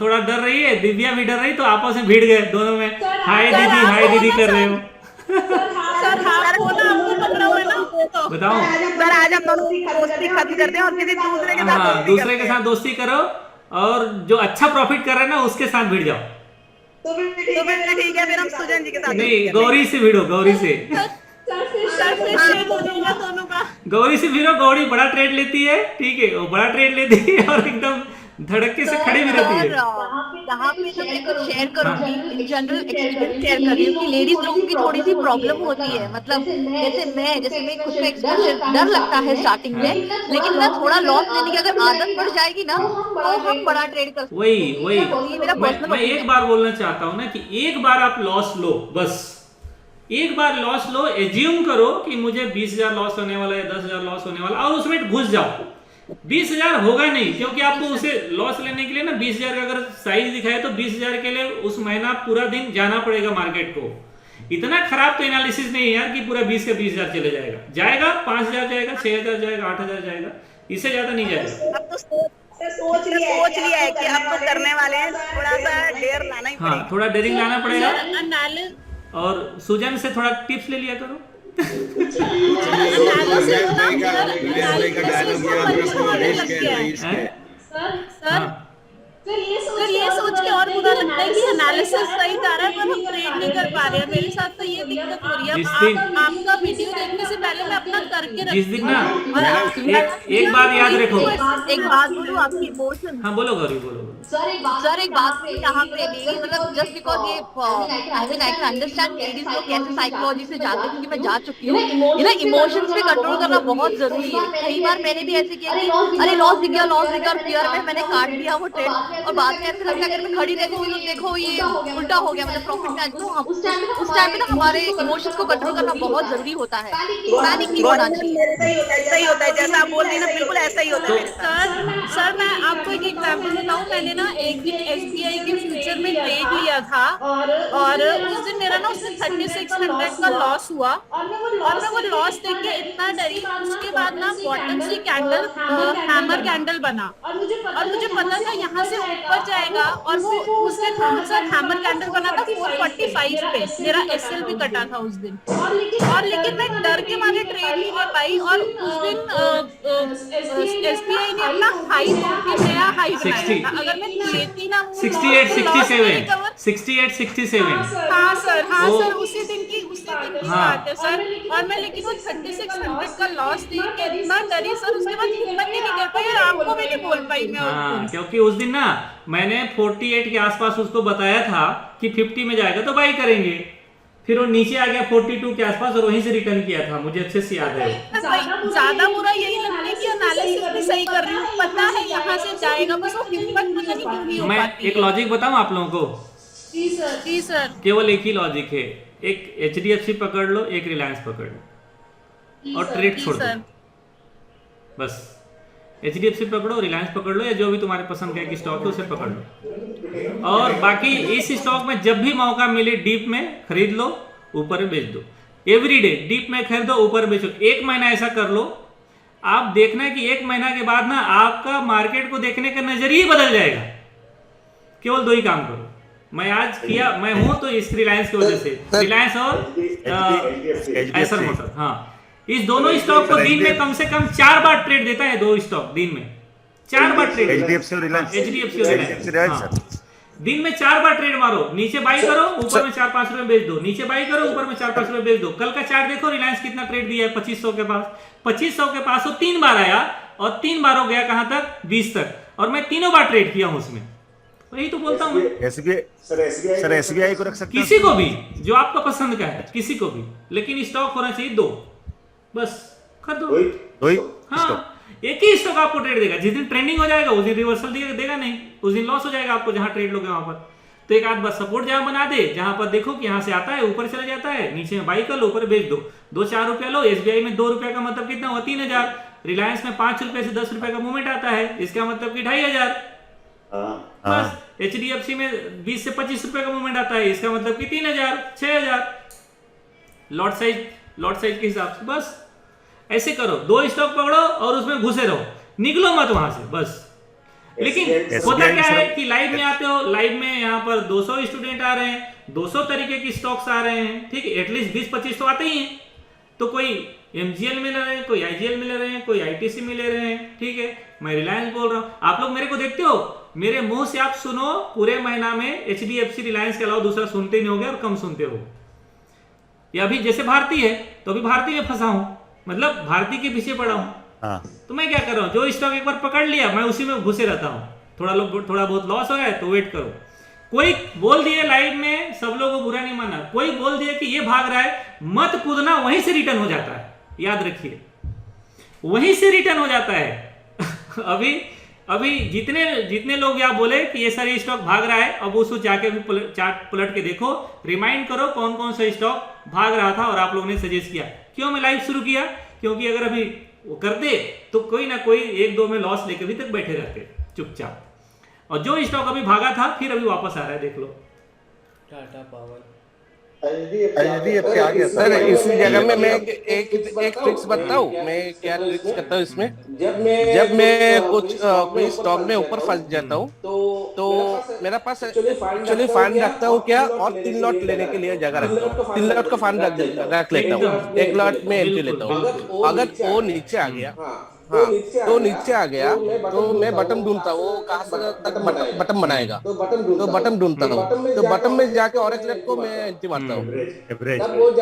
थोड़ा डर रही है, दिव्या भी डर रही, तो आपस में भिड़ गए दोनों में। हाय दीदी कर रहे हो। बताओ सर, आज हम दोनों दोस्ती खत्म करते हैं और किसी दूसरे के साथ दोस्ती करो, और जो अच्छा प्रॉफिट कर रहा है ना उसके साथ भिड़ जाओ। तो फिर ठीक है, फिर हम सुजन जी के साथ नहीं, गौरी से भिड़ो, गौरी से। गौरी से भिड़ो, गौरी बड़ा ट्रेड लेती है, ठीक है, वो बड़ा ट्रेड लेती है और एकदम धड़के से खड़ी भी रहती है। यहाँ पे तो मैं कुछ शेयर करूंगी, जनरल एक्सपीरियंस शेयर कर रही हूँ कि लेडीज लोगों की थोड़ी सी प्रॉब्लम होती है। मतलब जैसे मैं खुद का एक्सपीरियंस, डर लगता है स्टार्टिंग में, लेकिन मैं थोड़ा लॉस लेने की अगर आदत पड़ जाएगी ना तो हम बड़ा ट्रेड कर सकते हैं। वही मैं एक बार बोलना चाहता हूँ ना कि एक बार आप लॉस लो, बस एक बार लॉस लो, एज्यूम करो कि मुझे 20,000 लॉस होने वाला है, 10,000 लॉस होने वाला, और उसमें घुस जाओ। 20,000 होगा नहीं, क्योंकि आपको उसे लॉस लेने के लिए ना 20,000 का अगर साइज दिखाए तो 20,000 के लिए उस महीना पूरा दिन जाना पड़ेगा मार्केट को। इतना खराब तो एनालिसिस नहीं है यार कि पूरा 20 का 20,000 चले जाएगा 5,000 जाएगा, 6,000 जाएगा, 8,000 जाएगा, इससे ज्यादा नहीं जाएगा। अब तो सोच लिया है कि अब तो करने वाले हैं, थोड़ा सा डेयर लाना ही पड़ेगा। हाँ, थोड़ा डेयरिंग लाना पड़ेगा। और सुजन से थोड़ा टिप्स ले लिया करो। सर ये सोच के और बुरा लगता है कि एनालिसिस सही कर रहा है पर हम ट्रेड नहीं कर पा रहे हैं। मेरे साथ तो ये दिक्कत हो रही है। आपका वीडियो देखने से पहले मैं अपना करके रखती हूँ। एक बात याद रखो, एक बात बोलूं, आपकी इमोशन। हाँ बोलो गौरी, बोलो। सर एक बात यहाँ पे नहीं, मतलब जस्ट बिकॉज ये आई कैन अंडरस्टैंड लेडीज लोग कैसे साइकोलॉजी से जाते हैं, क्योंकि मैं जा चुकी हूँ। ये ना इमोशंस पे कंट्रोल करना बहुत जरूरी है। कई बार मैंने भी ऐसे किया कि अरे लॉस दिख गया और फियर में मैंने काट दिया वो ट्रेड, और बाद में ऐसे लगता है अगर मैं खड़ी देखो ये उल्टा हो गया, मतलब प्रॉफिट में। तो उस टाइम पे ना हमारे इमोशंस को कंट्रोल करना बहुत जरूरी होता है, पैनिक नहीं होना चाहिए। सही होता है जैसा आप बोल रही ना, बिल्कुल ऐसा ही होता है। सर मैं आपको एक एग्जांपल बताऊं। मैंने ना एक दिन SBI के फ्यूचर में ट्रेड लिया था, और उस दिन मेरा ना उसमें 3600 का लॉस हुआ, और मैं वो लॉस देख के इतना डरी। उसके बाद ना बॉटम से कैंडल हैमर कैंडल बना, और मुझे पता था यहाँ से ऊपर जाएगा, और वो उस दिन हैमर कैंडल बना था 445 पे। मेरा SL भी कटा था उस दिन, और लेकिन मैं डर के मारे ट्रेड नहीं ले पाई। और उस दिन SBI ने अपना हाई नया हाई बनाया था। अगर मैं लेती ना 68-67 हाँ सर उसी दिन की बात है सर। और मैं लेकिन वो 3600 का लॉस देख के इतना डरी सर, उसके बाद हिम्मत ही नहीं कर पाई और आपको भी नहीं बोल पाई मैं। हाँ, क्योंकि उस दिन ना मैंने 48 के आसपास उसको बताया था कि 50 में जाएगा तो बाई करेंगे, फिर वो नीचे आ गया 42 के आसपास और वहीं से रिटर्न किया था। मुझे अच्छे से याद है। ज्यादा बुरा यही लगता है कि एनालिसिस भी सही कर रही हूँ, पता है यहाँ से जाएगा, बस वो हिम्मत पता नहीं क्यों नहीं हो मैं पाती। एक लॉजिक बताऊं आप लोगों को। जी सर। केवल एक ही लॉजिक है, एक HDFC पकड़ लो, एक रिलायंस पकड़ लो और ट्रेड छोड़ दो। बस HDFC पकड़ो, रिलायंस पकड़ लो, या जो भी तुम्हारे पसंद का एक स्टॉक है उसे पकड़ लो। और बाकी इस स्टॉक में जब भी मौका मिले डीप में खरीद लो, ऊपर में बेच दो। एवरीडे डीप में खरीदो, ऊपर बेचो। 1 महीना ऐसा कर लो, आप देखना है कि 1 महीना के बाद ना आपका मार्केट को देखने का नजरिया बदल जाएगा। केवल 2 ही काम करो। मैं आज किया, मैं हूं तो इस रिलायंस की वजह से, रिलायंस और एसर मोटर। हाँ, इस दोनों स्टॉक को दिन में कम से कम 4 बार ट्रेड देता है। 2 स्टॉक दिन में 4 बार ट्रेड। HDFC और रिलायंस दिन में 4 बार ट्रेड मारो। नीचे बाई करो, ऊपर में 4-5 रुपए बेच दो, नीचे बाई करो, ऊपर में 4-5 रुपए बेच दो। कल का चार्ट देखो, रिलायंस कितना ट्रेड दिया है 2500 के पास। 2500 के पास वो 3 बार आया और 3 बार हो गया कहां तक, 20 तक, और मैं तीनों बार ट्रेड किया हूं उसमें। वही तो बोलता हूँ। सर SBI को रख सकते किसी को भी जो आपका पसंद का है, किसी को भी, लेकिन स्टॉक होना चाहिए 2 बस। खरीदो। हाँ, एक ही स्टॉक आपको ट्रेड देगा। जिस दिन ट्रेंडिंग हो जाएगा उस दिन रिवर्सल देगा नहीं, उस दिन लॉस हो जाएगा आपको जहां ट्रेड लोगे वहां पर। तो एक आध बार सपोर्ट जहां बना दे, जहां पर देखो कि यहां से आता है ऊपर चला जाता है, नीचे में बाई कर लो, ऊपर बेच दो। 2-4 रुपया लो। SBI में 2 रुपया का मतलब कितना हुआ, 3000। रिलायंस में 5 रुपए से 10 रुपए का मूवमेंट आता है, इसका मतलब कि 2500। बस HDFC में 20 से 25 रुपए का मूवमेंट आता है, इसका मतलब कि 3000, 6000। लॉट साइज के हिसाब से बस ऐसे करो। 2 स्टॉक पकड़ो और उसमें घुसे रहो, निकलो मत वहां से बस। लेकिन होता क्या है कि लाइव में आते हो, लाइव में यहाँ पर 200 स्टूडेंट आ रहे हैं, 200 तरीके की स्टॉक्स आ रहे हैं, ठीक है, एटलीस्ट 20-25 तो आते ही हैं। तो कोई MGL में ले रहे हैं, कोई IGL में ले रहे हैं, कोई ITC में ले रहे हैं, ठीक है। मैं रिलायंस बोल रहा हूँ, आप लोग मेरे को देखते हो, मेरे मुंह से आप सुनो पूरे महीना में HDFC रिलायंस के अलावा दूसरा सुनते नहीं होगे और कम सुनते हो। या अभी जैसे भारती है तो अभी भारती में फंसा हूं, मतलब भारती के पीछे पड़ा हूं। तो मैं क्या कर रहा हूं, जो स्टॉक एक बार पकड़ लिया मैं उसी में घुसे रहता हूं। थोड़ा बहुत लॉस हो गया तो वेट करो। कोई बोल दिए लाइव में, सब लोगों को बुरा नहीं माना, कोई बोल दिया कि ये भाग रहा है, मत कूदना, वहीं से रिटर्न हो जाता है। याद रखिए, वहीं से रिटर्न हो जाता है। अभी जितने लोग यहाँ बोले कि ये सारे स्टॉक भाग रहा है, अब उसको जाके भी चार्ट पलट के देखो, रिमाइंड करो कौन कौन सा स्टॉक भाग रहा था और आप लोगों ने सजेस्ट किया। क्यों मैं लाइव शुरू किया, क्योंकि अगर अभी वो करते तो कोई ना कोई 1-2 में लॉस लेकर भी तक बैठे रहते चुपचाप। और जो स्टॉक अभी भागा था फिर अभी वापस आ रहा है, देख लो। टाटा पावर HDFC आ गया सर। इसी जगह में मैं एक ट्रिक्स बताऊं, मैं क्या ट्रिक्स करता हूं इसमें। जब मैं कोई स्टॉक में ऊपर फंस जाता हूं तो मेरा पास एक्चुअली फंड रखता हूँ क्या, और 3 लॉट लेने के लिए जगह रखता हूँ, 3 लॉट का फंड रख लेता हूँ, 1 लॉट में एंट्री लेता हूँ। अगर वो नीचे आ गया, हाँ तो नीचे आ गया तो मैं बटन ढूंढता हूँ, वो कहाँ तक बटन बनाएगा, तो बटन ढूंढता हूँ, तो बटन में जाके और एक लेट को मैं एंट्री मारता हूँ,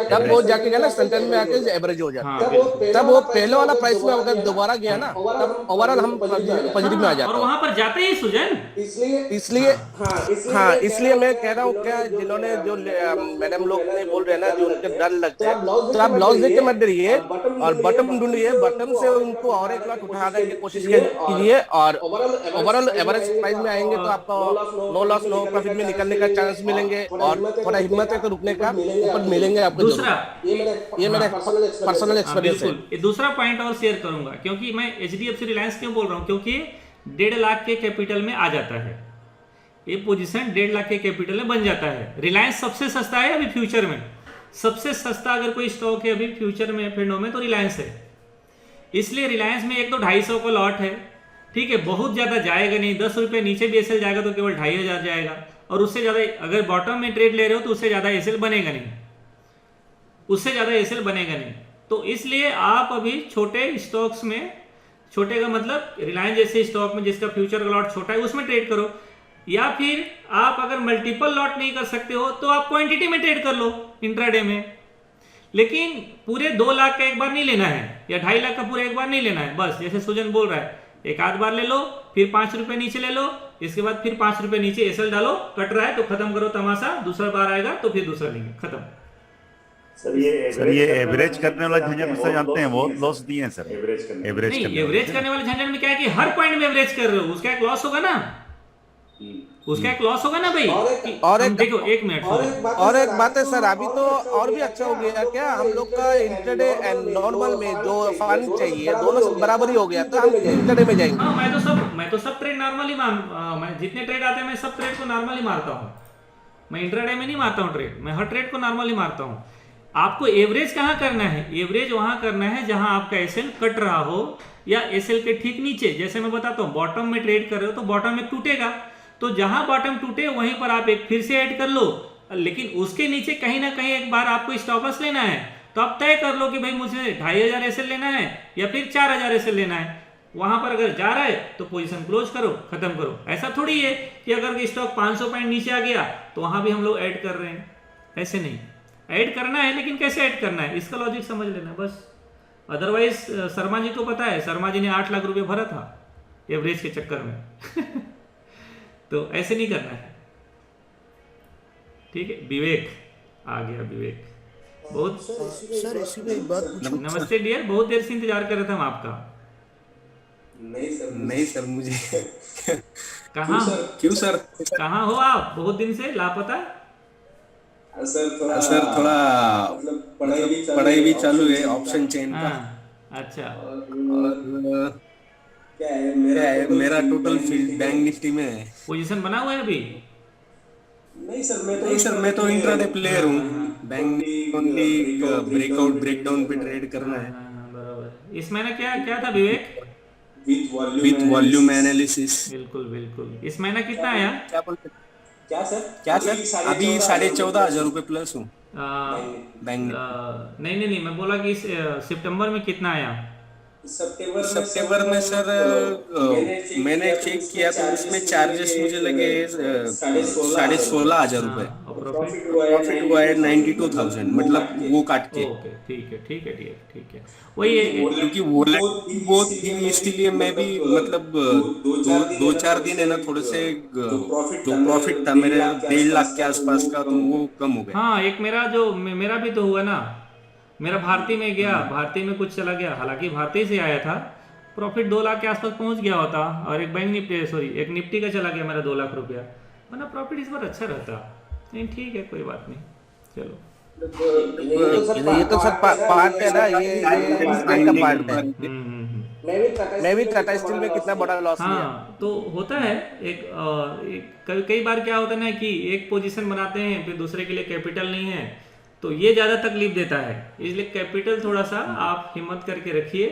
तब वो जाके गया ना सेंटर में आके एवरेज हो जाता है। तब वो पहले वाला प्राइस में अगर दोबारा गया ना, तब ओवरऑल हम पॉजिटिव में आ जाते हैं। और वहां पर जाते ही सुजन, इसलिए मैं कह रहा हूँ क्या, जिन्होंने जो मैडम लोग ने बोल रहे हैं ना, जो उनके डर लगता है, तो आप लॉस देख के मत डरिए और बटन ढूंढिए, बटन से उनको और 1 लाख उठाने की कोशिश कीजिए और ओवरऑल एवरेज प्राइस में आएंगे तो आपको नो लॉस नो प्रॉफिट में निकलने का चांस मिलेंगे, और थोड़ा हिम्मत है तो रुकने का ऊपर मिलेंगे आपको। दूसरा ये मेरा पर्सनल एक्सपीरियंस है। ये दूसरा पॉइंट और शेयर करूंगा, क्योंकि मैं HDFC रिलायंस क्यों बोल रहा हूँ, क्योंकि 1.5 लाख के कैपिटल में आ जाता है ये पोजीशन, 1.5 लाख के कैपिटल में बन जाता है। रिलायंस सबसे सस्ता है अभी फ्यूचर में, सबसे सस्ता अगर कोई स्टॉक है अभी फ्यूचर में फिनो में तो रिलायंस है। इसलिए रिलायंस में एक तो 250 का लॉट है, ठीक है, बहुत ज़्यादा जाएगा नहीं, 10 रुपये नीचे भी एसएल जाएगा तो केवल 2500 जाएगा, और उससे ज़्यादा अगर बॉटम में ट्रेड ले रहे हो तो उससे ज़्यादा एसएल बनेगा नहीं, उससे ज़्यादा एसएल बनेगा नहीं। तो इसलिए आप अभी छोटे स्टॉक्स में, छोटे का मतलब रिलायंस जैसे स्टॉक में जिसका फ्यूचर का लॉट छोटा है उसमें ट्रेड करो, या फिर आप अगर मल्टीपल लॉट नहीं कर सकते हो तो आप क्वांटिटी में ट्रेड कर लो इंट्राडे में, लेकिन पूरे 2 लाख का एक बार नहीं लेना है या 2.5 लाख का पूरा एक बार नहीं लेना है। बस जैसे सुजन बोल रहा है, एक आध बार ले लो, फिर 5 रुपए नीचे ले लो, इसके बाद फिर 5 रुपए नीचे एसएल डालो, कट रहा है तो खत्म करो तमाशा, दूसरा बार आएगा तो फिर दूसरा लेंगे, खत्म। सर ये एवरेज करने वाला झंझट से जानते हैं, बहुत लॉस दिए हैं सर एवरेज करने वाले झंझट में क्या है कि हर पॉइंट में एवरेज कर रहे हो, उसका एक लॉस होगा ना, उसका एक लॉस होगा ना भाई। और एक देखो 1 मिनट और एक बात है सर, अभी तो और भी अच्छा हो गया क्या, हम लोग का इंट्राडे एंड नॉर्मल में जो फंड चाहिए दोनों बराबर ही हो गया, तो हम इंट्राडे में जाएंगे। हाँ, मैं तो सब ट्रेड नॉर्मली मैं जितने ट्रेड आते हैं मैं सब ट्रेड को नॉर्मली मारता हूँ, मैं इंट्राडे में नहीं मारता हूँ ट्रेड, मैं हर ट्रेड को नॉर्मली मारता हूँ। आपको एवरेज कहाँ करना है, एवरेज वहां करना है जहां आपका एसएल कट रहा हो या एसएल के ठीक नीचे। जैसे मैं बताता हूँ, बॉटम में ट्रेड कर रहे हो तो बॉटम एक टूटेगा, तो जहां बॉटम टूटे वहीं पर आप एक फिर से ऐड कर लो, लेकिन उसके नीचे कहीं ना कहीं एक बार आपको स्टॉप लॉस लेना है, तो आप तय कर लो कि भाई मुझे 2500 एसएल लेना है या फिर 4000 एसएल लेना है। वहां पर अगर जा रहा है तो पोजीशन क्लोज करो, खत्म करो। ऐसा थोड़ी है कि अगर स्टॉक 500 पॉइंट नीचे आ गया तो वहां भी हम लोग ऐड कर रहे हैं, ऐसे नहीं। ऐड करना है, लेकिन कैसे ऐड करना है इसका लॉजिक समझ लेना बस। अदरवाइज शर्मा जी को पता है, शर्मा जी ने 8 लाख रुपए भरा था एवरेज के चक्कर में तो ऐसे नहीं करना है, ठीक है। विवेक आ गया, विवेक बहुत सर इसी में एक बात पूछूं? नमस्ते डियर, बहुत देर से इंतजार कर रहे थे हम आपका। नहीं सर मुझे कहाँ क्यों सर कहाँ हो आप, बहुत दिन से लापता? सर थोड़ा पढ़ाई भी चालू है ऑप्शन चेन का। अच्छा, और क्या है मेरा टोटल बैंक निफ्टी में है। पोजीशन बना हुआ है अभी? नहीं सर मैं तो इंट्राडे प्लेयर हूँ, बैंक ओनली ब्रेकआउट ब्रेकडाउन पे ट्रेड करना है। बराबर। इस महीना क्या था विवेक? With volume analysis. बिल्कुल बिल्कुल। इस महीना कितना आया? क्या सर अभी 14,500 रुपए प्लस हूँ बैंक। नहीं मैं बोला कि सितंबर में कितना आया? सितंबर में सर मैंने चेक किया तो उसमें चार्जेस मुझे लगे 16,500 रुपए, प्रॉफिट हुआ है 92,000, मतलब वो काट के। ठीक है वही है, क्योंकि वो थी इसलिए मैं भी मतलब 2-4 दिन है ना, थोड़े से जो प्रॉफिट था मेरे 1.5 लाख के आसपास का, तो वो कम हो गया। हाँ, एक मेरा भी तो हुआ ना, मेरा भारती में गया, भारती में कुछ चला गया, हालांकि भारती से आया था, प्रॉफिट 2 लाख के आसपास पहुंच गया होता, और एक बैंक निफ्टी एक निफ्टी का चला गया मेरा 2 लाख रुपया, वरना प्रॉफिट इस बार अच्छा रहता। नहीं ठीक है, कोई बात नहीं, चलो। ये तो सब पार्ट है ना, ये का पार्ट है। मैं भी टाटा स्टील में कितना बड़ा लॉस लिया। हाँ, तो होता है कई बार क्या होता है ना कि एक पोजीशन बनाते हैं, फिर दूसरे के लिए कैपिटल नहीं है, तो ये ज़्यादा तकलीफ देता है। इसलिए कैपिटल थोड़ा सा आप हिम्मत करके रखिए,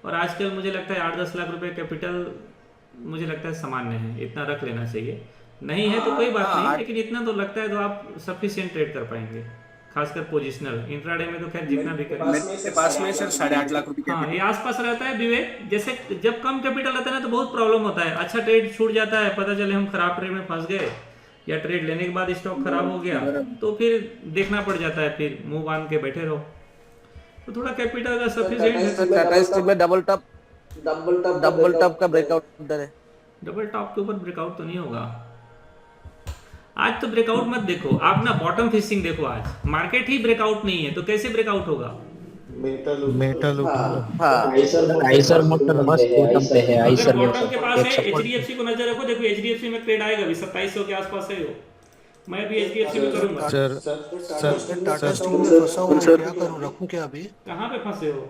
और आजकल मुझे लगता है 8-10 लाख रुपए कैपिटल मुझे लगता है सामान्य है, इतना रख लेना चाहिए। नहीं है तो कोई बात नहीं, लेकिन इतना तो लगता है तो आप सफिशिएंट ट्रेड कर पाएंगे, खासकर पोजिशनल। इंट्राडे में तो खैर जितना भी करें, मेरे पास में सर 8.5 लाख रुपए हाँ ये आसपास रहता है विवेक। जैसे जब कम कैपिटल रहता है ना तो बहुत प्रॉब्लम होता है, अच्छा ट्रेड छूट जाता है, पता चले हम खराब ट्रेड में फंस गए या ट्रेड लेने के बाद स्टॉक खराब हो गया तो फिर देखना पड़ जाता है, फिर मुंह बांध के बैठे रहो। तो थोड़ा कैपिटल का सफिशिएंट। टाटा स्टील में डबल टॉप का ब्रेकआउट उधर है। डबल टॉप के ऊपर ब्रेकआउट तो नहीं होगा आज, तो ब्रेकआउट मत देखो आप ना, बॉटम फिशिंग देखो। आज मार्केट ही ब्रेकआउट नहीं है तो कैसे ब्रेकआउट होगा? मेटल आइसर मोटर मस्त बॉटम पे है। आइसर बॉटम के पास है, एचडीएफसी को नजर रखो, देखो एचडीएफसी में ट्रेड आएगा अभी 2700 के आसपास है वो, मैं भी एचडीएफसी में करूंगा। सर टाटा स्टील में फंसा हूं, क्या करूं, रखूं क्या अभी? कहां पे फंसे हो?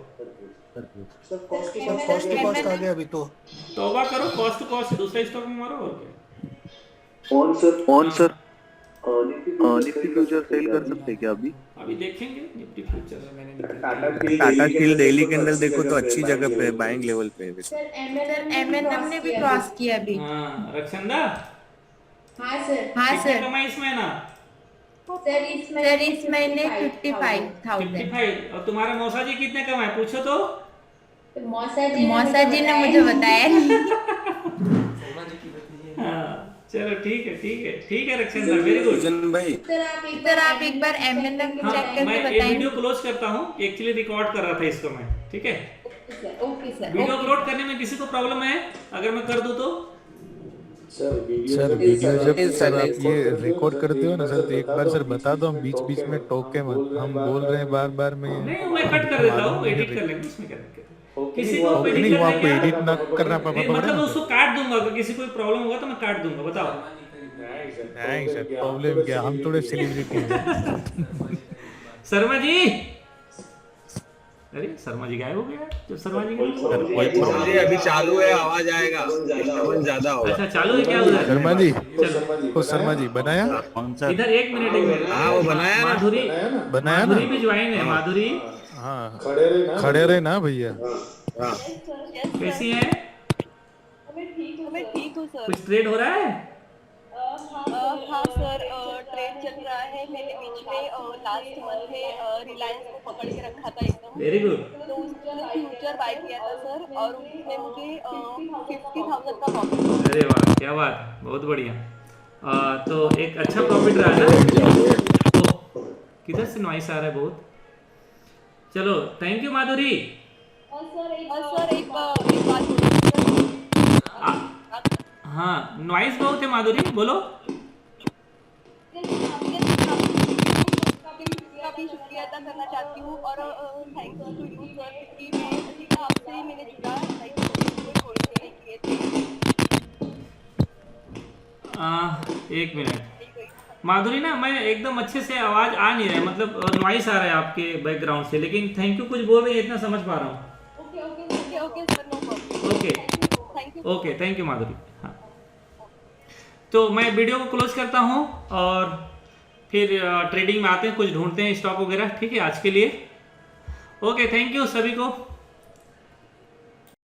सर कॉस्ट टू कॉस्ट आ गया अभी तो। तौबा करो, कॉस्ट टू कॉस्ट दूसरा स्टॉक में मारो और क्या। On sir Nifty future cell कर सकते हैं क्या अभी? अभी देखेंगे निफ्टी फ्यूचर। मैंने टाटा स्टील डेली कैंडल देखो तो अच्छी जगह पे, बाइंग लेवल पे है। सर एमएनएम ने भी क्रॉस किया अभी। हाँ रक्षंदा, हाँ सर कमाई इसमें ना सर इस महीने 55,000। 55। और तुम्हारे मौसा जी कितने कमाए पूछो तो? मौसा जी ने मुझे बताया। चलो ठीक है रक्षंदा, वेरी गुड भाई। सर आप एक बार एमएनएम चेक करके मैं बताएं। वीडियो क्लोज करता हूँ, एक्चुअली रिकॉर्ड कर रहा था इसको मैं, ठीक है? Okay sir. वीडियो अपलोड करने में किसी को प्रॉब्लम है अगर मैं कर दूं तो? सर वीडियो जब सर आप ये रिकॉर्ड करते हो ना सर, तो एक बार सर बता दो, हम बीच बीच में टोके मत, हम बोल रहे हैं बार बार में। नहीं मैं कट कर देता हूँ, एडिट कर लेंगे, उसमें क्या दिक्कत है? किसी को नहीं वो आपको एडिट ना करना मतलब उसको काट दूंगा, अगर किसी को प्रॉब्लम होगा तो मैं काट दूंगा, बताओ। नहीं सर प्रॉब्लम क्या, हम थोड़े सेलिब्रिटी हैं। शर्मा जी, अरे शर्मा जी गायब हो गया। जब शर्मा जी अभी चालू है, आवाज आएगा, डिस्टर्बेंस ज्यादा होगा। अच्छा चालू है क्या उधर? शर्मा जी, तो शर्मा जी बनाया इधर, एक मिनट। हाँ वो बनाया ना, माधुरी भी ज्वाइन है। माधुरी हाँ खड़े रहे ना भैया। कैसी है? मैं ठीक हूँ सर। कुछ ट्रेड हो रहा है? हाँ सर ट्रेड चल रहा है। मैंने बीच में लास्ट मंथ में रिलायंस को पकड़ के रखा था एकदम। Very good. तो उसमें फ्यूचर बाय किया था सर, और उसमें मुझे 50,000 का प्रॉफिट। अरे वाह क्या बात, बहुत बढ़िया। तो एक अच्छा प्रॉफिट रहा है। तो किधर से नॉइस आ रहा है बहुत? चलो थैंक यू माधुरी। सर एक बात हाँ नॉइस बहुत है माधुरी, बोलो। काफी शुक्रिया अदा करना चाहती हूँ और थैंक्स टू यू सर, कि मैं आपसे मैंने जुड़ा एक मिनट माधुरी ना, मैं एकदम अच्छे से आवाज आ नहीं रहा है, मतलब नॉइस आ रहा है आपके बैकग्राउंड से, लेकिन थैंक यू कुछ बोल रही है इतना समझ पा रहा हूँ। ओके थैंक यू माधुरी। हाँ तो मैं वीडियो को क्लोज करता हूँ और फिर ट्रेडिंग में आते हैं, कुछ ढूंढते हैं स्टॉक वगैरह, ठीक है आज के लिए। ओके थैंक यू सभी को।